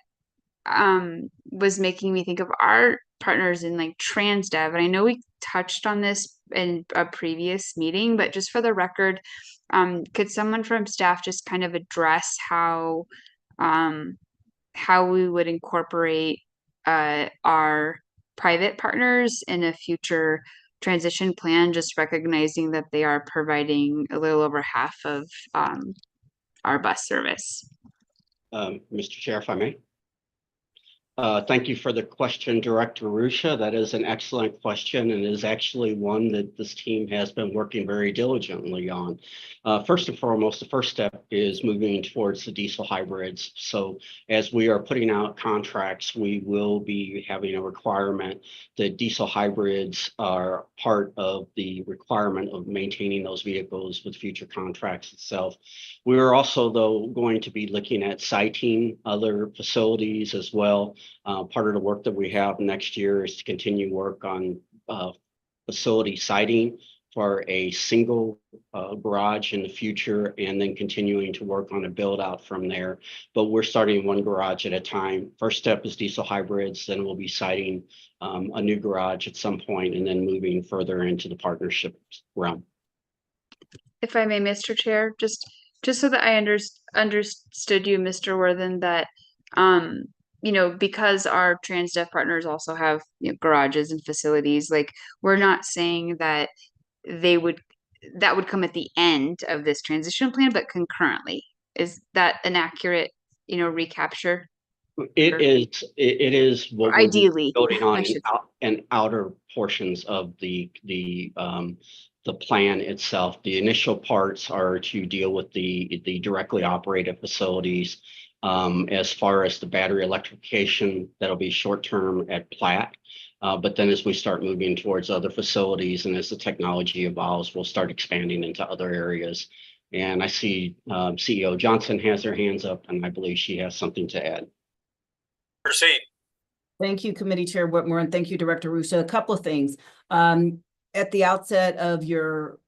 Speaker 14: was making me think of our partners in like TransDev. And I know we touched on this in a previous meeting, but just for the record, could someone from staff just kind of address how we would incorporate our private partners in a future transition plan, just recognizing that they are providing a little over half of our bus service?
Speaker 7: Mr. Chair, if I may. Thank you for the question, Director Rusha. That is an excellent question and is actually one that this team has been working very diligently on. First and foremost, the first step is moving towards the diesel hybrids. So as we are putting out contracts, we will be having a requirement that diesel hybrids are part of the requirement of maintaining those vehicles with future contracts itself. We are also, though, going to be looking at siting other facilities as well. Part of the work that we have next year is to continue work on facility siting for a single garage in the future, and then continuing to work on a build out from there. But we're starting one garage at a time. First step is diesel hybrids, then we'll be siting a new garage at some point, and then moving further into the partnership realm.
Speaker 14: If I may, Mr. Chair, just so that I understood you, Mr. Worthen, that because our TransDev partners also have garages and facilities, like we're not saying that that would come at the end of this transition plan, but concurrently. Is that an accurate, recapture?
Speaker 7: It is what
Speaker 14: ideally
Speaker 7: we're building on in outer portions of the plan itself. The initial parts are to deal with the directly operated facilities. As far as the battery electrification, that'll be short term at Platte. But then as we start moving towards other facilities and as the technology evolves, we'll start expanding into other areas. And I see CEO Johnson has her hands up, and I believe she has something to add.
Speaker 2: Proceed.
Speaker 5: Thank you, Committee Chair Whitmore, and thank you, Director Rusha. A couple of things. At the outset of your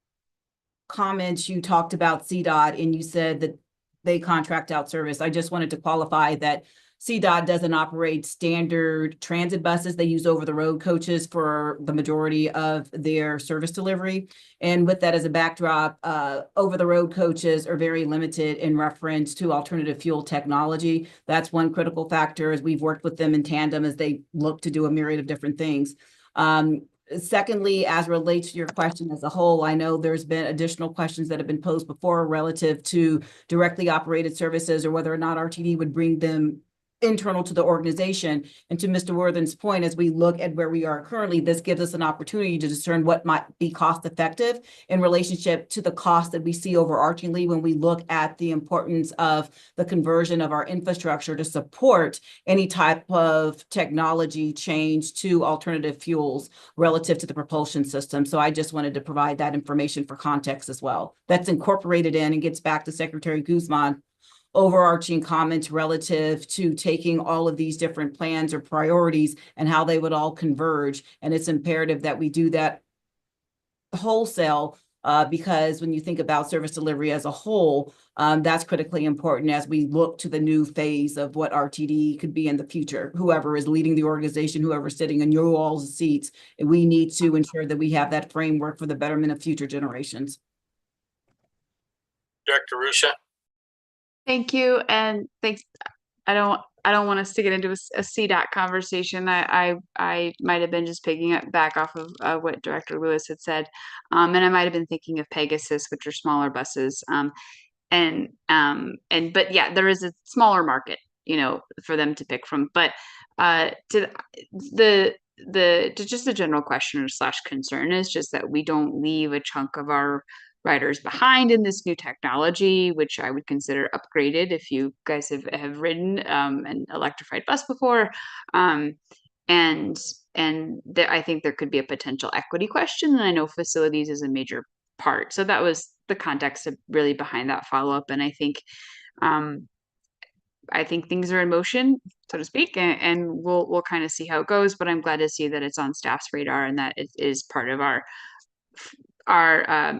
Speaker 5: comments, you talked about CDOT and you said that they contract out service. I just wanted to qualify that CDOT doesn't operate standard transit buses. They use over-the-road coaches for the majority of their service delivery. And with that as a backdrop, over-the-road coaches are very limited in reference to alternative fuel technology. That's one critical factor as we've worked with them in tandem as they look to do a myriad of different things. Secondly, as relates to your question as a whole, I know there's been additional questions that have been posed before relative to directly operated services or whether or not RTD would bring them internal to the organization. And to Mr. Worthen's point, as we look at where we are currently, this gives us an opportunity to discern what might be cost effective in relationship to the cost that we see overarchingly when we look at the importance of the conversion of our infrastructure to support any type of technology change to alternative fuels relative to the propulsion system. So I just wanted to provide that information for context as well. That's incorporated in and gets back to Secretary Guzman overarching comments relative to taking all of these different plans or priorities and how they would all converge. And it's imperative that we do that wholesale because when you think about service delivery as a whole, that's critically important as we look to the new phase of what RTD could be in the future. Whoever is leading the organization, whoever's sitting in your all's seats, we need to ensure that we have that framework for the betterment of future generations.
Speaker 2: Director Rusha.
Speaker 14: Thank you, and thanks. I don't want us to get into a CDOT conversation. I might have been just picking up back off of what Director Lewis had said, and I might have been thinking of Pegasus, which are smaller buses. But yeah, there is a smaller market, for them to pick from. But to just a general question or / concern is just that we don't leave a chunk of our riders behind in this new technology, which I would consider upgraded if you guys have ridden an electrified bus before. I think there could be a potential equity question, and I know facilities is a major part. So that was the context really behind that follow-up. And I think things are in motion, so to speak, and we'll kind of see how it goes. But I'm glad to see that it's on staff's radar and that it is part of our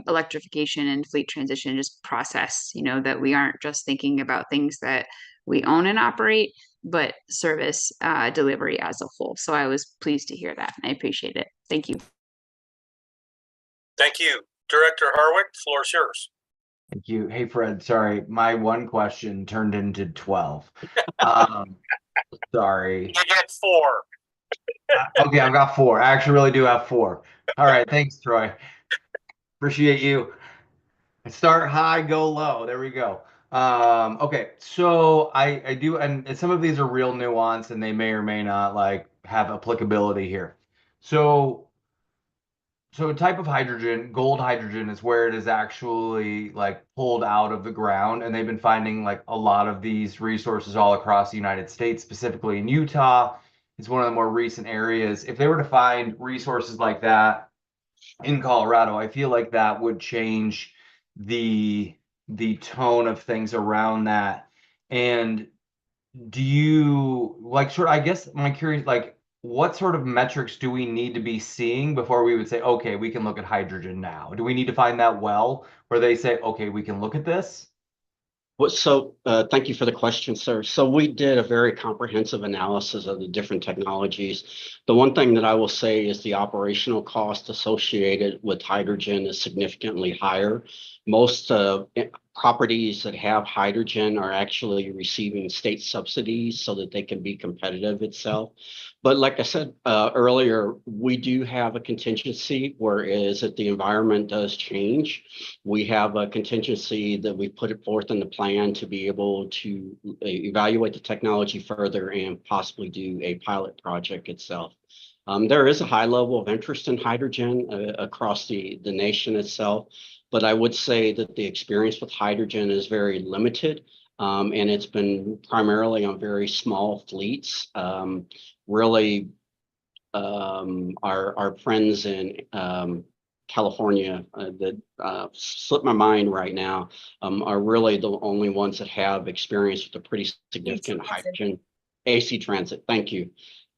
Speaker 14: electrification and fleet transition just process, that we aren't just thinking about things that we own and operate, but service delivery as a whole. So I was pleased to hear that. I appreciate it. Thank you.
Speaker 2: Thank you. Director Harwick, the floor is yours.
Speaker 9: Thank you. Hey, Fred, sorry. My one question turned into 12. Sorry.
Speaker 2: You get 4.
Speaker 9: Okay, I've got 4. I actually really do have 4. All right. Thanks, Troy. Appreciate you. Start high, go low. There we go. Okay, so I do, and some of these are real nuance and they may or may not have applicability here. So a type of hydrogen, gold hydrogen, is where it is actually pulled out of the ground, and they've been finding a lot of these resources all across the United States, specifically in Utah. It's one of the more recent areas. If they were to find resources like that in Colorado, I feel like that would change the tone of things around that. And do you I guess I'm curious, what sort of metrics do we need to be seeing before we would say, okay, we can look at hydrogen now? Do we need to find that well where they say, okay, we can look at this?
Speaker 7: Well, so thank you for the question, sir. So we did a very comprehensive analysis of the different technologies. The one thing that I will say is the operational cost associated with hydrogen is significantly higher. Most properties that have hydrogen are actually receiving state subsidies so that they can be competitive itself. But like I said earlier, we do have a contingency, whereas if the environment does change, we have a contingency that we put it forth in the plan to be able to evaluate the technology further and possibly do a pilot project itself. There is a high level of interest in hydrogen across the nation itself, but I would say that the experience with hydrogen is very limited. And it's been primarily on very small fleets. Really, our friends in California that slipped my mind right now are really the only ones that have experience with a pretty significant hydrogen. AC Transit, thank you.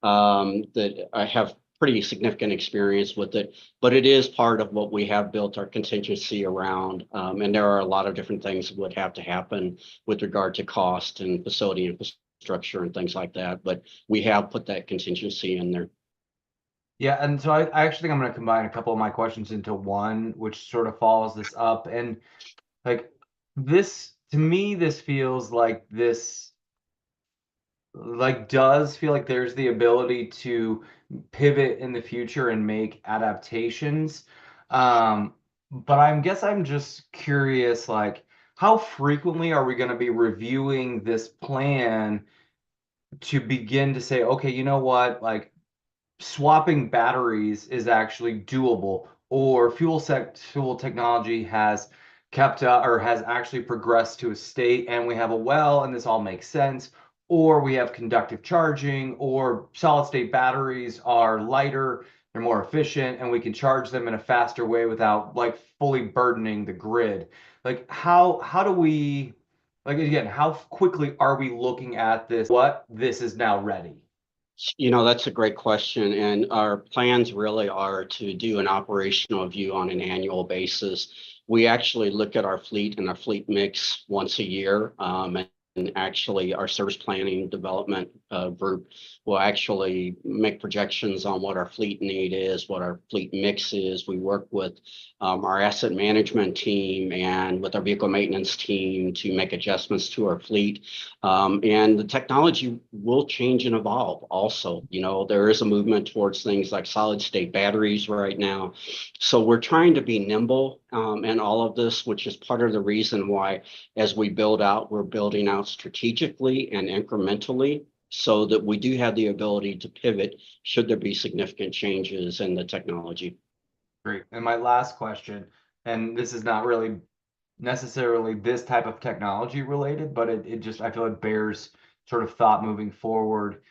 Speaker 7: That I have pretty significant experience with it, but it is part of what we have built our contingency around. And there are a lot of different things that would have to happen with regard to cost and facility infrastructure and things like that. But we have put that contingency in there.
Speaker 9: Yeah, and so I actually think I'm going to combine a couple of my questions into one, which sort of follows this up. And this, to me, this feels like this does feel like there's the ability to pivot in the future and make adaptations. But I'm just curious, how frequently are we going to be reviewing this plan to begin to say, okay, you know what, like swapping batteries is actually doable, or fuel technology has kept or has actually progressed to a state and we have a well and this all makes sense, or we have conductive charging, or solid state batteries are lighter, they're more efficient, and we can charge them in a faster way without like fully burdening the grid. Like how do we, like again, how quickly are we looking at this? What this is now ready?
Speaker 7: You know, that's a great question. And our plans really are to do an operational view on an annual basis. We actually look at our fleet and our fleet mix once a year. And actually our service planning development group will actually make projections on what our fleet need is, what our fleet mix is. We work with our asset management team and with our vehicle maintenance team to make adjustments to our fleet. And the technology will change and evolve also. You know, there is a movement towards things like solid state batteries right now. So we're trying to be nimble in all of this, which is part of the reason why as we build out, we're building out strategically and incrementally so that we do have the ability to pivot should there be significant changes in the technology.
Speaker 9: Great. And my last question, and this is not really necessarily this type of technology related, but it just, I feel it bears sort of thought moving forward.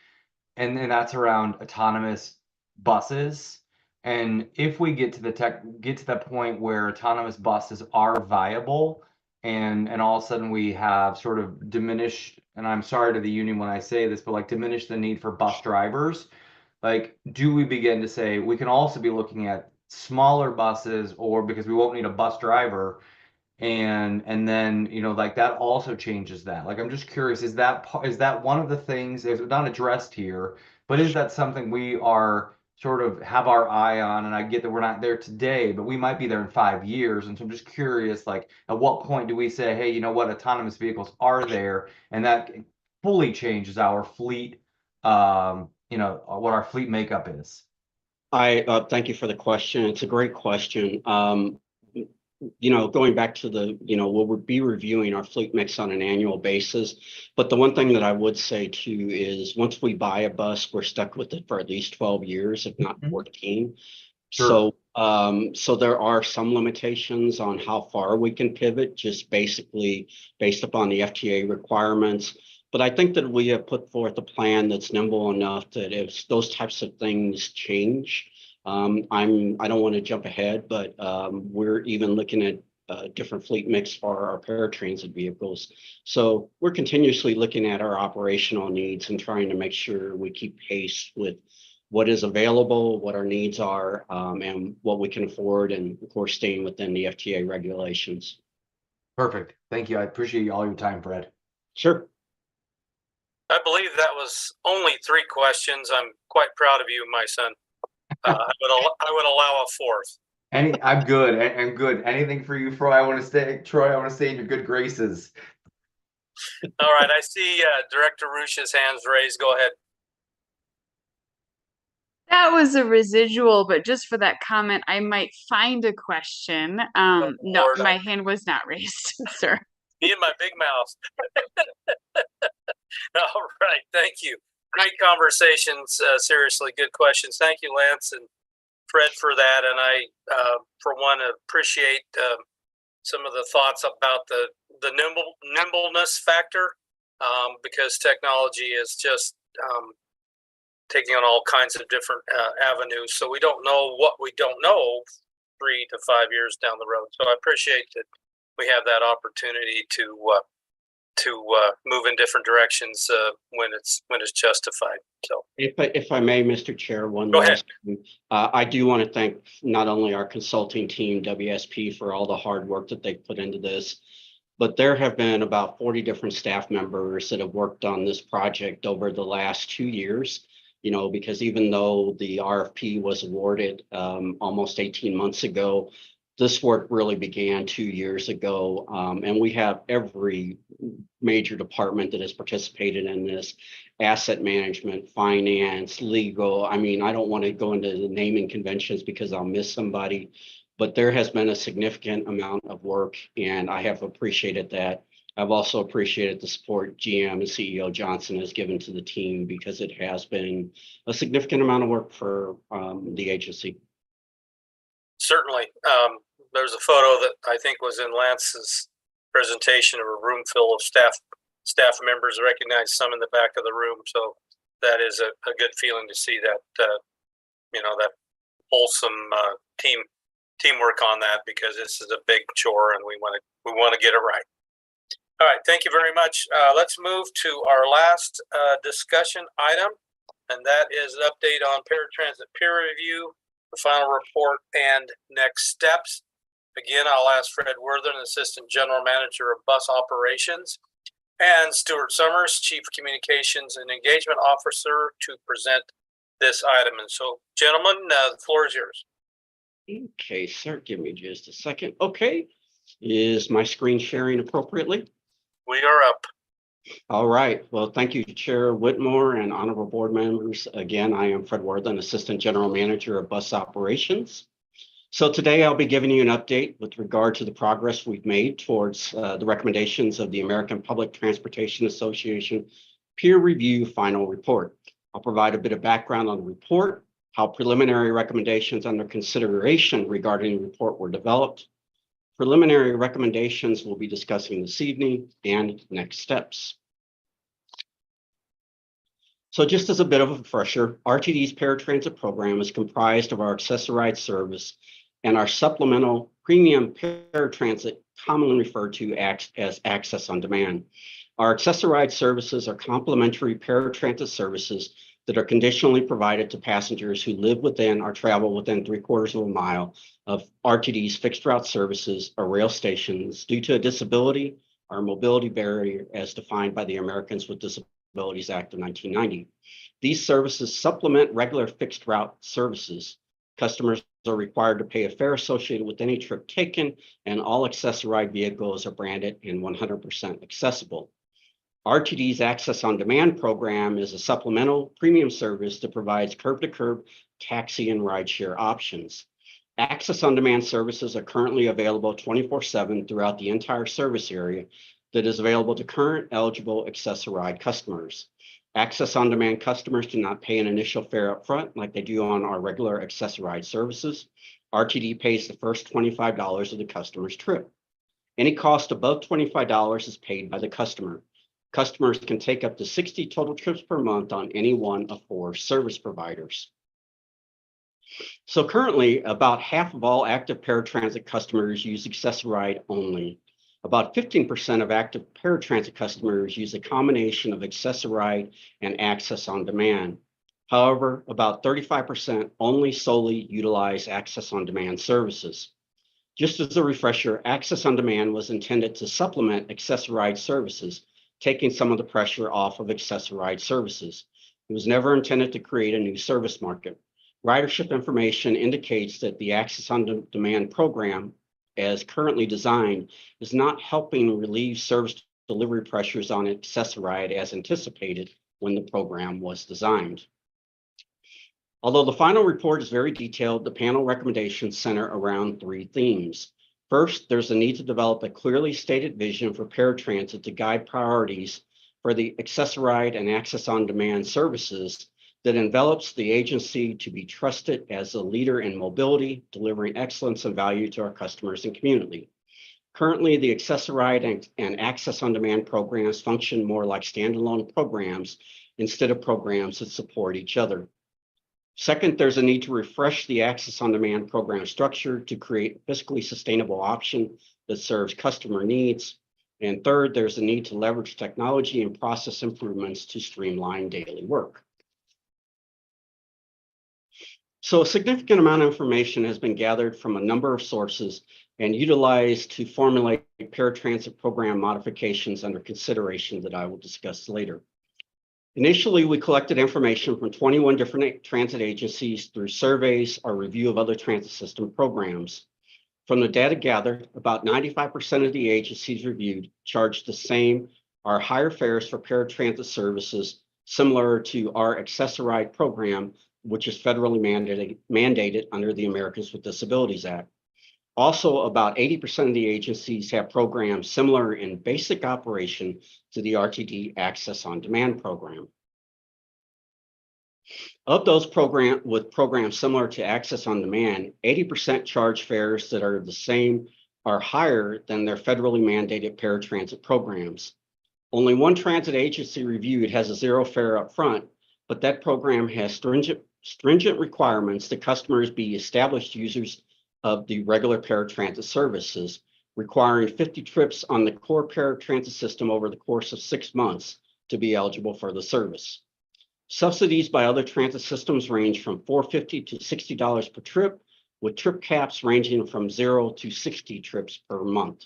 Speaker 9: And that's around autonomous buses. And if we get to the point where autonomous buses are viable, and all of a sudden we have sort of diminished, and I'm sorry to the union when I say this, but like diminish the need for bus drivers, like do we begin to say we can also be looking at smaller buses, or because we won't need a bus driver, and then you know, like that also changes that. Like I'm just curious, is that one of the things, it's not addressed here, but is that something we are sort of have our eye on? And I get that we're not there today, but we might be there in 5 years. And so I'm just curious, like at what point do we say, hey, you know what, autonomous vehicles are there, and that fully changes our fleet, you know, what our fleet makeup is?
Speaker 7: I thank you for the question. It's a great question. You know, going back to the, you know, we'll be reviewing our fleet mix on an annual basis. But the one thing that I would say too is once we buy a bus, we're stuck with it for at least 12 years, if not 14.
Speaker 9: Sure.
Speaker 7: So there are some limitations on how far we can pivot, just basically based upon the FTA requirements. But I think that we have put forth a plan that's nimble enough that if those types of things change, I don't want to jump ahead, but we're even looking at different fleet mix for our paratransit vehicles. So we're continuously looking at our operational needs and trying to make sure we keep pace with what is available, what our needs are, and what we can afford, and of course, staying within the FTA regulations.
Speaker 9: Perfect. Thank you. I appreciate all your time, Fred.
Speaker 7: Sure.
Speaker 2: I believe that was only 3 questions. I'm quite proud of you, my son. I would allow a 4th.
Speaker 9: I'm good. I'm good. Anything for you, Troy? I want to stay in your good graces.
Speaker 2: All right. I see Director Ruscia's hands raised. Go ahead.
Speaker 14: That was a residual, but just for that comment, I might find a question. No,
Speaker 2: Lord,
Speaker 14: my hand was not raised, sir.
Speaker 2: Me and my big mouth. All right. Thank you. Great conversations. Seriously, good questions. Thank you, Lance and Fred, for that. And I, for one, appreciate some of the thoughts about the nimbleness factor, because technology is just taking on all kinds of different avenues. So we don't know what we don't know 3 to 5 years down the road. So I appreciate that we have that opportunity to move in different directions when it's justified. So,
Speaker 7: if I may, Mr. Chair, one
Speaker 2: Go
Speaker 7: last thing. I do want to thank not only our consulting team, WSP, for all the hard work that they put into this, but there have been about 40 different staff members that have worked on this project over the last 2 years. You know, because even though the RFP was awarded almost 18 months ago, this work really began 2 years ago, and we have every major department that has participated in this: asset management, finance, legal. I mean, I don't want to go into the naming conventions because I'll miss somebody, but there has been a significant amount of work, and I have appreciated that. I've also appreciated the support GM and CEO Johnson has given to the team because it has been a significant amount of work for the agency.
Speaker 2: Certainly. There's a photo that I think was in Lance's presentation of a room full of staff members. I recognize some in the back of the room, so that is a good feeling to see that that wholesome teamwork on that, because this is a big chore and we want to get it right. All right, thank you very much. Let's move to our last discussion item, and that is an update on paratransit peer review, the final report, and next steps. Again, I'll ask Fred Worthen, Assistant General Manager of Bus Operations, and Stuart Summers, Chief Communications and Engagement Officer, to present this item. And so, gentlemen, the floor is yours.
Speaker 7: Okay, sir, give me just a second. Okay, is my screen sharing appropriately?
Speaker 2: We are up.
Speaker 7: All right. Well, thank you, Chair Whitmore and honorable board members. Again, I am Fred Worthen, Assistant General Manager of Bus Operations. So today I'll be giving you an update with regard to the progress we've made towards the recommendations of the American Public Transportation Association peer review final report. I'll provide a bit of background on the report, how preliminary recommendations under consideration regarding the report were developed. Preliminary recommendations we'll be discussing this evening, and next steps. So just as a bit of a refresher, RTD's paratransit program is comprised of our accessorized service and our supplemental premium paratransit, commonly referred to as Access on Demand. Our accessorized services are complimentary paratransit services that are conditionally provided to passengers who live within or travel within 3/4 of a mile of RTD's fixed route services or rail stations due to a disability or mobility barrier as defined by the Americans with Disabilities Act of 1990. These services supplement regular fixed route services. Customers are required to pay a fare associated with any trip taken, and all accessorized vehicles are branded and 100% accessible. RTD's Access on Demand program is a supplemental premium service that provides curb-to-curb taxi and rideshare options. Access on Demand services are currently available 24/7 throughout the entire service area that is available to current eligible accessorized customers. Access on Demand customers do not pay an initial fare up front like they do on our regular accessorized services. RTD pays the first $25 of the customer's trip. Any cost above $25 is paid by the customer. Customers can take up to 60 total trips per month on any one of 4 service providers. So currently, about half of all active paratransit customers use Access-a-Ride only. About 15% of active paratransit customers use a combination of Access-a-Ride and Access on Demand. However, about 35% only solely utilize Access on Demand services. Just as a refresher, Access on Demand was intended to supplement Access-a-Ride services, taking some of the pressure off of Access-a-Ride services. It was never intended to create a new service market. Ridership information indicates that the Access on Demand program, as currently designed, is not helping relieve service delivery pressures on Access-a-Ride as anticipated when the program was designed. Although the final report is very detailed, the panel recommendations center around 3 themes. First, there's a need to develop a clearly stated vision for paratransit to guide priorities for the Access-a-Ride and Access on Demand services that envelops the agency to be trusted as a leader in mobility, delivering excellence and value to our customers and community. Currently, the Access-a-Ride and Access on Demand programs function more like standalone programs instead of programs that support each other. Second, there's a need to refresh the Access on Demand program structure to create a fiscally sustainable option that serves customer needs. And third, there's a need to leverage technology and process improvements to streamline daily work. So a significant amount of information has been gathered from a number of sources and utilized to formulate paratransit program modifications under consideration that I will discuss later. Initially, we collected information from 21 different transit agencies through surveys or review of other transit system programs. From the data gathered, about 95% of the agencies reviewed charged the same or higher fares for paratransit services, similar to our Access-a-Ride program, which is federally mandated under the Americans with Disabilities Act. Also, about 80% of the agencies have programs similar in basic operation to the RTD Access on Demand program. Of those programs similar to Access on Demand, 80% charge fares that are the same are higher than their federally mandated paratransit programs. Only one transit agency reviewed has a zero fare up front, but that program has stringent requirements that customers be established users of the regular paratransit services, requiring 50 trips on the core paratransit system over the course of 6 months to be eligible for the service. Subsidies by other transit systems range from $4.50 to $60 per trip, with trip caps ranging from 0 to 60 trips per month.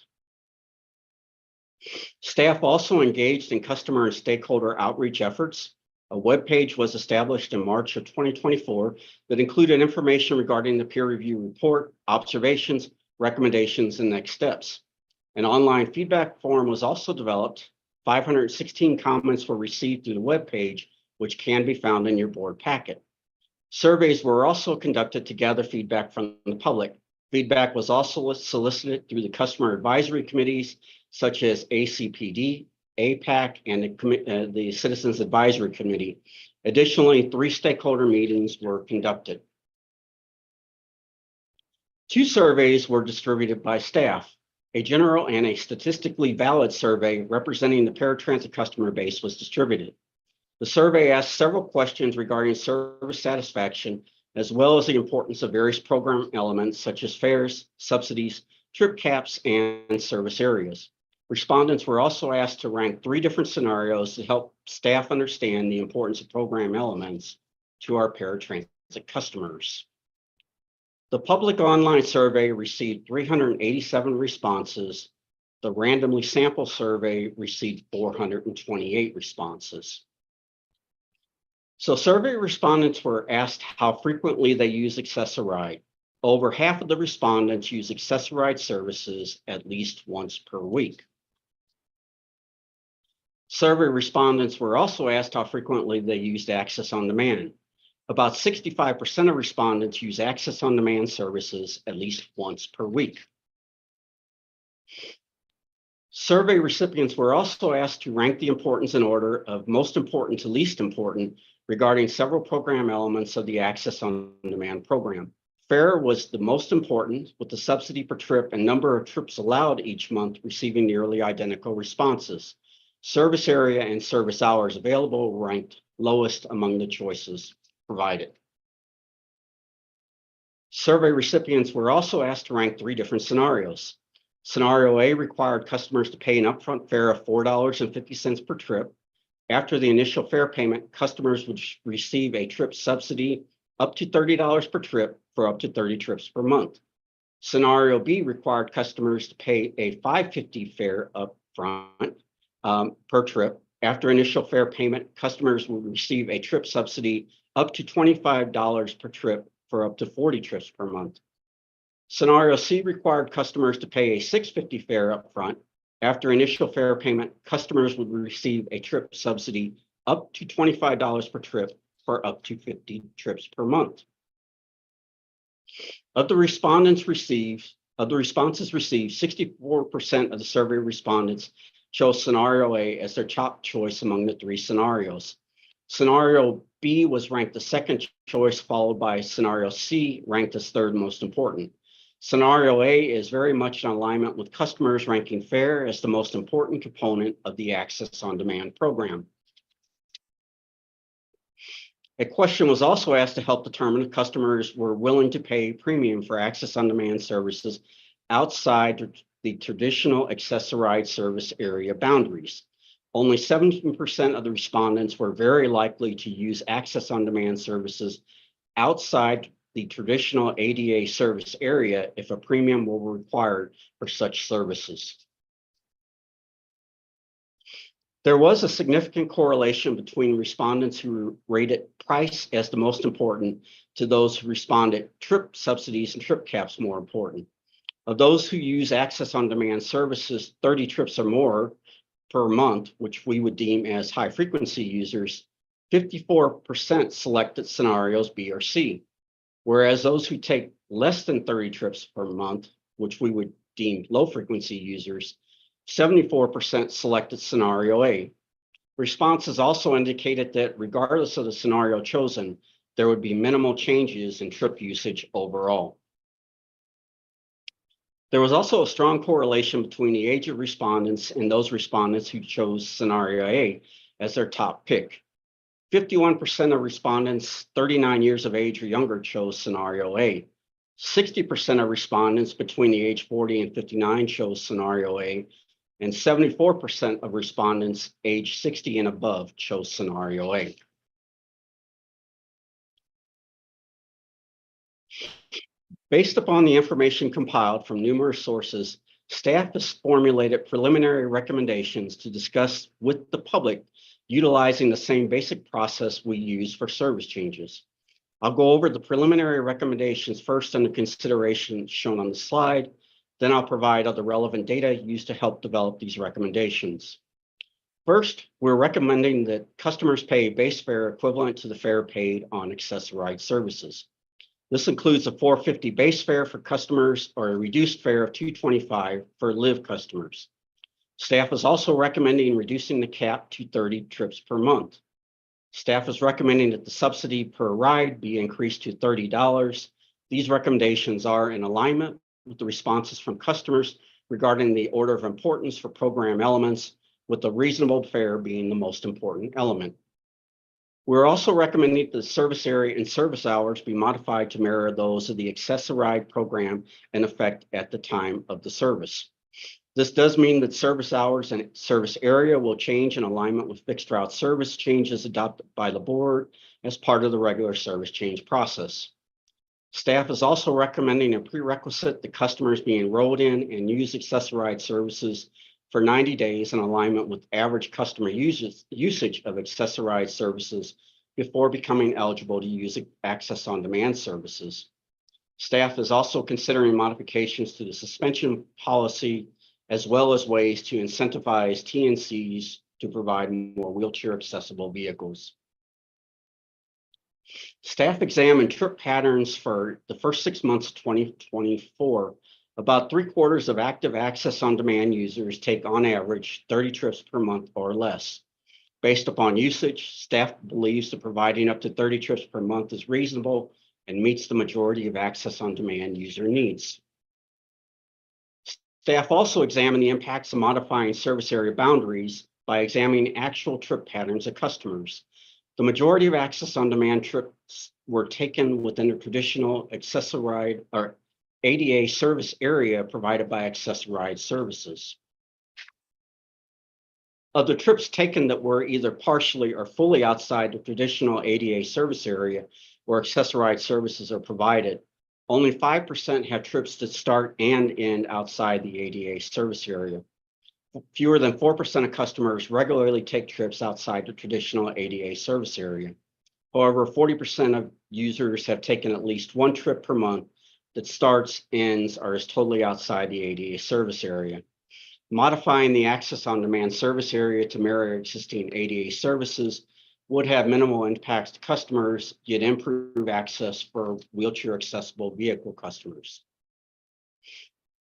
Speaker 7: Staff also engaged in customer and stakeholder outreach efforts. A webpage was established in March of 2024 that included information regarding the peer review report, observations, recommendations, and next steps. An online feedback form was also developed. 516 comments were received through the webpage, which can be found in your board packet. Surveys were also conducted to gather feedback from the public. Feedback was also solicited through the customer advisory committees, such as ACPD, APAC, and the Citizens Advisory Committee. Additionally, 3 stakeholder meetings were conducted. 2 surveys were distributed by staff. A general and a statistically valid survey representing the paratransit customer base was distributed. The survey asked several questions regarding service satisfaction, as well as the importance of various program elements such as fares, subsidies, trip caps, and service areas. Respondents were also asked to rank 3 different scenarios to help staff understand the importance of program elements to our paratransit customers. The public online survey received 387 responses. The randomly sampled survey received 428 responses. So survey respondents were asked how frequently they use Access-a-Ride. Over half of the respondents use Access-a-Ride services at least once per week. Survey respondents were also asked how frequently they used Access on Demand. About 65% of respondents use Access on Demand services at least once per week. Survey recipients were also asked to rank the importance in order of most important to least important regarding several program elements of the Access on Demand program. Fare was the most important, with the subsidy per trip and number of trips allowed each month receiving nearly identical responses. Service area and service hours available ranked lowest among the choices provided. Survey recipients were also asked to rank 3 different scenarios. Scenario A required customers to pay an upfront fare of $4.50 per trip. After the initial fare payment, customers would receive a trip subsidy up to $30 per trip for up to 30 trips per month. Scenario B required customers to pay a $5.50 fare upfront per trip. After initial fare payment, customers would receive a trip subsidy up to $25 per trip for up to 40 trips per month. Scenario C required customers to pay a $6.50 fare upfront. After initial fare payment, customers would receive a trip subsidy up to $25 per trip for up to 50 trips per month. Of the responses received, 64% of the survey respondents chose scenario A as their top choice among the 3 scenarios. Scenario B was ranked the second choice, followed by scenario C, ranked as third most important. Scenario A is very much in alignment with customers ranking fare as the most important component of the Access on Demand program. A question was also asked to help determine if customers were willing to pay premium for Access on Demand services outside the traditional Access-a-Ride service area boundaries. Only 17% of the respondents were very likely to use Access on Demand services outside the traditional ADA service area if a premium were required for such services. There was a significant correlation between respondents who rated price as the most important to those who responded trip subsidies and trip caps more important. Of those who use Access on Demand services 30 trips or more per month, which we would deem as high frequency users, 54% selected scenarios B or C. Whereas those who take less than 30 trips per month, which we would deem low frequency users, 74% selected scenario A. Responses also indicated that regardless of the scenario chosen, there would be minimal changes in trip usage overall. There was also a strong correlation between the age of respondents and those respondents who chose scenario A as their top pick. 51% of respondents 39 years of age or younger chose scenario A. 60% of respondents between the age 40 and 59 chose scenario A, and 74% of respondents age 60 and above chose scenario A. Based upon the information compiled from numerous sources, staff has formulated preliminary recommendations to discuss with the public utilizing the same basic process we use for service changes. I'll go over the preliminary recommendations first under consideration shown on the slide, then I'll provide other relevant data used to help develop these recommendations. First, we're recommending that customers pay base fare equivalent to the fare paid on accessorized services. This includes a $4.50 base fare for customers or a reduced fare of $2.25 for live customers. Staff is also recommending reducing the cap to 30 trips per month. Staff is recommending that the subsidy per ride be increased to $30. These recommendations are in alignment with the responses from customers regarding the order of importance for program elements, with the reasonable fare being the most important element. We're also recommending that the service area and service hours be modified to mirror those of the Access-a-Ride program in effect at the time of the service. This does mean that service hours and service area will change in alignment with fixed route service changes adopted by the board as part of the regular service change process. Staff is also recommending a prerequisite that customers be enrolled in and use Access-a-Ride services for 90 days in alignment with average customer usage of Access-a-Ride services before becoming eligible to use Access on Demand services. Staff is also considering modifications to the suspension policy, as well as ways to incentivize TNCs to provide more wheelchair accessible vehicles. Staff examined trip patterns for the first 6 months of 2024. About 3/4 of active Access on Demand users take on average 30 trips per month or less. Based upon usage, staff believes that providing up to 30 trips per month is reasonable and meets the majority of Access on Demand user needs. Staff also examined the impacts of modifying service area boundaries by examining actual trip patterns of customers. The majority of Access on Demand trips were taken within a traditional Access-a-Ride or ADA service area provided by Access-a-Ride services. Of the trips taken that were either partially or fully outside the traditional ADA service area where Access-a-Ride services are provided, only 5% have trips that start and end outside the ADA service area. Fewer than 4% of customers regularly take trips outside the traditional ADA service area. However, 40% of users have taken at least one trip per month that starts, ends, or is totally outside the ADA service area. Modifying the Access on Demand service area to mirror existing ADA services would have minimal impacts to customers, yet improve access for wheelchair accessible vehicle customers.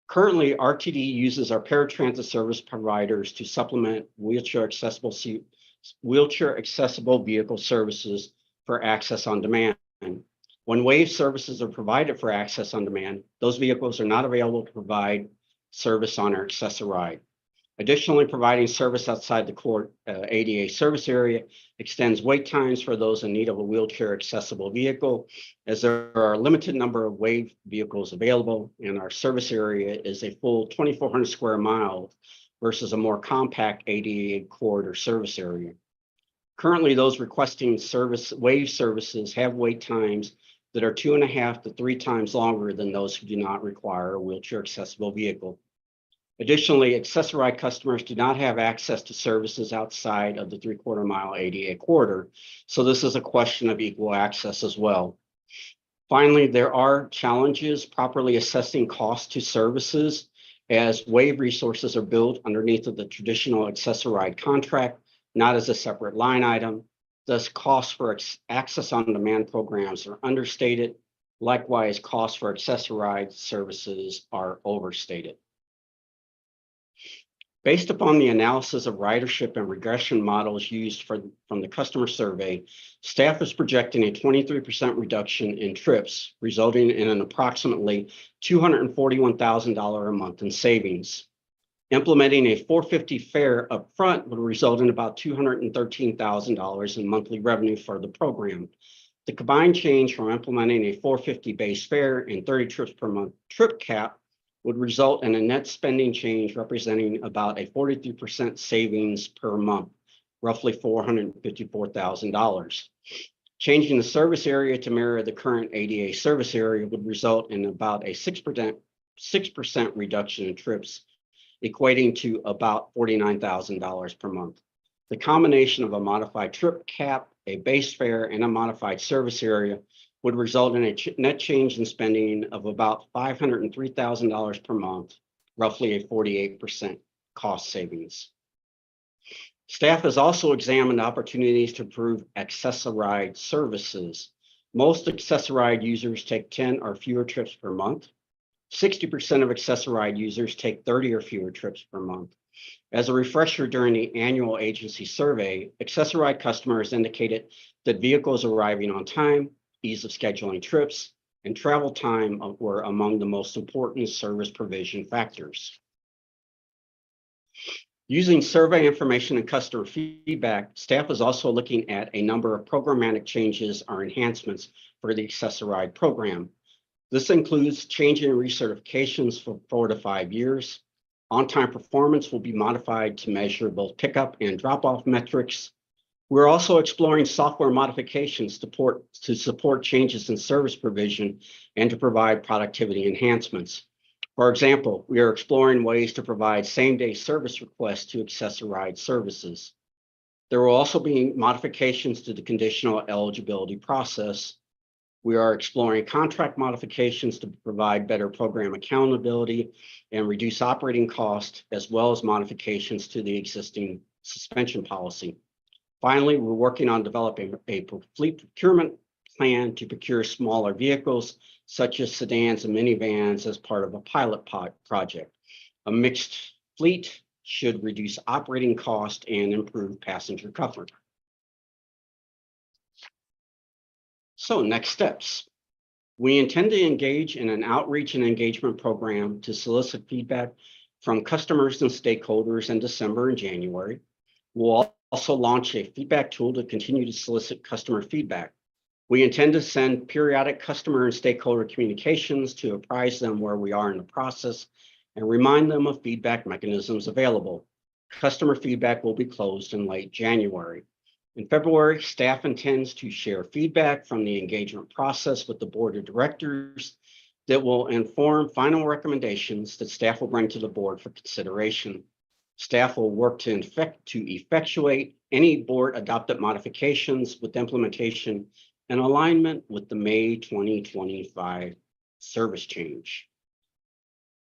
Speaker 7: Currently, RTD uses our paratransit service providers to supplement wheelchair accessible vehicle services for Access on Demand. When WAVE services are provided for Access on Demand, those vehicles are not available to provide service on our Access-a-Ride. Additionally, providing service outside the core ADA service area extends wait times for those in need of a wheelchair accessible vehicle, as there are a limited number of WAVE vehicles available, and our service area is a full 2,400 square miles versus a more compact ADA corridor service area. Currently, those requesting WAVE services have wait times that are 2.5 to 3 times longer than those who do not require a wheelchair accessible vehicle. Additionally, Access-a-Ride customers do not have access to services outside of the 3/4 mile ADA corridor, so this is a question of equal access as well. Finally, there are challenges properly assessing cost to services as WAVE resources are billed underneath of the traditional Access-a-Ride contract, not as a separate line item. Thus, costs for Access on Demand programs are understated, Likewise, costs for accessorized services are overstated. Based upon the analysis of ridership and regression models used from the customer survey, staff is projecting a 23% reduction in trips, resulting in an approximately $241,000 a month in savings. Implementing a $450 fare upfront would result in about $213,000 in monthly revenue for the program. The combined change from implementing a $450 base fare and 30 trips per month trip cap would result in a net spending change representing about a 43% savings per month, roughly $454,000. Changing the service area to mirror the current ADA service area would result in about a 6% reduction in trips, equating to about $49,000 per month. The combination of a modified trip cap, a base fare, and a modified service area would result in a net change in spending of about $503,000 per month, roughly a 48% cost savings. Staff has also examined opportunities to improve accessoride services. Most accessoride users take 10 or fewer trips per month. 60% of accessoride users take 30 or fewer trips per month. As a refresher, during the annual agency survey, accessoride customers indicated that vehicles arriving on time, ease of scheduling trips, and travel time were among the most important service provision factors. Using survey information and customer feedback, staff is also looking at a number of programmatic changes or enhancements for the accessoride program. This includes changing recertifications for 4 to 5 years. On-time performance will be modified to measure both pickup and drop-off metrics. We're also exploring software modifications to support changes in service provision and to provide productivity enhancements. For example, we are exploring ways to provide same-day service requests to accessoride services. There will also be modifications to the conditional eligibility process. We are exploring contract modifications to provide better program accountability and reduce operating costs, as well as modifications to the existing suspension policy. Finally, we're working on developing a fleet procurement plan to procure smaller vehicles, such as sedans and minivans, as part of a pilot project. A mixed fleet should reduce operating cost and improve passenger comfort. So next steps. We intend to engage in an outreach and engagement program to solicit feedback from customers and stakeholders in December and January. We'll also launch a feedback tool to continue to solicit customer feedback. We intend to send periodic customer and stakeholder communications to apprise them where we are in the process and remind them of feedback mechanisms available. Customer feedback will be closed in late January. In February, staff intends to share feedback from the engagement process with the board of directors that will inform final recommendations that staff will bring to the board for consideration. Staff will work to effectuate any board adopted modifications with implementation and alignment with the May 2025 service change.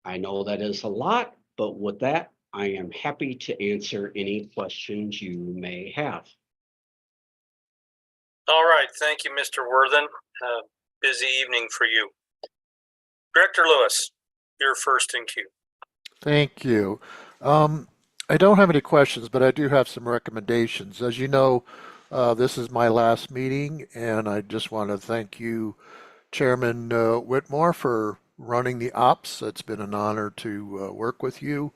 Speaker 7: I know that is a lot, but with that, I am happy to answer any questions you may have.
Speaker 2: All right, thank you, Mr. Worthen. Busy evening for you. Director Lewis, you're first in queue.
Speaker 3: Thank you. I don't have any questions, but I do have some recommendations. As you know, this is my last meeting, and I just want to thank you, Chairman Whitmore, for running the ops. It's been an honor to work with you,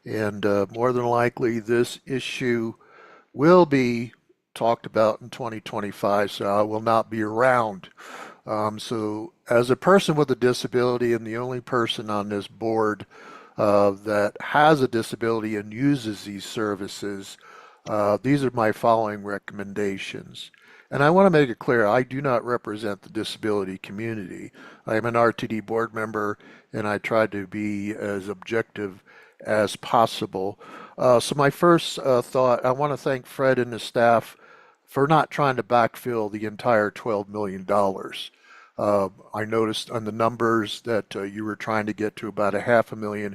Speaker 3: and more than likely this issue will be talked about in 2025, so I will not be around. So as a person with a disability and the only person on this board that has a disability and uses these services, these are my following recommendations. And I want to make it clear, I do not represent the disability community. I am an RTD board member, and I try to be as objective as possible. So my first thought, I want to thank Fred and the staff for not trying to backfill the entire $12 million. I noticed on the numbers that you were trying to get to about $500,000,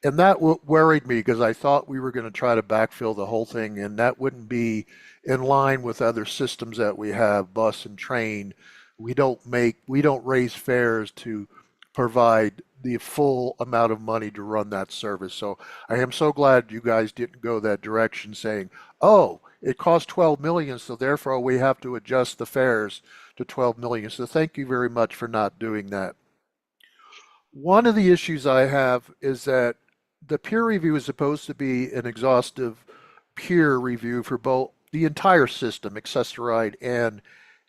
Speaker 3: and that worried me because I thought we were going to try to backfill the whole thing, and that wouldn't be in line with other systems that we have, bus and train, we don't raise fares to provide the full amount of money to run that service. So I am so glad you guys didn't go that direction saying, oh, it costs 12 million, so therefore we have to adjust the fares to 12 million. So thank you very much for not doing that. One of the issues I have is that the peer review is supposed to be an exhaustive peer review for both the entire system, Access-a-Ride and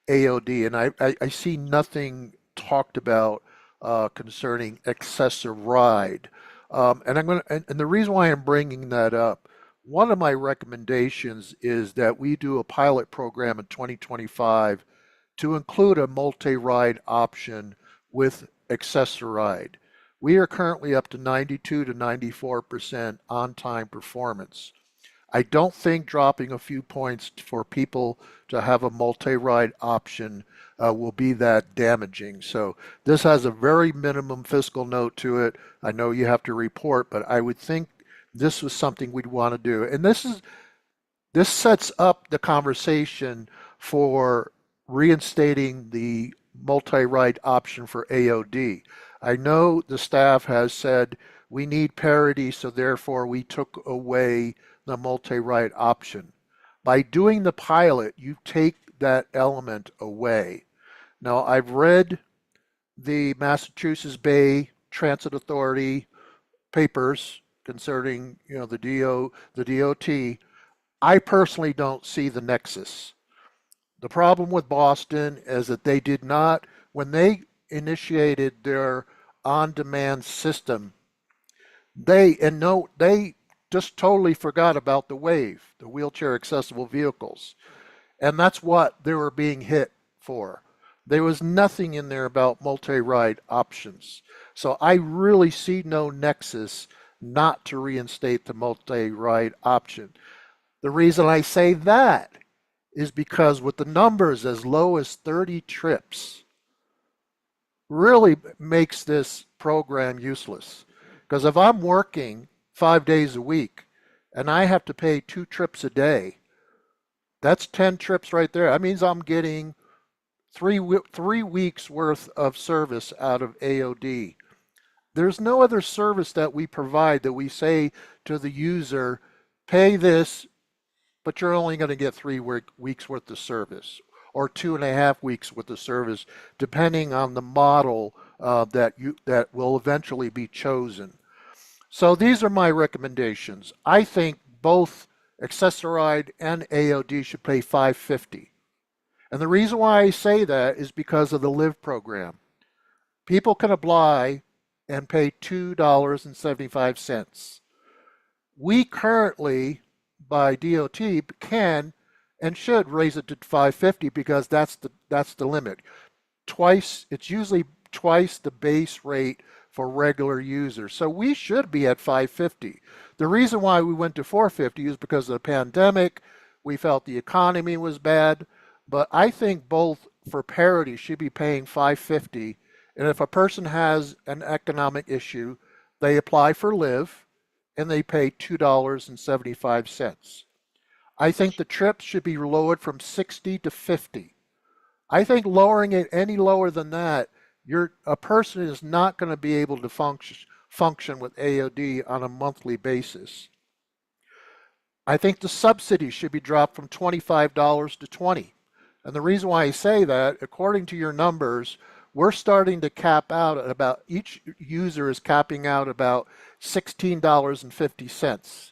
Speaker 3: AOD, and I see nothing talked about concerning Access-a-Ride. And the reason why I'm bringing that up, one of my recommendations is that we do a pilot program in 2025 to include a multi-ride option with Access-a-Ride. We are currently up to 92 to 94% on-time performance. I don't think dropping a few points for people to have a multi-ride option will be that damaging. So this has a very minimum fiscal note to it. I know you have to report, but I would think this was something we'd want to do. And this sets up the conversation for reinstating the multi-ride option for AOD. I know the staff has said we need parity, so therefore we took away the multi-ride option. By doing the pilot, you take that element away. Now, I've read the Massachusetts Bay Transit Authority papers concerning, the DOT. I personally don't see the nexus. The problem with Boston is that they did not, when they initiated their on-demand system, they just totally forgot about the WAVE, the wheelchair accessible vehicles. And that's what they were being hit for. There was nothing in there about multi-ride options. So I really see no nexus not to reinstate the multi-ride option. The reason I say that is because with the numbers as low as 30 trips, really makes this program useless. Because if I'm working 5 days a week and I have to pay 2 trips a day, that's 10 trips right there. That means I'm getting 3 weeks worth of service out of AOD. There's no other service that we provide that we say to the user, pay this, but you're only going to get 3 weeks worth of service, or 2.5 weeks worth of service, depending on the model that will eventually be chosen. So these are my recommendations. I think both Access-a-Ride and AOD should pay $5.50. And the reason why I say that is because of the LIVE program. People can apply and pay $2.75. We currently, by DOT, can and should raise it to $5.50 because that's the limit. It's usually twice the base rate for regular users. So we should be at $5.50. The reason why we went to $4.50 is because of the pandemic. We felt the economy was bad, but I think both for parity should be paying $5.50. And if a person has an economic issue, they apply for LIVE and they pay $2.75. I think the trips should be lowered from 60 to 50. I think lowering it any lower than that, a person is not going to be able to function with AOD on a monthly basis. I think the subsidy should be dropped from $25 to $20. And the reason why I say that, according to your numbers, we're starting to cap out at about, each user is capping out about $16.50.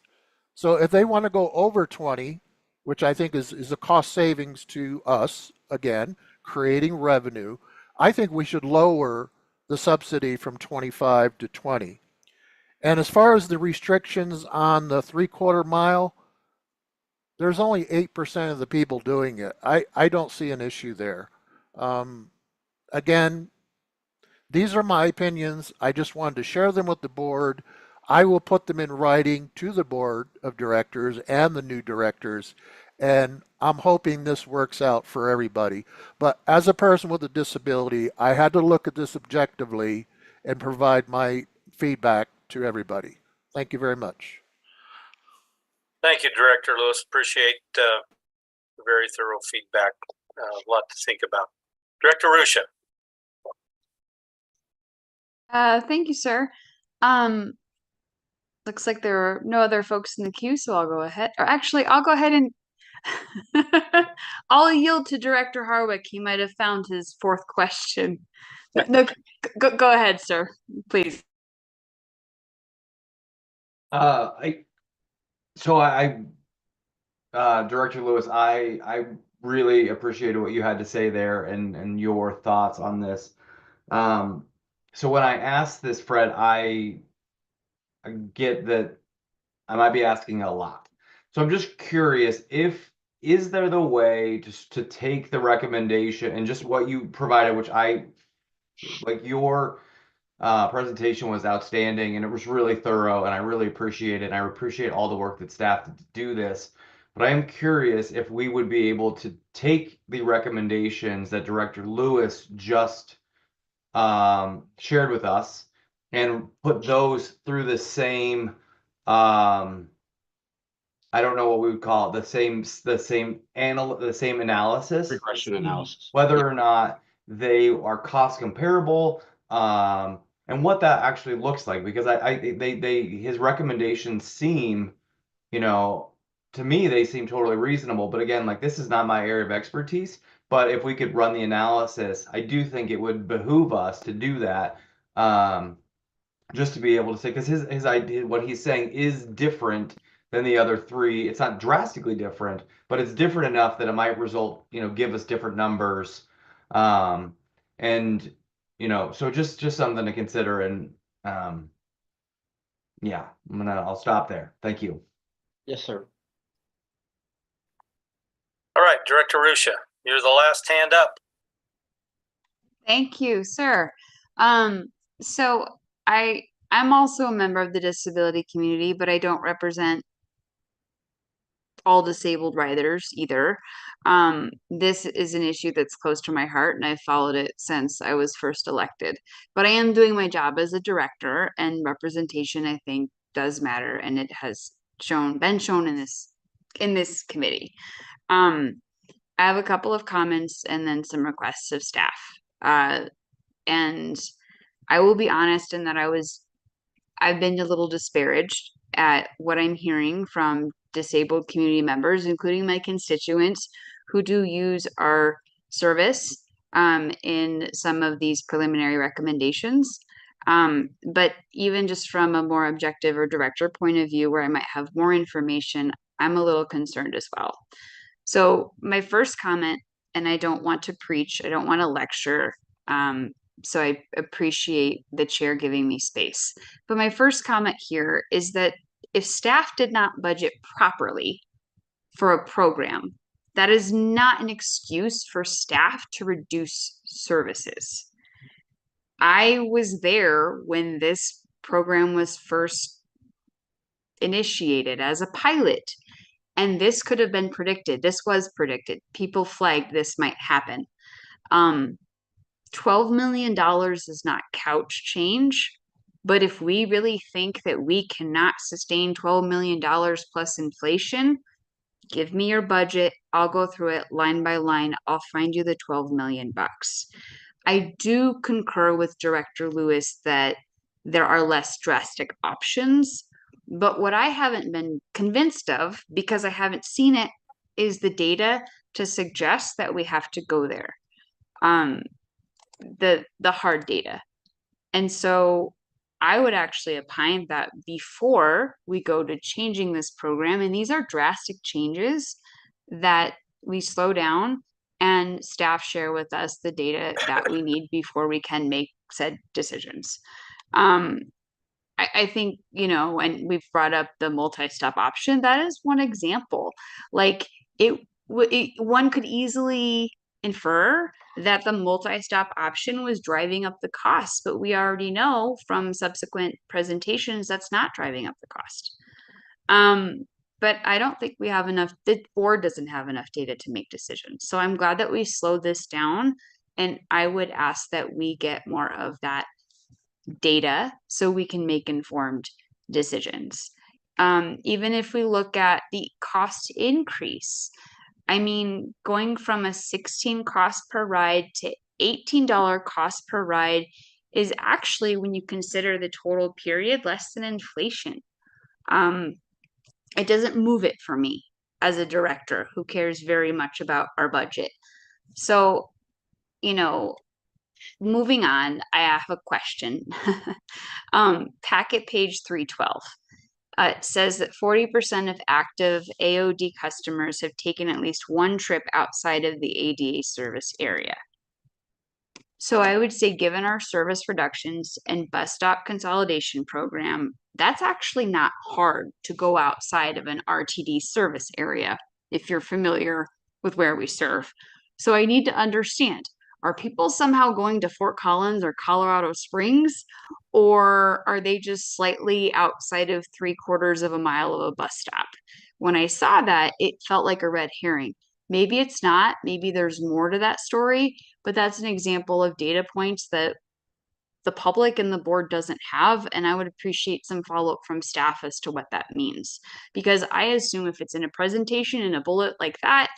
Speaker 3: So if they want to go over 20, which I think is a cost savings to us, again, creating revenue, I think we should lower the subsidy from 25 to 20. And as far as the restrictions on the 3/4 mile, there's only 8% of the people doing it. I don't see an issue there. Again, these are my opinions. I just wanted to share them with the board. I will put them in writing to the board of directors and the new directors, and I'm hoping this works out for everybody. But as a person with a disability, I had to look at this objectively and provide my feedback to everybody. Thank you very much.
Speaker 2: Thank you, Director Lewis. Appreciate very thorough feedback. A lot to think about. Director Rusha.
Speaker 14: Thank you, sir. Looks like there are no other folks in the queue, so I'll go ahead. Or actually, I'll go ahead and I'll yield to Director Harwick. He might have found his fourth question. No, go ahead, sir, please.
Speaker 9: Director Lewis, I really appreciated what you had to say there and your thoughts on this. So when I asked this, Fred, I get that I might be asking a lot. So I'm just curious, is there the way to take the recommendation and just what you provided, which I like your presentation was outstanding and it was really thorough and I really appreciate it. And I appreciate all the work that staff did to do this. But I am curious if we would be able to take the recommendations that Director Lewis just shared with us and put those through the same I don't know what we would call it, the same analysis,
Speaker 7: Regression analysis.
Speaker 9: whether or not they are cost comparable, and what that actually looks like, because his recommendations seem, to me, they seem totally reasonable. But again, like, this is not my area of expertise, but if we could run the analysis, I do think it would behoove us to do that, just to be able to say, because his idea, what he's saying is different than the other three. It's not drastically different, but it's different enough that it might result, give us different numbers. And, so just something to consider. And yeah, I'll stop there. Thank you.
Speaker 7: Yes, sir.
Speaker 2: All right, Director Rusha, you're the last hand up.
Speaker 14: Thank you, sir. So I'm also a member of the disability community, but I don't represent all disabled riders either. This is an issue that's close to my heart, and I've followed it since I was first elected. But I am doing my job as a director, and representation, I think, does matter, and it has been shown in this committee. I have a couple of comments and then some requests of staff. And I will be honest in that I've been a little disparaged at what I'm hearing from disabled community members, including my constituents who do use our service in some of these preliminary recommendations. But even just from a more objective or director point of view, where I might have more information, I'm a little concerned as well. So my first comment, and I don't want to preach, I don't want to lecture, so I appreciate the chair giving me space. But my first comment here is that if staff did not budget properly for a program, that is not an excuse for staff to reduce services. I was there when this program was first initiated as a pilot, and this could have been predicted. This was predicted. People flagged this might happen. $12 million is not couch change, but if we really think that we cannot sustain $12 million plus inflation, give me your budget. I'll go through it line by line. I'll find you the 12 million bucks. I do concur with Director Lewis that there are less drastic options, but what I haven't been convinced of, because I haven't seen it, is the data to suggest that we have to go there. The hard data. And so I would actually opine that before we go to changing this program, and these are drastic changes, that we slow down and staff share with us the data that we need before we can make said decisions. I think, and we've brought up the multi-step option. That is one example. Like one could easily infer that the multi-stop option was driving up the cost, but we already know from subsequent presentations that's not driving up the cost. But I don't think we have enough, the board doesn't have enough data to make decisions. So I'm glad that we slowed this down, and I would ask that we get more of that data so we can make informed decisions. Even if we look at the cost increase, I mean, going from a 16 cost per ride to $18 cost per ride is actually, when you consider the total period, less than inflation. It doesn't move it for me as a director who cares very much about our budget. So, you know, moving on, I have a question. Packet page 312. It says that 40% of active AOD customers have taken at least one trip outside of the ADA service area. So I would say, given our service reductions and bus stop consolidation program, that's actually not hard to go outside of an RTD service area if you're familiar with where we serve. So I need to understand, are people somehow going to Fort Collins or Colorado Springs, or are they just slightly outside of 3/4 of a mile of a bus stop? When I saw that, it felt like a red herring. Maybe it's not, maybe there's more to that story, but that's an example of data points that the public and the board doesn't have. And I would appreciate some follow-up from staff as to what that means. Because I assume if it's in a presentation in a bullet like that,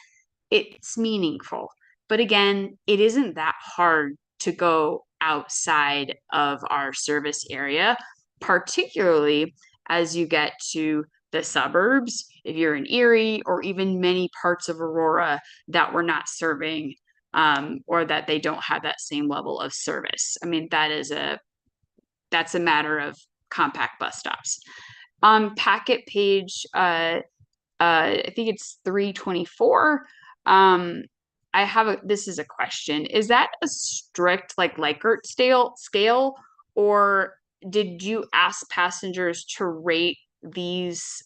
Speaker 14: it's meaningful. But again, it isn't that hard to go outside of our service area, particularly as you get to the suburbs, if you're in Erie, or even many parts of Aurora that we're not serving, or that they don't have that same level of service. I mean, that's a matter of compact bus stops. Packet page, I think it's 324. This is a question. Is that a strict like Likert scale, or did you ask passengers to rate these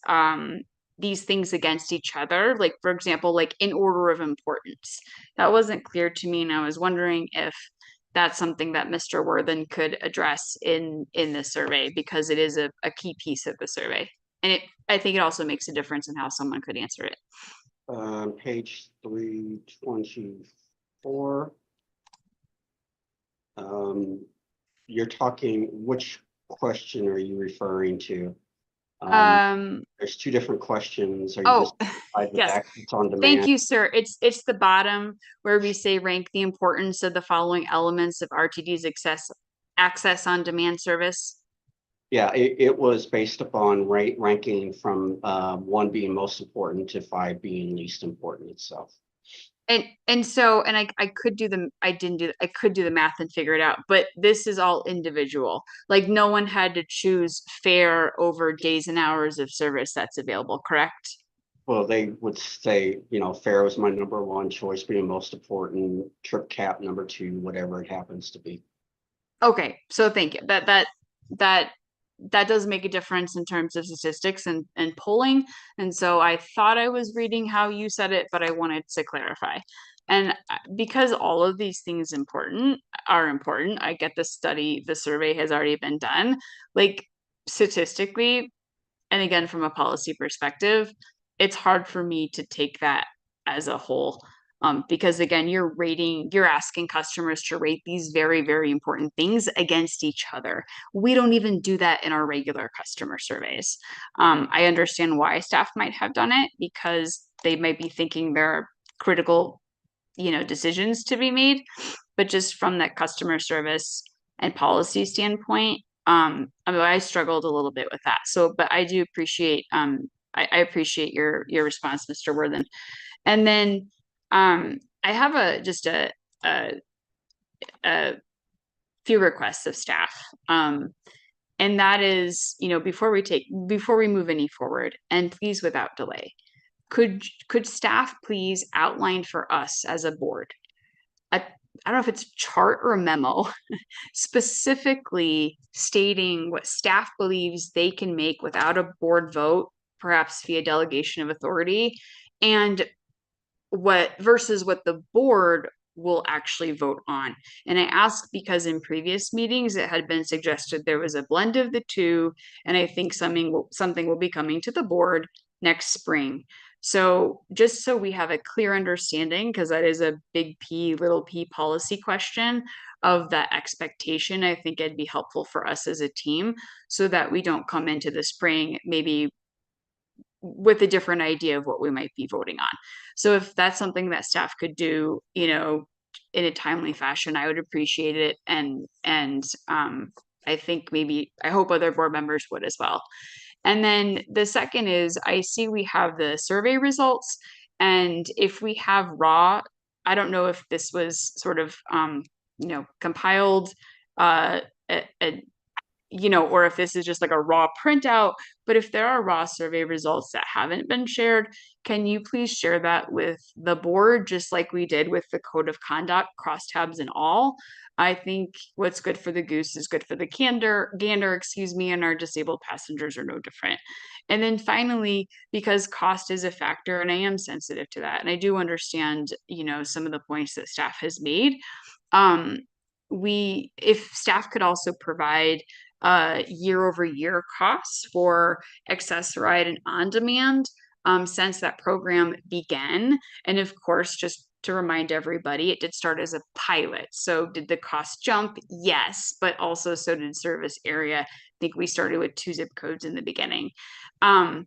Speaker 14: things against each other? Like, for example, like in order of importance. That wasn't clear to me, and I was wondering if that's something that Mr. Worthen could address in the survey, because it is a key piece of the survey. And I think it also makes a difference in how someone could answer it.
Speaker 7: Page 324. You're talking, which question are you referring to? There's two different questions. Are you just
Speaker 14: yes.
Speaker 7: access on demand?
Speaker 14: Thank you, sir. It's the bottom where we say rank the importance of the following elements of RTD's access on demand service.
Speaker 7: Yeah, it was based upon ranking from 1 being most important to 5 being least important itself.
Speaker 14: I could do the math and figure it out, but this is all individual. Like, no one had to choose fare over days and hours of service that's available, correct?
Speaker 7: Well, they would say, fare was my number 1 choice, being most important, trip cap number 2, whatever it happens to be.
Speaker 14: Okay, so thank you. That does make a difference in terms of statistics and polling. And so I thought I was reading how you said it, but I wanted to clarify. And because all of these things are important, I get the survey has already been done. Like, statistically, and again, from a policy perspective, it's hard for me to take that as a whole. Because again, you're asking customers to rate these very, very important things against each other. We don't even do that in our regular customer surveys. I understand why staff might have done it, because they might be thinking there are critical, decisions to be made. But just from that customer service and policy standpoint, I struggled a little bit with that. So, but I do appreciate, I appreciate your response, Mr. Worthen. And then, I have a few requests of staff. And that is, before we move any forward, and please without delay, could staff please outline for us as a board, I don't know if it's a chart or a memo, specifically stating what staff believes they can make without a board vote, perhaps via delegation of authority, and versus what the board will actually vote on. And I ask because in previous meetings, it had been suggested there was a blend of the two, and I think something will be coming to the board next spring. So just so we have a clear understanding, because that is a big P, little p policy question of that expectation, I think it'd be helpful for us as a team so that we don't come into the spring maybe with a different idea of what we might be voting on. So if that's something that staff could do, in a timely fashion, I would appreciate it. And I think I hope other board members would as well. And then the second is I see we have the survey results, and if we have raw, I don't know if this was sort of compiled or if this is just like a raw printout, but if there are raw survey results that haven't been shared, can you please share that with the board, just like we did with the code of conduct, crosstabs and all? I think what's good for the goose is good for the gander, and our disabled passengers are no different. And then finally, because cost is a factor, and I am sensitive to that, and I do understand, some of the points that staff has made. If staff could also provide year-over-year costs for Access-a-Ride and On Demand since that program began. And of course, just to remind everybody, it did start as a pilot. So did the cost jump? Yes, but also so did service area. I think we started with 2 zip codes in the beginning. And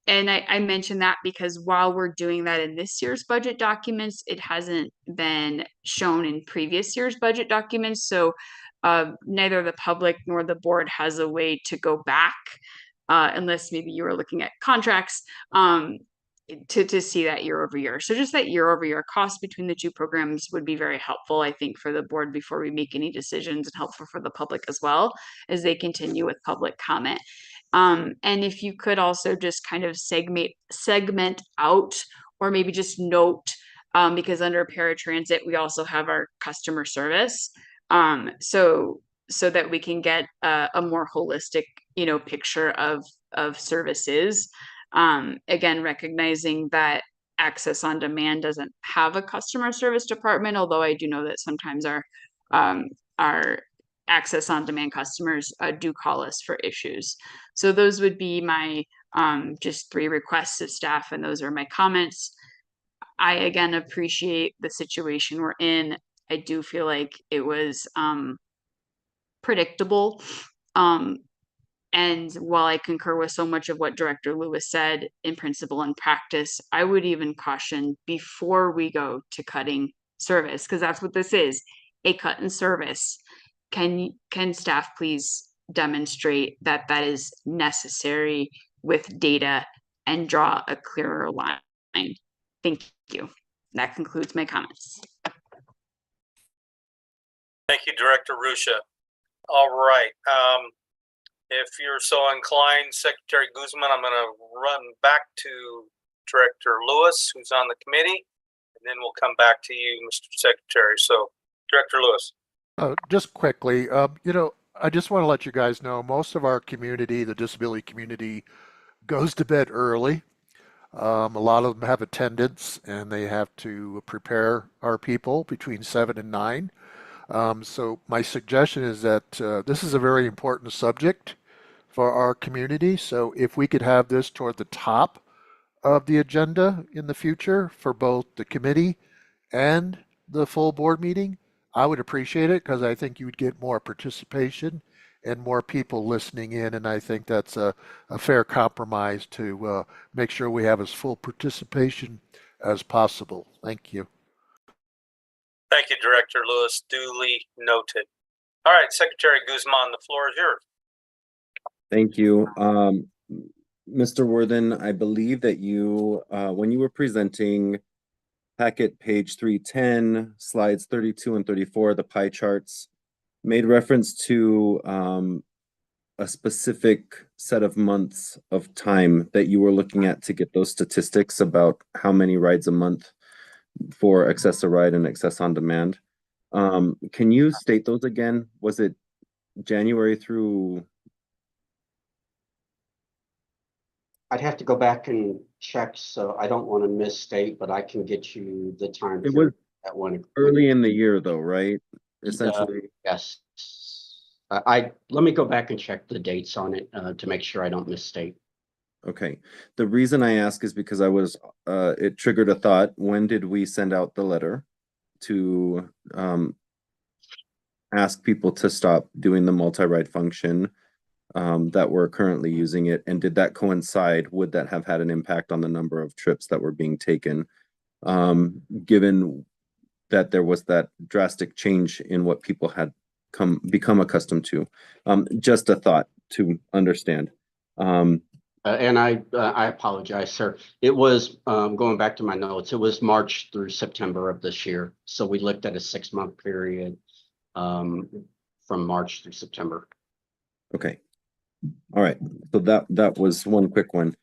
Speaker 14: I mentioned that because while we're doing that in this year's budget documents, it hasn't been shown in previous year's budget documents. So neither the public nor the board has a way to go back, unless maybe you were looking at contracts, to see that year over year. So just that year over year cost between the 2 programs would be very helpful, I think, for the board before we make any decisions, and helpful for the public as well as they continue with public comment. And if you could also just kind of segment out, or maybe just note, because under paratransit, we also have our customer service. So that we can get a more holistic, picture of services. Again, recognizing that Access on Demand doesn't have a customer service department, although I do know that sometimes our Access on Demand customers do call us for issues. So those would be my just 3 requests of staff, and those are my comments. I again appreciate the situation we're in. I do feel like it was predictable. And while I concur with so much of what Director Lewis said in principle and practice, I would even caution before we go to cutting service, because that's what this is, a cut in service. Can staff please demonstrate that that is necessary with data and draw a clearer line? Thank you. That concludes my comments.
Speaker 2: Thank you, Director Rusha. All right. If you're so inclined, Secretary Guzman, I'm going to run back to Director Lewis, who's on the committee, and then we'll come back to you, Mr. Secretary. So, Director Lewis.
Speaker 3: Just quickly, I just want to let you guys know most of our community, the disability community, goes to bed early. A lot of them have attendance, and they have to prepare our people between 7 and 9. So my suggestion is that this is a very important subject for our community. So if we could have this toward the top of the agenda in the future for both the committee and the full board meeting, I would appreciate it, because I think you would get more participation and more people listening in. And I think that's a fair compromise to make sure we have as full participation as possible. Thank you.
Speaker 2: Thank you, Director Lewis. Duly noted. All right, Secretary Guzman, the floor is yours.
Speaker 17: Thank you. Mr. Worthen, I believe that you, when you were presenting packet page 310, slides 32 and 34, the pie charts, made reference to a specific set of months of time that you were looking at to get those statistics about how many rides a month for Access-a-Ride and Access on Demand. Can you state those again? Was it January through?
Speaker 7: I'd have to go back and check, so I don't want to misstate, but I can get you the time.
Speaker 17: It was
Speaker 7: that one
Speaker 17: early in the year, though, right? Essentially.
Speaker 7: Yes. Let me go back and check the dates on it to make sure I don't misstate.
Speaker 17: Okay. The reason I ask is because I was, it triggered a thought. When did we send out the letter to ask people to stop doing the multi-ride function that were currently using it? And did that coincide? Would that have had an impact on the number of trips that were being taken? Given that there was that drastic change in what people had become accustomed to. Just a thought to understand.
Speaker 7: And I apologize, sir. It was, going back to my notes, it was March through September of this year. So we looked at a 6-month period from March through September.
Speaker 17: Okay. All right. So that was one quick one.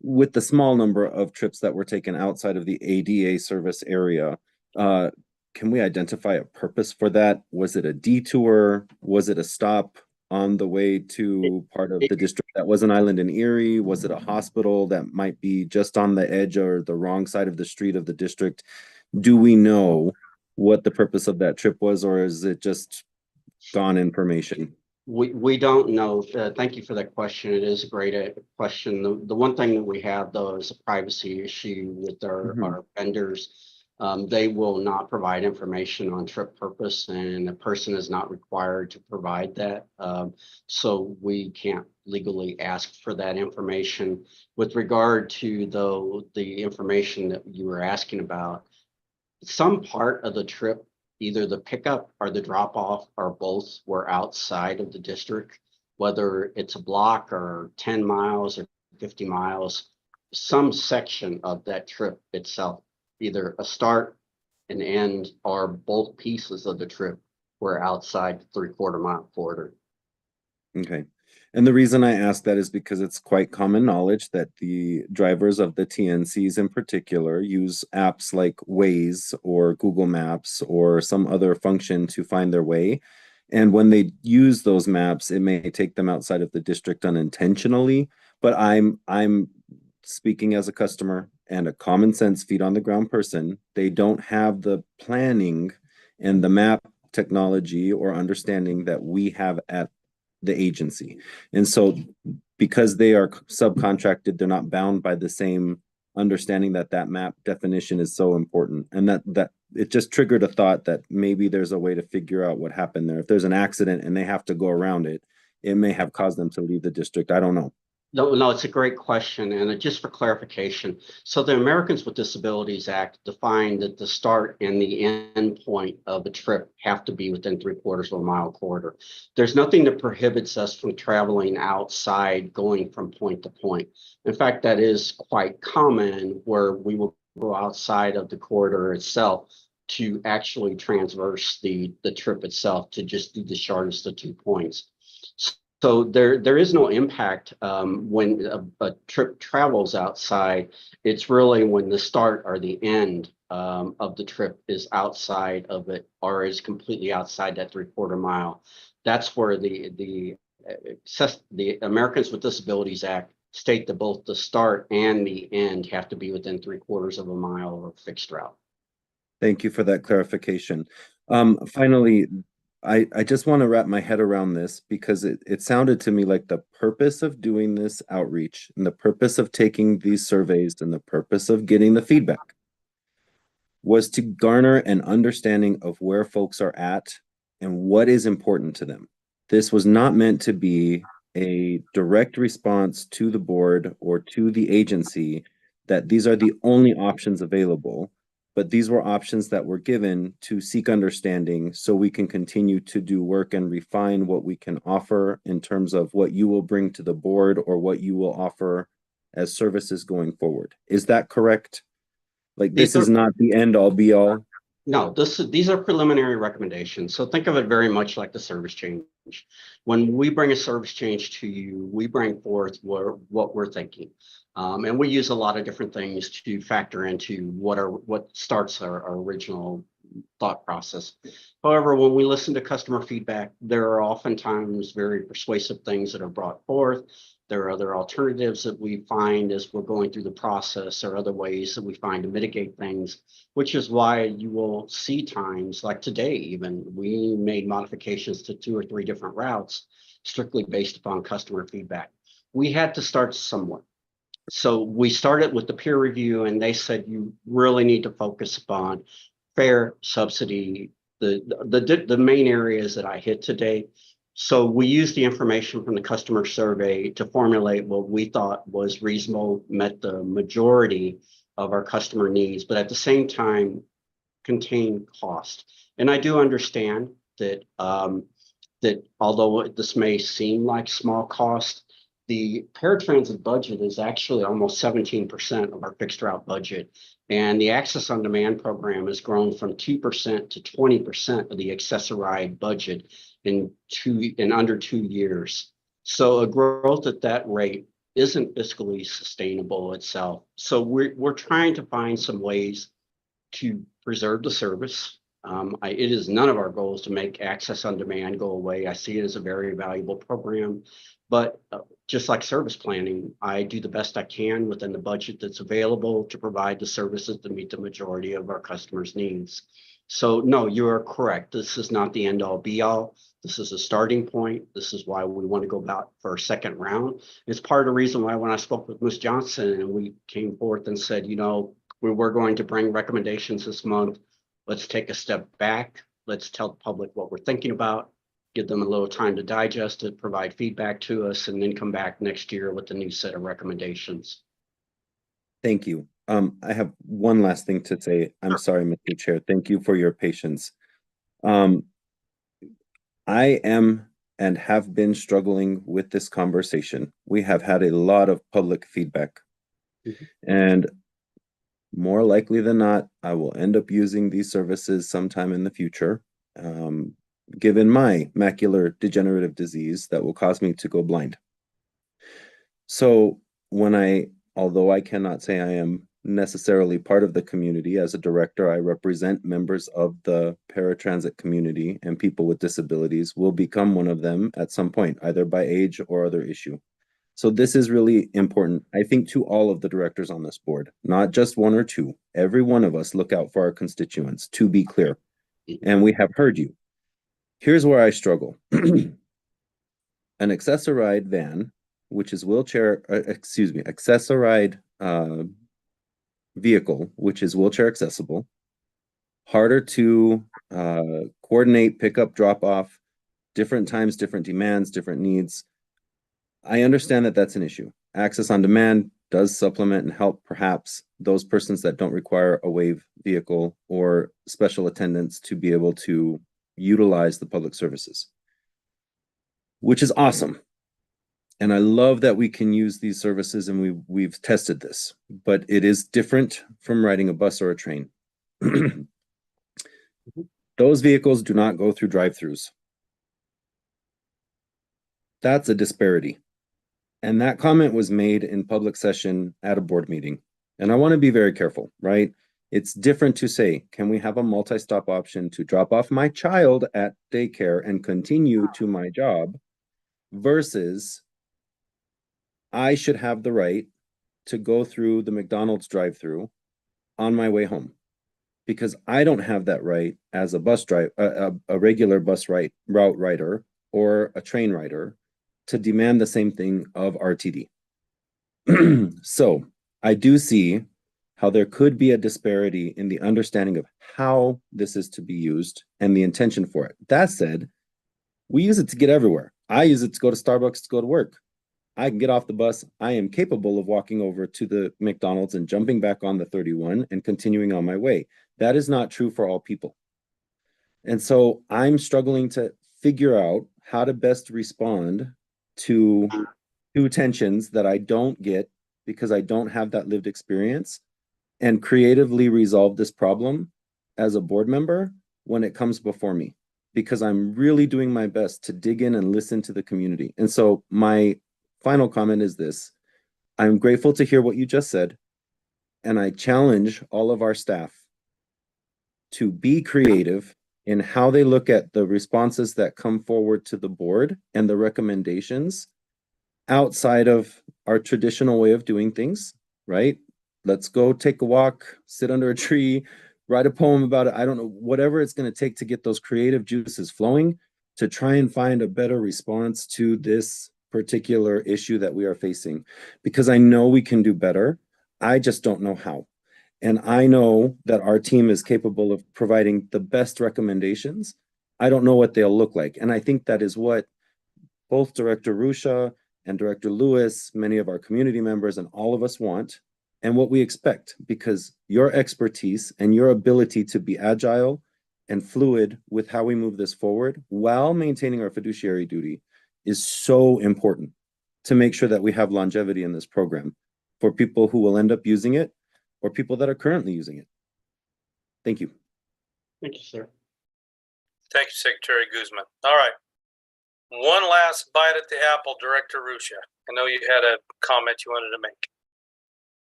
Speaker 17: With the small number of trips that were taken outside of the ADA service area, can we identify a purpose for that? Was it a detour? Was it a stop on the way to part of the district that was an island in Erie? Was it a hospital that might be just on the edge or the wrong side of the street of the district? Do we know what the purpose of that trip was, or is it just gone information?
Speaker 7: We don't know. Thank you for that question. It is a great question. The one thing that we have, though, is a privacy issue with our vendors. They will not provide information on trip purpose, and a person is not required to provide that. So we can't legally ask for that information. With regard to the information that you were asking about, some part of the trip, either the pickup or the drop off or both, were outside of the district, whether it's a block or 10 miles or 50 miles, some section of that trip itself, either a start, an end, or both pieces of the trip were outside the 3/4 mile corridor.
Speaker 17: Okay. And the reason I ask that is because it's quite common knowledge that the drivers of the TNCs in particular use apps like Waze or Google Maps or some other function to find their way. And when they use those maps, it may take them outside of the district unintentionally. But I'm speaking as a customer and a common sense feet on the ground person. They don't have the planning and the map technology or understanding that we have at the agency. And so because they are subcontracted, they're not bound by the same understanding that map definition is so important. And that it just triggered a thought that maybe there's a way to figure out what happened there. If there's an accident and they have to go around it, it may have caused them to leave the district. I don't know.
Speaker 7: No, it's a great question. And just for clarification, so the Americans with Disabilities Act defined that the start and the end point of a trip have to be within 3/4 of a mile corridor. There's nothing that prohibits us from traveling outside, going from point to point. In fact, that is quite common, where we will go outside of the corridor itself to actually transverse the trip itself, to just do the shortest of 2 points. So there is no impact when a trip travels outside. It's really when the start or the end of the trip is outside of it, or is completely outside that 3/4 mile. That's where the Americans with Disabilities Act state that both the start and the end have to be within 3/4 of a mile of a fixed route.
Speaker 17: Thank you for that clarification. Finally, I just want to wrap my head around this, because it sounded to me like the purpose of doing this outreach and the purpose of taking these surveys and the purpose of getting the feedback was to garner an understanding of where folks are at and what is important to them. This was not meant to be a direct response to the board or to the agency that these are the only options available. But these were options that were given to seek understanding so we can continue to do work and refine what we can offer in terms of what you will bring to the board or what you will offer as services going forward. Is that correct? Like, this is not the end all be all?
Speaker 7: No, these are preliminary recommendations. So think of it very much like the service change. When we bring a service change to you, we bring forth what we're thinking. And we use a lot of different things to factor into what starts our original thought process. However, when we listen to customer feedback, there are oftentimes very persuasive things that are brought forth. There are other alternatives that we find as we're going through the process, or other ways that we find to mitigate things, which is why you will see times like today, even we made modifications to 2 or 3 different routes strictly based upon customer feedback. We had to start somewhere. So we started with the peer review, and they said you really need to focus upon fare, subsidy, the main areas that I hit today. So we used the information from the customer survey to formulate what we thought was reasonable, met the majority of our customer needs, but at the same time contain cost. And I do understand that that although this may seem like small cost, the paratransit budget is actually almost 17% of our fixed route budget. And the Access on Demand program has grown from 2% to 20% of the Access-a-Ride budget in under 2 years. So a growth at that rate isn't fiscally sustainable itself. So we're trying to find some ways to preserve the service. It is none of our goals to make Access on Demand go away. I see it as a very valuable program, but just like service planning, I do the best I can within the budget that's available to provide the services that meet the majority of our customers' needs. So no, you are correct. This is not the end all be all. This is a starting point. This is why we want to go back for a second round. It's part of the reason why when I spoke with Ms. Johnson and we came forth and said, you know, we were going to bring recommendations this month. Let's take a step back. Let's tell the public what we're thinking about, give them a little time to digest it, provide feedback to us, and then come back next year with a new set of recommendations.
Speaker 17: Thank you. I have one last thing to say. I'm sorry, Mr. Chair. Thank you for your patience. I am and have been struggling with this conversation. We have had a lot of public feedback. And more likely than not, I will end up using these services sometime in the future, given my macular degenerative disease that will cause me to go blind. So although I cannot say I am necessarily part of the community, as a director, I represent members of the paratransit community, and people with disabilities will become one of them at some point, either by age or other issue. So this is really important, I think, to all of the directors on this board, not just one or two. Every one of us look out for our constituents, to be clear. And we have heard you. Here's where I struggle. An Access-a-Ride van, which is Access-a-Ride vehicle, which is wheelchair accessible, harder to coordinate, pick up, drop off, different times, different demands, different needs. I understand that that's an issue. Access on Demand does supplement and help perhaps those persons that don't require a WAVE vehicle or special attendants to be able to utilize the public services, which is awesome. And I love that we can use these services, and we've tested this, but it is different from riding a bus or a train. Those vehicles do not go through drive-throughs. That's a disparity. And that comment was made in public session at a board meeting. And I want to be very careful, right? It's different to say, can we have a multi-stop option to drop off my child at daycare and continue to my job, versus I should have the right to go through the McDonald's drive-through on my way home, because I don't have that right as a bus driver, a regular bus route rider or a train rider, to demand the same thing of RTD. So I do see how there could be a disparity in the understanding of how this is to be used and the intention for it. That said, we use it to get everywhere. I use it to go to Starbucks, to go to work. I can get off the bus. I am capable of walking over to the McDonald's and jumping back on the 31 and continuing on my way. That is not true for all people. And so I'm struggling to figure out how to best respond to two tensions that I don't get because I don't have that lived experience, and creatively resolve this problem as a board member when it comes before me, because I'm really doing my best to dig in and listen to the community. And so my final comment is this: I'm grateful to hear what you just said, and I challenge all of our staff to be creative in how they look at the responses that come forward to the board and the recommendations outside of our traditional way of doing things, right? Let's go take a walk, sit under a tree, write a poem about it. I don't know, whatever it's going to take to get those creative juices flowing to try and find a better response to this particular issue that we are facing, because I know we can do better. I just don't know how. And I know that our team is capable of providing the best recommendations. I don't know what they'll look like. And I think that is what both Director Rusha and Director Lewis, many of our community members, and all of us want. and what we expect, because your expertise and your ability to be agile and fluid with how we move this forward while maintaining our fiduciary duty is so important to make sure that we have longevity in this program for people who will end up using it or people that are currently using it. Thank you.
Speaker 7: Thank you, sir.
Speaker 2: Thank you, Secretary Guzman. All right. One last bite at the apple, Director Ruscia. I know you had a comment you wanted to make.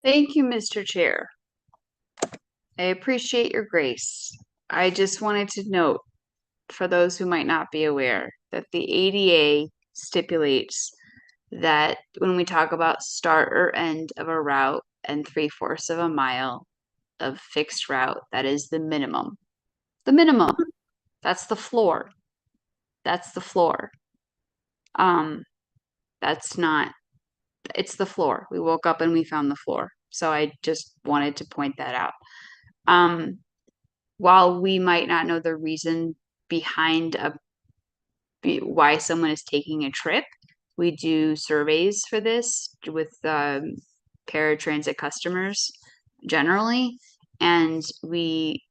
Speaker 14: Thank you, Mr. Chair. I appreciate your grace. I just wanted to note, for those who might not be aware, that the ADA stipulates that when we talk about start or end of a route and 3/4 of a mile of fixed route, that is the minimum. The minimum. That's the floor. That's the floor. That's not, it's the floor. We woke up and we found the floor. So I just wanted to point that out. While we might not know the reason behind why someone is taking a trip, we do surveys for this with paratransit customers generally, and we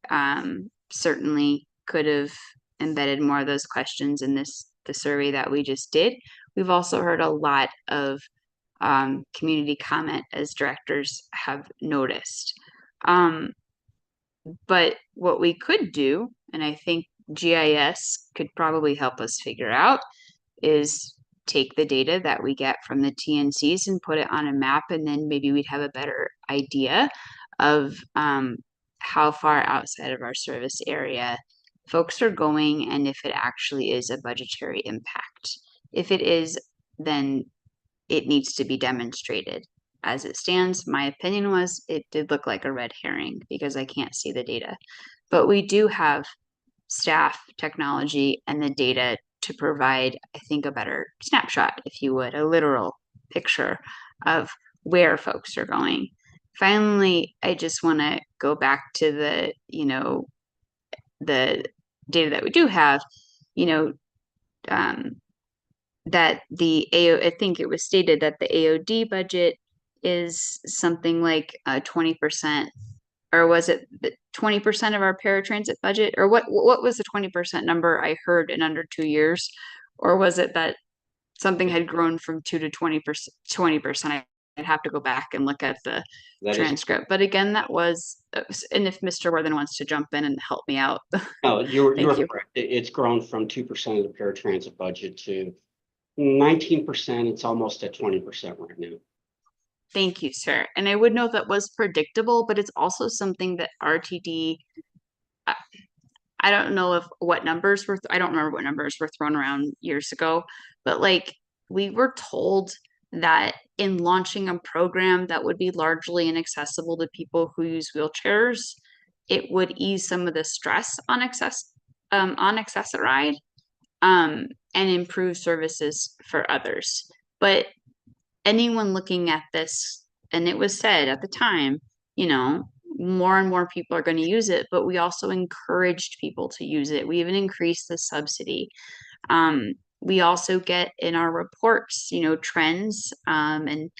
Speaker 14: certainly could have embedded more of those questions in the survey that we just did. We've also heard a lot of community comment, as directors have noticed. But what we could do, and I think GIS could probably help us figure out, is take the data that we get from the TNCs and put it on a map, and then maybe we'd have a better idea of how far outside of our service area folks are going and if it actually is a budgetary impact. If it is, then it needs to be demonstrated. As it stands, my opinion was it did look like a red herring because I can't see the data. But we do have staff, technology, and the data to provide, I think, a better snapshot, if you would, a literal picture of where folks are going. Finally, I just want to go back to the, the data that we do have, that I think it was stated that the AOD budget is something like 20%, or was it 20% of our paratransit budget? Or what was the 20% number I heard in under 2 years? Or was it that something had grown from 2 to 20%? I'd have to go back and look at the transcript. But again, that was, and if Mr. Worthen wants to jump in and help me out.
Speaker 7: No, you're
Speaker 14: Thank you.
Speaker 7: correct. It's grown from 2% of the paratransit budget to 19%. It's almost at 20% right now.
Speaker 14: Thank you, sir. And I would know that was predictable, but it's also something that RTD, I don't know what numbers were, I don't remember what numbers were thrown around years ago, but like we were told that in launching a program that would be largely inaccessible to people who use wheelchairs, it would ease some of the stress on Access-a-Ride, and improve services for others. But anyone looking at this, and it was said at the time, more and more people are going to use it, but we also encouraged people to use it. We even increased the subsidy. We also get in our reports, trends and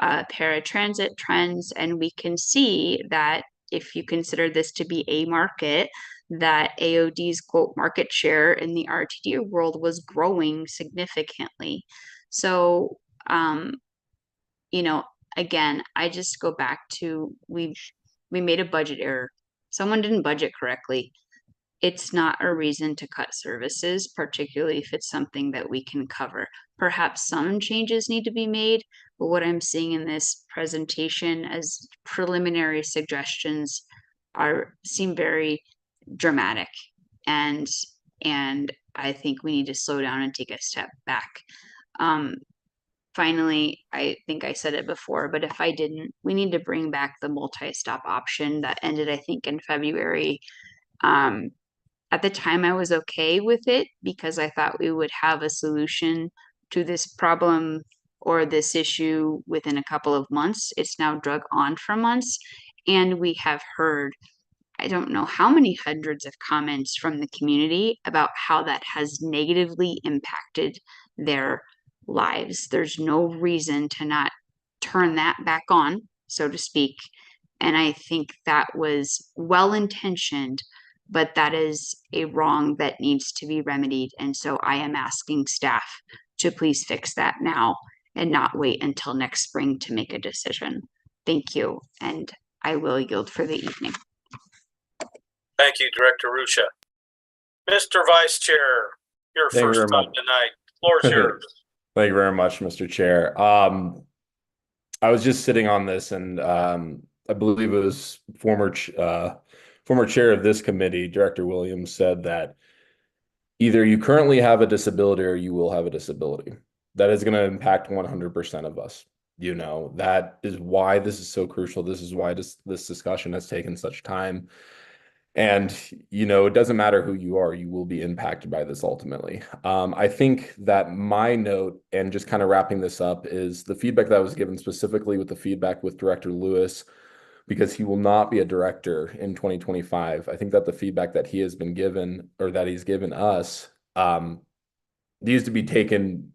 Speaker 14: paratransit trends, and we can see that if you consider this to be a market, that AOD's quote market share in the RTD world was growing significantly. So, again, I just go back to we made a budget error. Someone didn't budget correctly. It's not a reason to cut services, particularly if it's something that we can cover. Perhaps some changes need to be made, but what I'm seeing in this presentation as preliminary suggestions seem very dramatic, and I think we need to slow down and take a step back. Finally, I think I said it before, but if I didn't, we need to bring back the multi-stop option that ended, I think, in February. At the time, I was okay with it because I thought we would have a solution to this problem or this issue within a couple of months. It's now drug on for months, and we have heard, I don't know how many hundreds of comments from the community about how that has negatively impacted their lives. There's no reason to not turn that back on, so to speak. And I think that was well intentioned, but that is a wrong that needs to be remedied. And so I am asking staff to please fix that now and not wait until next spring to make a decision. Thank you. And I will yield for the evening.
Speaker 2: Thank you, Director Rusha. Mr. Vice Chair, your
Speaker 19: Thank you
Speaker 2: first
Speaker 19: very
Speaker 2: time
Speaker 19: much.
Speaker 2: tonight. Floor is yours.
Speaker 19: Thank you very much, Mr. Chair. I was just sitting on this, and I believe it was former chair of this committee, Director Williams, said that either you currently have a disability or you will have a disability. That is going to impact 100% of us. You know, that is why this is so crucial. This is why this discussion has taken such time. And, you know, it doesn't matter who you are, you will be impacted by this ultimately. I think that my note, and just kind of wrapping this up, is the feedback that was given specifically with the feedback with Director Lewis, because he will not be a director in 2025. I think that the feedback that he has been given, or that he's given us, needs to be taken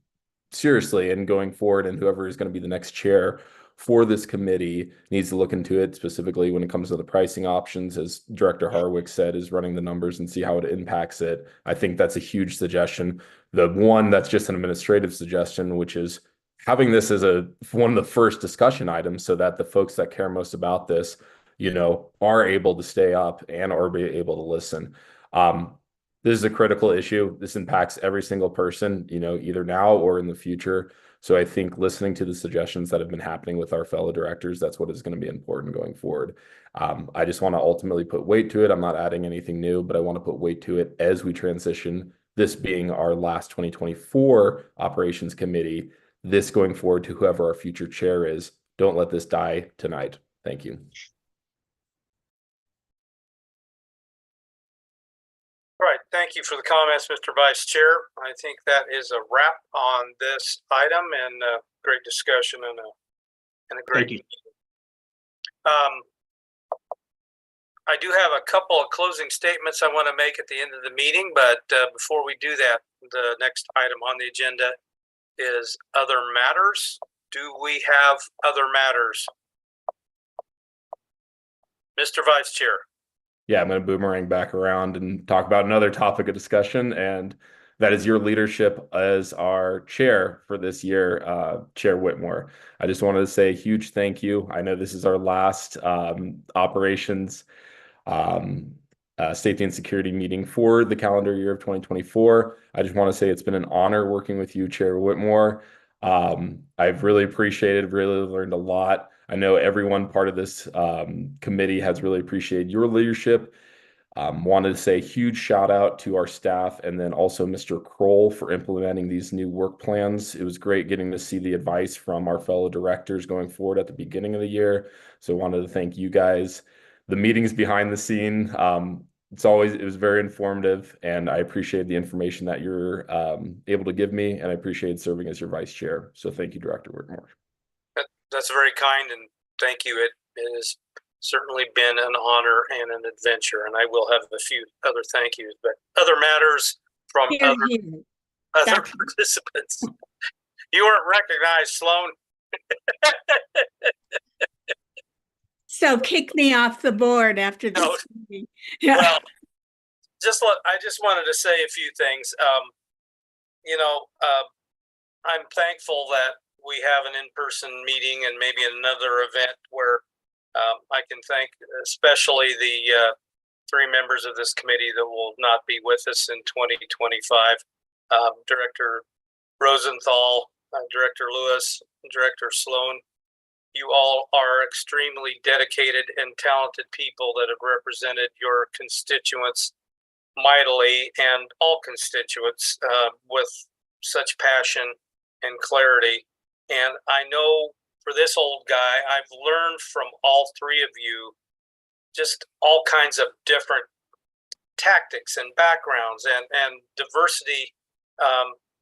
Speaker 19: seriously and going forward, and whoever is going to be the next chair for this committee needs to look into it, specifically when it comes to the pricing options, as Director Harwick said, is running the numbers and see how it impacts it. I think that's a huge suggestion. The one that's just an administrative suggestion, which is having this as one of the first discussion items, so that the folks that care most about this, you know, are able to stay up and are be able to listen. This is a critical issue. This impacts every single person, you know, either now or in the future. So I think listening to the suggestions that have been happening with our fellow directors, that's what is going to be important going forward. I just want to ultimately put weight to it. I'm not adding anything new, but I want to put weight to it as we transition, this being our last 2024 operations committee, this going forward to whoever our future chair is. Don't let this die tonight. Thank you.
Speaker 2: All right, thank you for the comments, Mr. Vice Chair. I think that is a wrap on this item, and great discussion and a great meeting. I do have a couple of closing statements I want to make at the end of the meeting, but before we do that, the next item on the agenda is other matters. Do we have other matters? Mr. Vice Chair.
Speaker 19: Yeah, I'm going to boomerang back around and talk about another topic of discussion, and that is your leadership as our chair for this year, Chair Whitmore. I just wanted to say a huge thank you. I know this is our last operations safety and security meeting for the calendar year of 2024. I just want to say it's been an honor working with you, Chair Whitmore. I've really appreciated, really learned a lot. I know everyone part of this committee has really appreciated your leadership. Wanted to say a huge shout out to our staff, and then also Mr. Kroll for implementing these new work plans. It was great getting to see the advice from our fellow directors going forward at the beginning of the year. So I wanted to thank you guys. The meetings behind the scene, it was very informative, and I appreciate the information that you're able to give me, and I appreciate serving as your vice chair. So thank you, Director Whitmore.
Speaker 2: That's very kind, and thank you. It has certainly been an honor and an adventure, and I will have a few other thank yous, but other matters from other participants. You weren't recognized, Sloan.
Speaker 13: So kick me off the board after this meeting. Yeah.
Speaker 2: Well, I just wanted to say a few things. I'm thankful that we have an in-person meeting and maybe another event where I can thank especially the three members of this committee that will not be with us in 2025. Director Rosenthal, Director Lewis, Director Sloan. You all are extremely dedicated and talented people that have represented your constituents mightily, and all constituents with such passion and clarity. And I know for this old guy, I've learned from all three of you just all kinds of different tactics and backgrounds and diversity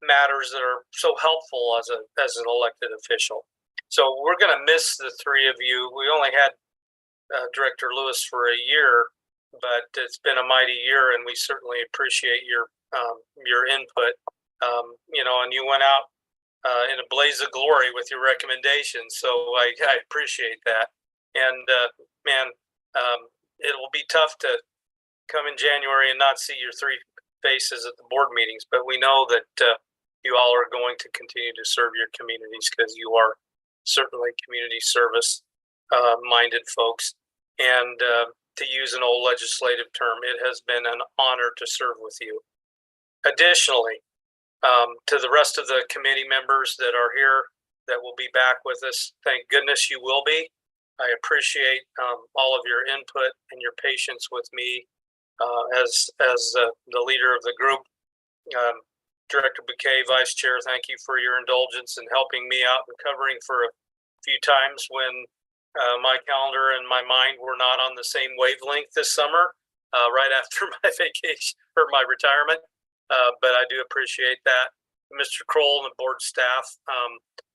Speaker 2: matters that are so helpful as an elected official. So we're going to miss the three of you. We only had Director Lewis for a year, but it's been a mighty year, and we certainly appreciate your input. And you went out in a blaze of glory with your recommendations. So I appreciate that. And man, it will be tough to come in January and not see your three faces at the board meetings, but we know that you all are going to continue to serve your communities because you are certainly community service minded folks. And to use an old legislative term, it has been an honor to serve with you. Additionally, to the rest of the committee members that are here that will be back with us, thank goodness you will be. I appreciate all of your input and your patience with me as the leader of the group. Director Bouquet, Vice Chair, thank you for your indulgence in helping me out and covering for a few times when my calendar and my mind were not on the same wavelength this summer, right after my vacation or my retirement. But I do appreciate that. Mr. Kroll and the board staff,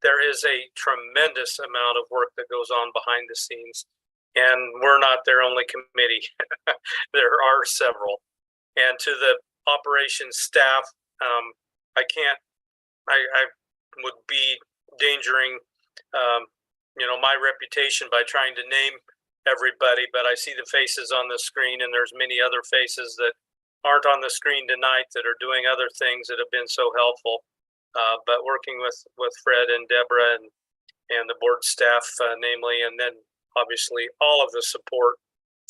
Speaker 2: there is a tremendous amount of work that goes on behind the scenes, and we're not their only committee. There are several. And to the operations staff, I would be endangering my reputation by trying to name everybody, but I see the faces on the screen, and there's many other faces that aren't on the screen tonight that are doing other things that have been so helpful. But working with Fred and Deborah and the board staff, namely, and then obviously all of the support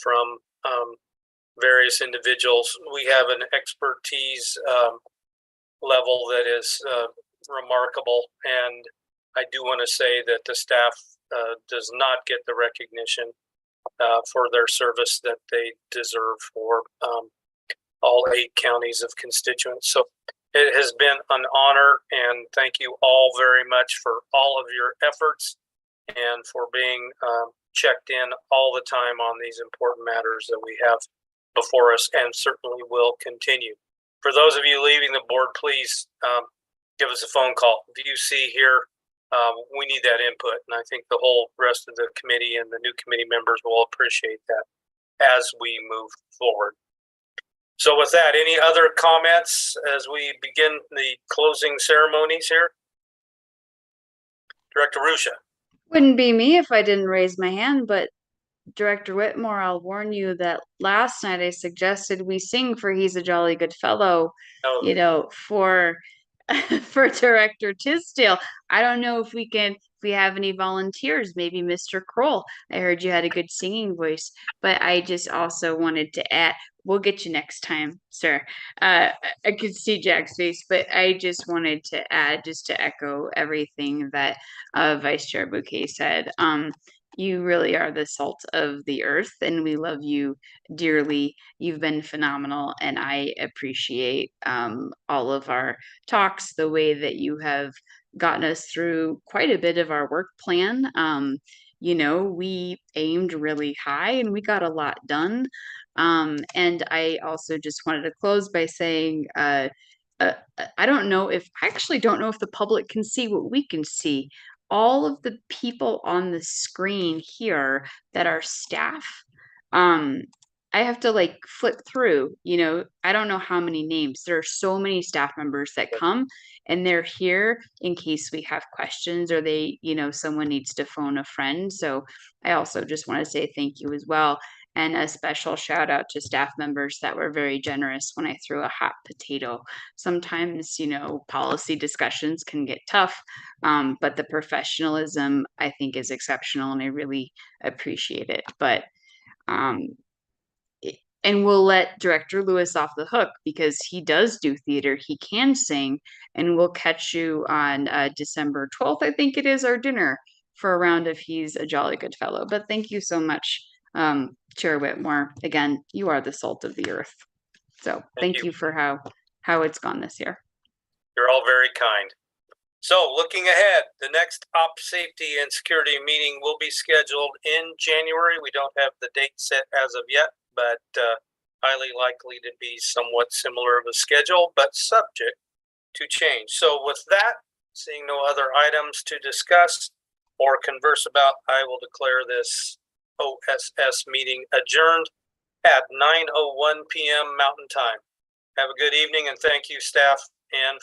Speaker 2: from various individuals, we have an expertise level that is remarkable. And I do want to say that the staff does not get the recognition for their service that they deserve for all 8 counties of constituents. So it has been an honor, and thank you all very much for all of your efforts and for being checked in all the time on these important matters that we have before us and certainly will continue. For those of you leaving the board, please give us a phone call. If you see here, we need that input, and I think the whole rest of the committee and the new committee members will appreciate that as we move forward. So with that, any other comments as we begin the closing ceremonies here? Director Rusha.
Speaker 14: Wouldn't be me if I didn't raise my hand, but Director Whitmore, I'll warn you that last night I suggested we sing for He's a Jolly Good Fellow, for Director Tisdale. I don't know if we have any volunteers, maybe Mr. Kroll. I heard you had a good singing voice, but I just also wanted to add, we'll get you next time, sir. I could see Jack's face, but I just wanted to add, just to echo everything that Vice Chair Bouquet said. You really are the salt of the earth, and we love you dearly. You've been phenomenal, and I appreciate all of our talks, the way that you have gotten us through quite a bit of our work plan. We aimed really high, and we got a lot done. And I also just wanted to close by saying, I actually don't know if the public can see what we can see. All of the people on the screen here that are staff, I have to flip through, I don't know how many names. There are so many staff members that come, and they're here in case we have questions or someone needs to phone a friend. So I also just want to say thank you as well. And a special shout out to staff members that were very generous when I threw a hot potato. Sometimes, policy discussions can get tough, but the professionalism I think is exceptional, and I really appreciate it. But, and we'll let Director Lewis off the hook because he does do theater. He can sing, and we'll catch you on December 12th, I think it is, our dinner for a round of He's a Jolly Good Fellow. But thank you so much. Chair Whitmore, again, you are the salt of the earth. So thank you for how it's gone this year.
Speaker 2: You're all very kind. So looking ahead, the next Op Safety and Security meeting will be scheduled in January. We don't have the date set as of yet, but highly likely to be somewhat similar of a schedule, but subject to change. So with that, seeing no other items to discuss or converse about, I will declare this OSS meeting adjourned at 9:01 p.m. Mountain Time. Have a good evening, and thank you, staff and